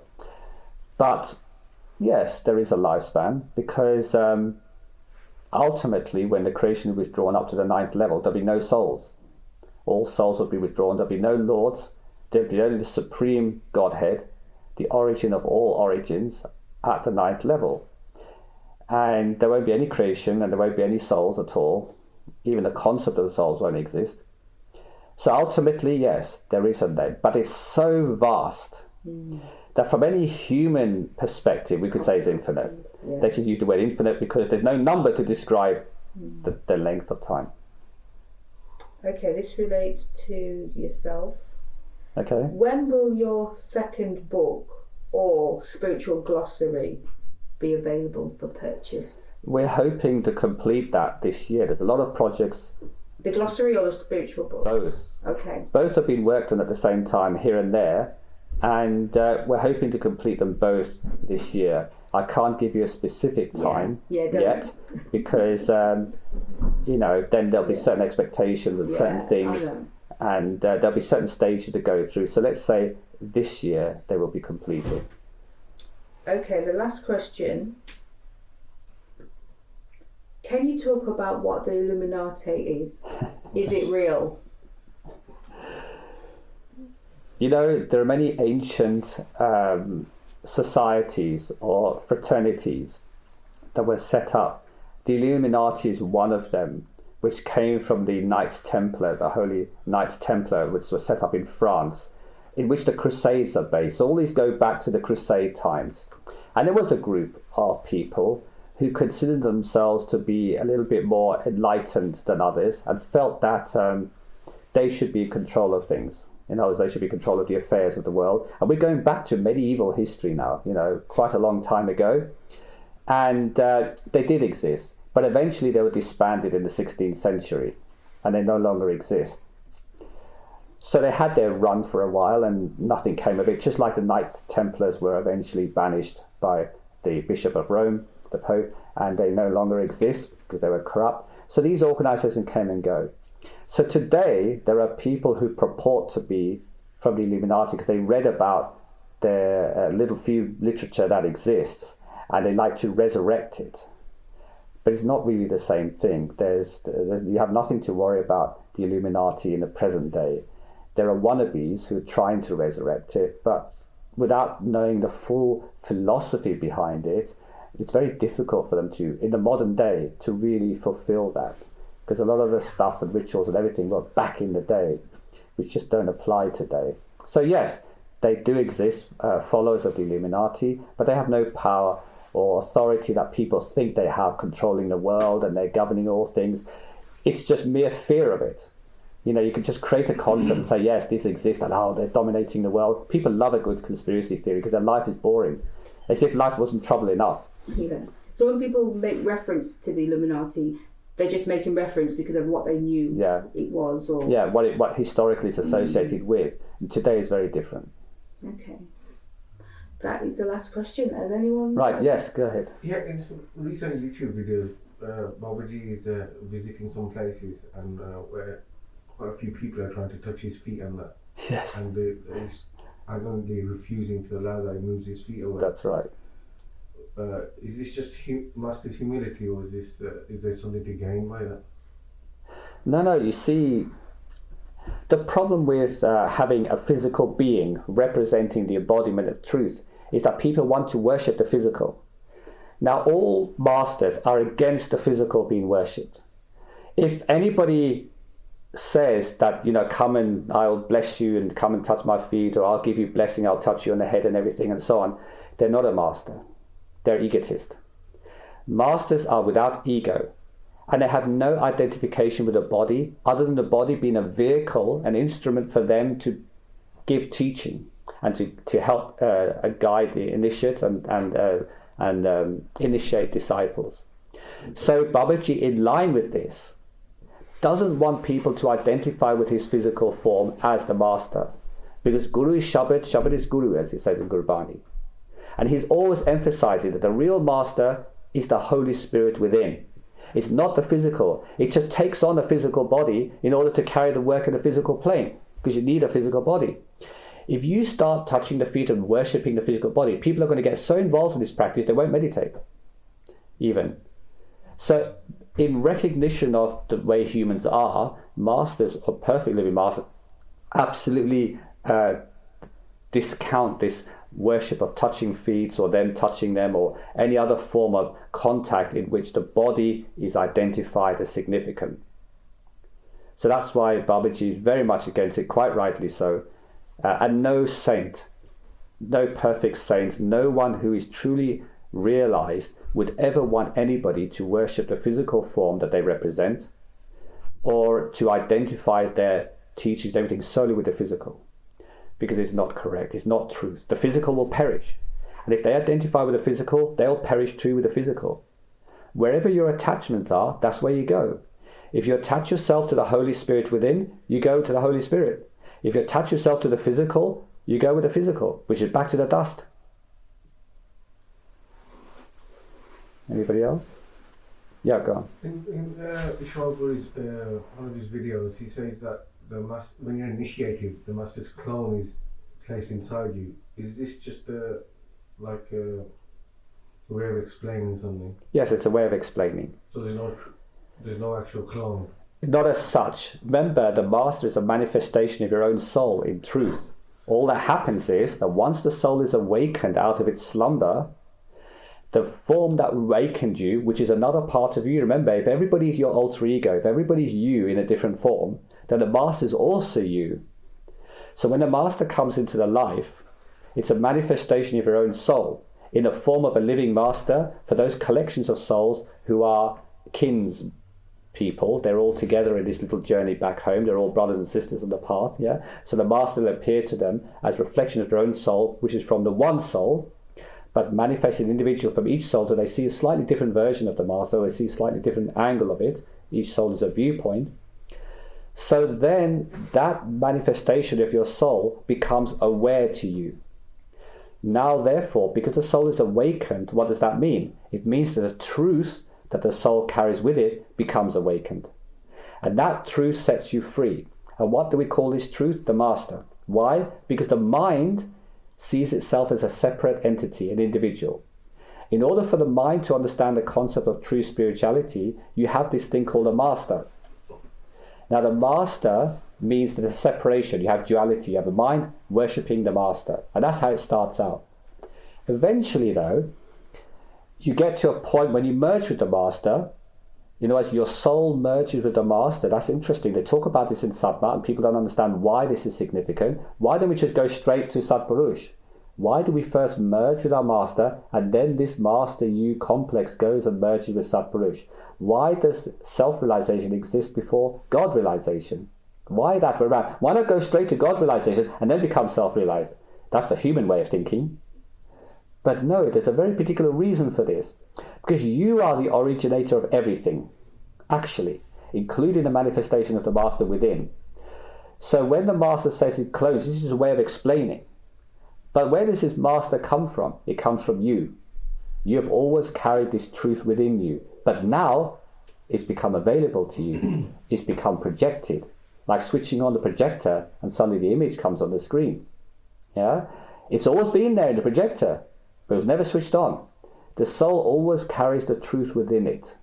But yes, there is a lifespan, because ultimately when the creation is withdrawn up to the 9th level, there'll be no souls. All souls will be withdrawn. There'll be no lords. There'll be only the supreme Godhead, the origin of all origins, at the 9th level. And there won't be any creation, and there won't be any souls at all. Even the concept of the souls won't exist. So ultimately, yes, there is a name, but it's so vast that from any human perspective, we could say it's infinite. Yeah. They just use the word infinite because there's no number to describe the length of time. Okay, this relates to yourself. Okay. When will your second book or spiritual glossary be available for purchase? We're hoping to complete that this year. There's a lot of projects. The glossary or the spiritual book? Both. Okay. Both have been worked on at the same time here and there, and we're hoping to complete them both this year. I can't give you a specific time yet, because then there'll be certain expectations and certain things, and there'll be certain stages to go through. So let's say this year they will be completed. Okay, the last question. Can you talk about what the Illuminati is? Is it real? There are many ancient societies or fraternities that were set up. The Illuminati is one of them, which came from the Knights Templar, the Holy Knights Templar, which was set up in France, in which the Crusades are based. All these go back to the Crusade times. And there was a group of people who considered themselves to be a little bit more enlightened than others, and felt that they should be in control of things. In other words, they should be in control of the affairs of the world. And we're going back to medieval history now, quite a long time ago. And they did exist. But eventually they were disbanded in the 16th century, and they no longer exist. So they had their run for a while, and nothing came of it, just like the Knights Templars were eventually banished by the Bishop of Rome, the Pope, and they no longer exist because they were corrupt. So these organizations came and go. So today there are people who purport to be from the Illuminati because they read about their little few literature that exists, and they like to resurrect it. But it's not really the same thing. You have nothing to worry about the Illuminati in the present day. There are wannabes who are trying to resurrect it, but without knowing the full philosophy behind it, it's very difficult for them to, in the modern day, to really fulfill that. Because a lot of the stuff and rituals and everything were back in the day, which just don't apply today. So yes, they do exist, followers of the Illuminati, but they have no power or authority that people think they have controlling the world and they're governing all things. It's just mere fear of it. You can just create a concept and say, yes, this exists, and they're dominating the world. People love a good conspiracy theory because their life is boring. As if life wasn't trouble enough. Yeah. So when people make reference to the Illuminati, they're just making reference because of what they knew it was, or what historically is associated with. And today is very different. Okay. That is the last question. Has anyone? Right. Yes. Go ahead. Yeah. In some recent YouTube videos, Babaji is visiting some places, and where quite a few people are trying to touch his feet and that. Yes. And they're adamantly refusing to allow that he moves his feet away. That's right. Is this just master's humility, or is there something to gain by that? No. You see, the problem with having a physical being representing the embodiment of truth is that people want to worship the physical. Now, all masters are against the physical being worshipped. If anybody says that, come and I'll bless you and come and touch my feet, or I'll give you blessing, I'll touch you on the head and everything and so on, they're not a master. They're egotist. Masters are without ego, and they have no identification with the body other than the body being a vehicle, an instrument for them to give teaching and to help guide the initiates and initiate disciples. So Babaji, in line with this, doesn't want people to identify with his physical form as the master, because Guru is Shabad, Shabad is Guru, as it says in Gurbani. And he's always emphasizing that the real master is the Holy Spirit within. It's not the physical. It just takes on a physical body in order to carry the work in the physical plane, because you need a physical body. If you start touching the feet and worshipping the physical body, people are going to get so involved in this practice they won't meditate even. So in recognition of the way humans are, masters, or perfect living masters, absolutely discount this worship of touching feet or them touching them or any other form of contact in which the body is identified as significant. So that's why Babaji is very much against it, quite rightly so. And no saint, no perfect saint, no one who is truly realized would ever want anybody to worship the physical form that they represent, or to identify their teachings, everything solely with the physical, because it's not correct, it's not truth. The physical will perish, and if they identify with the physical, they'll perish too with the physical. Wherever your attachments are, that's where you go. If you attach yourself to the Holy Spirit within, you go to the Holy Spirit. If you attach yourself to the physical, You go with the physical, which is back to the dust. Anybody else? Yeah, go on. In Satgurus, one of his videos, he says that when you're initiated, the master's clone is placed inside you. Is this just a way of explaining something? Yes, it's a way of explaining. So there's no actual clone? Not as such. Remember, the master is a manifestation of your own soul in truth. All that happens is that once the soul is awakened out of its slumber, the form that awakened you, which is another part of you, remember, if everybody is your alter ego, if everybody is you in a different form, then the master is also you. So when the master comes into the life, it's a manifestation of your own soul in the form of a living master for those collections of souls who are kins people. They're all together in this little journey back home. They're all brothers and sisters on the path. Yeah. So the master will appear to them as reflection of their own soul, which is from the one soul, but manifesting individual from each soul, so they see a slightly different version of the master, or they see a slightly different angle of it. Each soul is a viewpoint. So then that manifestation of your soul becomes aware to you. Now, therefore, because the soul is awakened, what does that mean? It means that the truth that the soul carries with it becomes awakened. And that truth sets you free. And what do we call this truth? The master. Why? Because the mind sees itself as a separate entity, an individual. In order for the mind to understand the concept of true spirituality, you have this thing called a master. Now, the master means that there's a separation. You have duality. You have the mind worshipping the master. And that's how it starts out. Eventually, though, you get to a point when you merge with the master. As your soul merges with the master. That's interesting. They talk about this in Satgurus, and people don't understand why this is significant. Why don't we just go straight to Satgurus? Why do we first merge with our master, and then this master you complex goes and merges with Satgurus? Why does self-realization exist before God realization? Why that way around? Why not go straight to God realization and then become self-realized? That's the human way of thinking. But no, there's a very particular reason for this. Because you are the originator of everything, actually, including the manifestation of the master within. So when the master says it closes, this is a way of explaining. But where does this master come from? It comes from you. You have always carried this truth within you. But now it's become available to you. It's become projected. Like switching on the projector and suddenly the image comes on the screen. Yeah? It's always been there in the projector, but it was never switched on. The soul always carries the truth within it.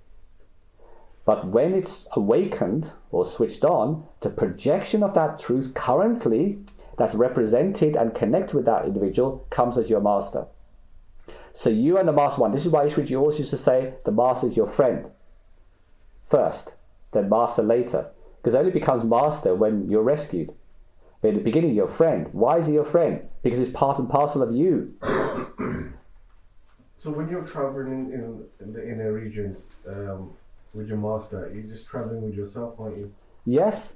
But when it's awakened or switched on, the projection of that truth currently that's represented and connected with that individual comes as your master. So you and the master one. This is why Ishwiji always used to say the master is your friend first, then master later. Because it only becomes master when you're rescued. But in the beginning, you're a friend. Why is he your friend? Because it's part and parcel of you. So when you're traveling in the inner regions with your master, you're just traveling with yourself, aren't you? Yes,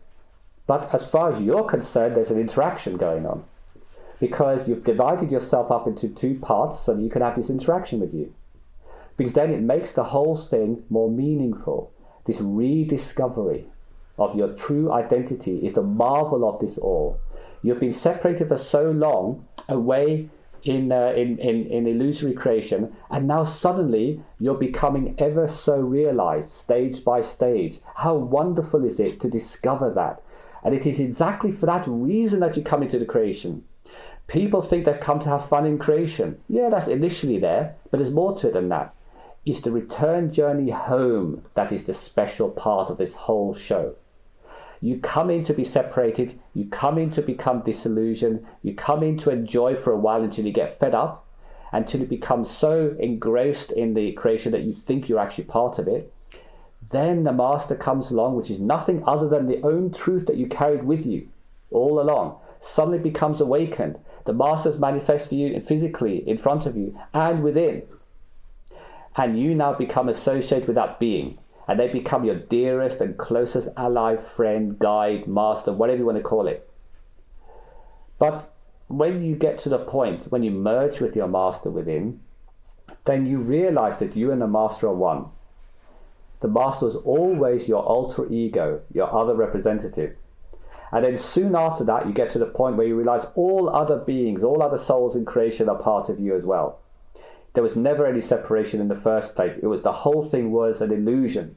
but as far as you're concerned, there's an interaction going on. Because you've divided yourself up into two parts so that you can have this interaction with you. Because then it makes the whole thing more meaningful. This rediscovery of your true identity is the marvel of this all. You've been separated for so long away in illusory creation, and now suddenly you're becoming ever so realized, stage by stage. How wonderful is it to discover that? And it is exactly for that reason that you come into the creation. People think they've come to have fun in creation. Yeah, that's initially there, but there's more to it than that. It's the return journey home that is the special part of this whole show. You come in to be separated, you come in to become disillusioned, you come in to enjoy for a while until you get fed up, until you become so engrossed in the creation that you think you're actually part of it. Then the master comes along, which is nothing other than the own truth that you carried with you all along. Suddenly becomes awakened. The masters manifest for you physically in front of you and within. And you now become associated with that being. And they become your dearest and closest ally, friend, guide, master, whatever you want to call it. But when you get to the point, when you merge with your master within, then you realize that you and the master are one. The master is always your alter ego, your other representative. And then soon after that, you get to the point where you realize all other beings, all other souls in creation are part of you as well. There was never any separation in the first place. It was the whole thing was an illusion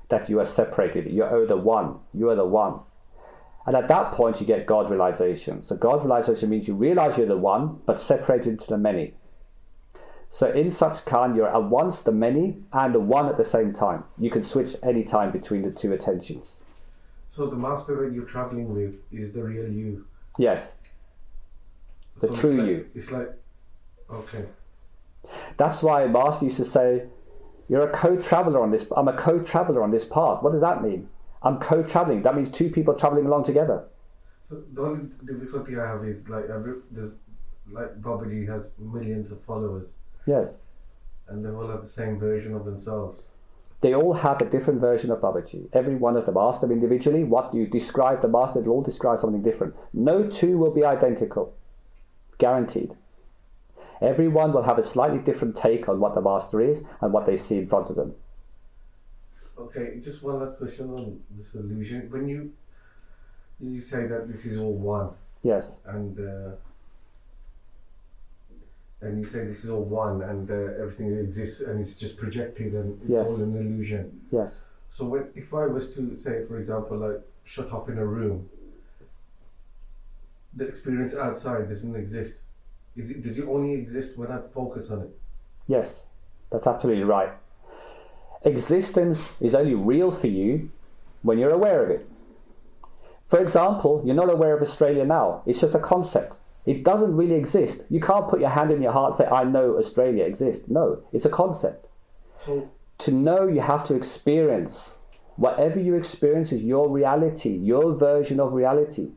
that you are separated. You are the one. You are the one. And at that point, you get God realization. So God realization means you realize you're the one, but separated into the many. So in Satgurus, you're at once the many and the one at the same time. You can switch any time between the two attentions. So the master that you're traveling with is the real you? Yes. The So true it's like, you. It's like, okay. That's why Master used to say, you're a co-traveler on this. I'm a co-traveler on this path. What does that mean? I'm co-traveling. That means two people traveling along together. So the only difficulty I have is like Babaji has millions of followers. Yes. And they all have the same version of themselves. They all have a different version of Babaji. Every one of them. Ask them individually what you describe the Master. They'll all describe something different. No two will be identical. Guaranteed. Everyone will have a slightly different take on what the Master is and what they see in front of them. Okay, just one last question on this illusion. When you say that this is all one. Yes. And you say this is all one and everything exists and it's just projected and it's Yes. all an illusion. Yes. So if I was to say, for example, like shut off in a room, the experience outside doesn't exist. Does it only exist when I focus on it? Yes. That's absolutely right. Existence is only real for you when you're aware of it. For example, you're not aware of Australia now. It's just a concept. It doesn't really exist. You can't put your hand in your heart and say, I know Australia exists. No, it's a concept. So to know, you have to experience. Whatever you experience is your reality, your version of reality.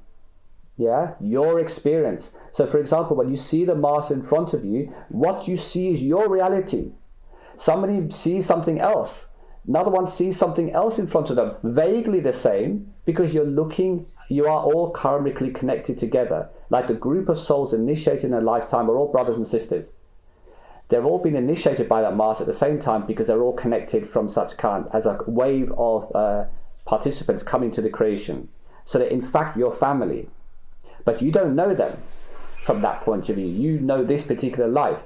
Yeah, your experience. So for example, when you see the Master in front of you, what you see is your reality. Somebody sees something else. Another one sees something else in front of them, vaguely the same, because you are all karmically connected together. Like the group of souls initiated in a lifetime are all brothers and sisters. They've all been initiated by that Master at the same time because they're all connected from Satgurus as a wave of participants coming to the creation. So that in fact you're family. But you don't know them from that point of view. You know this particular life.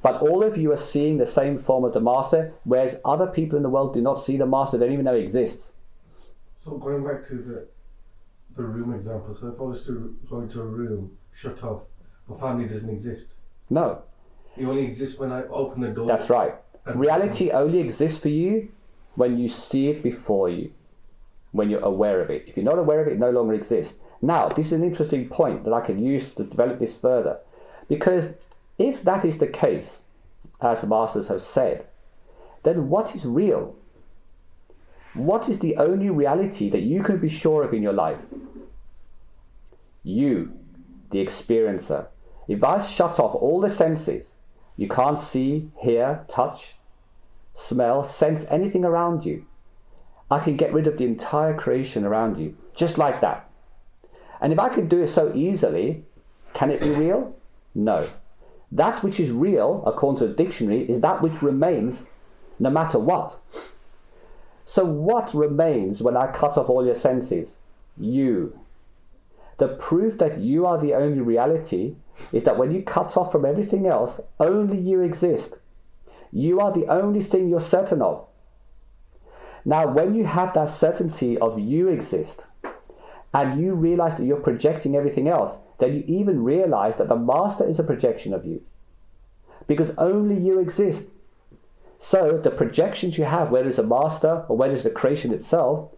But all of you are seeing the same form of the Master, whereas other people in the world do not see the Master, they don't even know he exists. So going back to the room example, so if I was to go into a room, shut off, my family doesn't exist. No. It only exists when I open the door. That's right. Reality only exists for you when you see it before you, when you're aware of it. If you're not aware of it, it no longer exists. Now, this is an interesting point that I can use to develop this further. Because if that is the case, as the Masters have said, then what is real? What is the only reality that you can be sure of in your life? You, the experiencer. If I shut off all the senses, you can't see, hear, touch, smell, sense anything around you. I can get rid of the entire creation around you, just like that. And if I can do it so easily, can it be real? No. That which is real, according to the dictionary, is that which remains no matter what. So what remains when I cut off all your senses? You. The proof that you are the only reality is that when you cut off from everything else, only you exist. You are the only thing you're certain of. Now, when you have that certainty of you exist, and you realize that you're projecting everything else, then you even realize that the Master is a projection of you. Because only you exist. So the projections you have, whether it's a Master or whether it's the creation itself,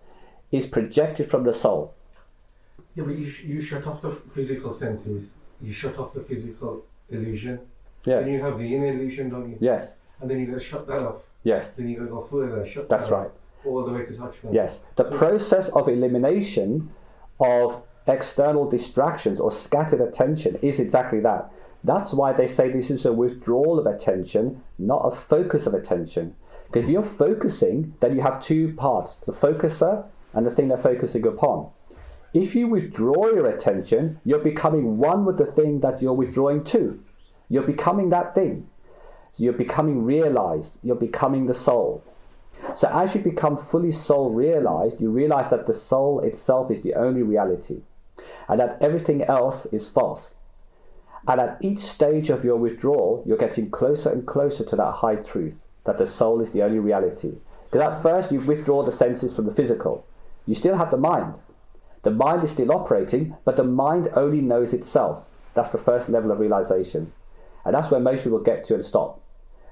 is projected from the soul. Yeah, but you shut off the physical senses. You shut off the physical illusion. Yeah. Then you have the inner illusion, don't you? Yes. And then you got to shut that off. Yes. Then you got to go further, shut That's that off. right. All the way to Satgurus. Yes. The process of elimination of external distractions or scattered attention is exactly that. That's why they say this is a withdrawal of attention, not a focus of attention. Because if you're focusing, then you have two parts, the focuser and the thing they're focusing upon. If you withdraw your attention, you're becoming one with the thing that you're withdrawing to. You're becoming that thing. You're becoming realized. You're becoming the soul. So as you become fully soul realized, you realize that the soul itself is the only reality and that everything else is false. And at each stage of your withdrawal, you're getting closer and closer to that high truth, that the soul is the only reality. Because at first you withdraw the senses from the physical. You still have the mind. The mind is still operating, but the mind only knows itself. That's the first level of realization. And that's where most people get to and stop.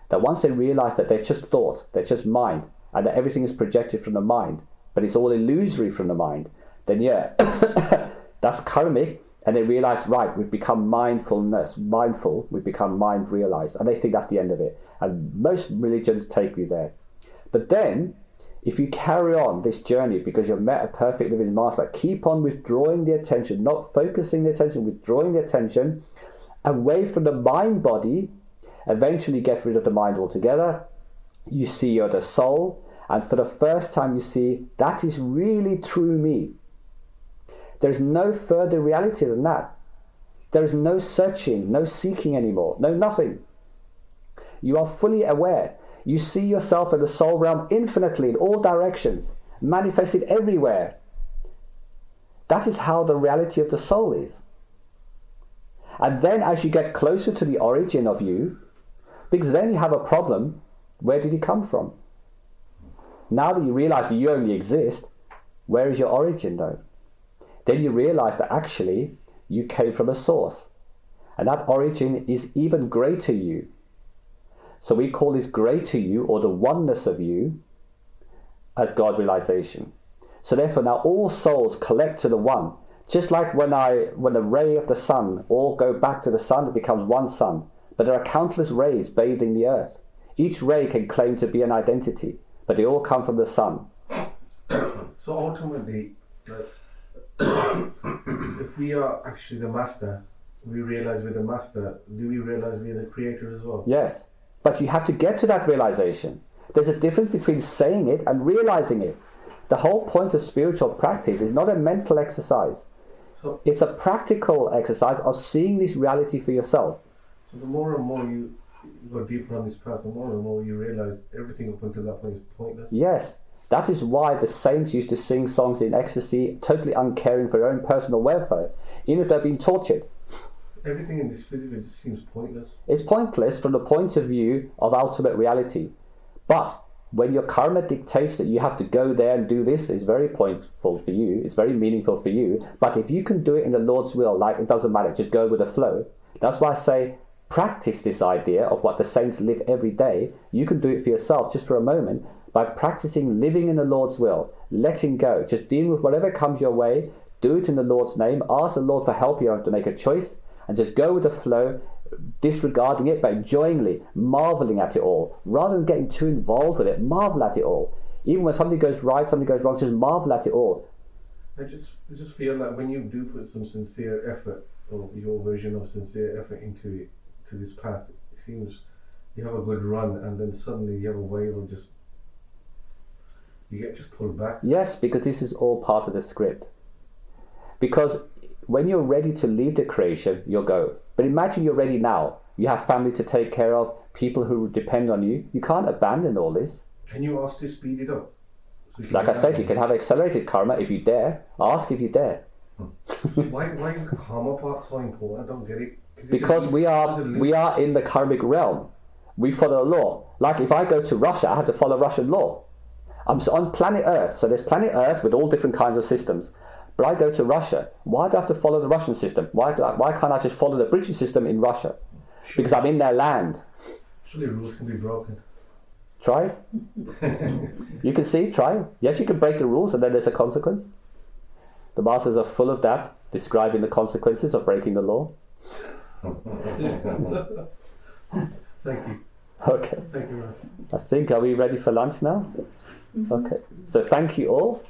That once they realize that they're just thought, they're just mind, and that everything is projected from the mind, but it's all illusory from the mind, then yeah, that's karmic, and they realize, right, we've become mindful, we've become mind realized, and they think that's the end of it. And most religions take you there. But then, if you carry on this journey because you've met a perfect living master, keep on withdrawing the attention, not focusing the attention, withdrawing the attention away from the mind body, eventually get rid of the mind altogether. You see you're the soul, and for the first time you see that is really true me. There's no further reality than that. There is no searching, no seeking anymore, no nothing. You are fully aware. You see yourself in the soul realm infinitely in all directions, manifested everywhere. That is how the reality of the soul is. And then as you get closer to the origin of you, because then you have a problem, where did you come from? Now that you realize that you only exist, where is your origin though? Then you realize that actually you came from a source. And that origin is even greater you. So we call this greater you, or the oneness of you, as God realization. So therefore now all souls collect to the one. Just like when the ray of the sun all go back to the sun, it becomes one sun. But there are countless rays bathing the earth. Each ray can claim to be an identity, but they all come from the sun. So ultimately, if we are actually the master, we realize we're the master, do we realize we're the creator as well? Yes, but you have to get to that realization. There's a difference between saying it and realizing it. The whole point of spiritual practice is not a mental exercise. So it's a practical exercise of seeing this reality for yourself. So the more and more you go deeper on this path, the more and more you realize everything up until that point is pointless. Yes, that is why the saints used to sing songs in ecstasy, totally uncaring for their own personal welfare, even if they're being tortured. Everything in this physical just seems pointless. It's pointless from the point of view of ultimate reality. But when your karma dictates that you have to go there and do this, it's very pointful for you, it's very meaningful for you. But if you can do it in the Lord's will, like it doesn't matter, just go with the flow. That's why I say, practice this idea of what the saints live every day. You can do it for yourself just for a moment by practicing living in the Lord's will, letting go, just dealing with whatever comes your way, do it in the Lord's name, ask the Lord for help. You have to make a choice and just go with the flow, disregarding it but enjoyingly, marveling at it all. Rather than getting too involved with it, marvel at it all. Even when something goes right, something goes wrong, just marvel at it all. I just feel like when you do put some sincere effort, or your version of sincere effort into it, to this path, it seems you have a good run and then suddenly you have a wave of just, you get just pulled back. Yes, because this is all part of the script. Because when you're ready to leave the creation, you'll go. But imagine you're ready now. You have family to take care of, people who depend on you. You can't abandon all this. Can you ask to speed it up? So like I said, you can have accelerated karma if you dare. Ask if you dare. Why is the karma part so important? I don't get it. Because we are in the karmic realm. We follow the law. Like if I go to Russia, I have to follow Russian law. I'm on planet Earth, so there's planet Earth with all different kinds of systems. But I go to Russia. Why do I have to follow the Russian system? Why can't I just follow the British system in Russia? Sure. Because I'm in their land. Surely rules can be broken. Try. You can see, try. Yes, you can break the rules and then there's a consequence. The masters are full of that, describing the consequences of breaking the law. Thank you. Okay. Thank you, man. I think, are we ready for lunch now? Mm-hmm. Okay. So thank you all.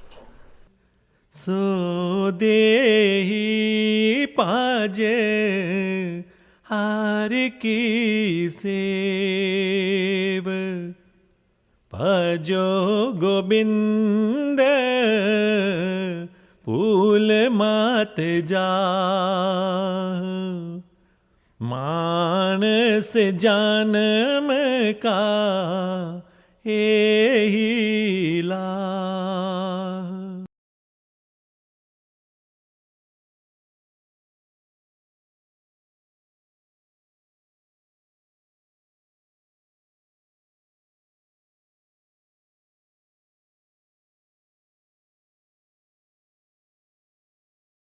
So dehi paje har ki sev pajo gobind pul mat ja मानस जानम का ehi la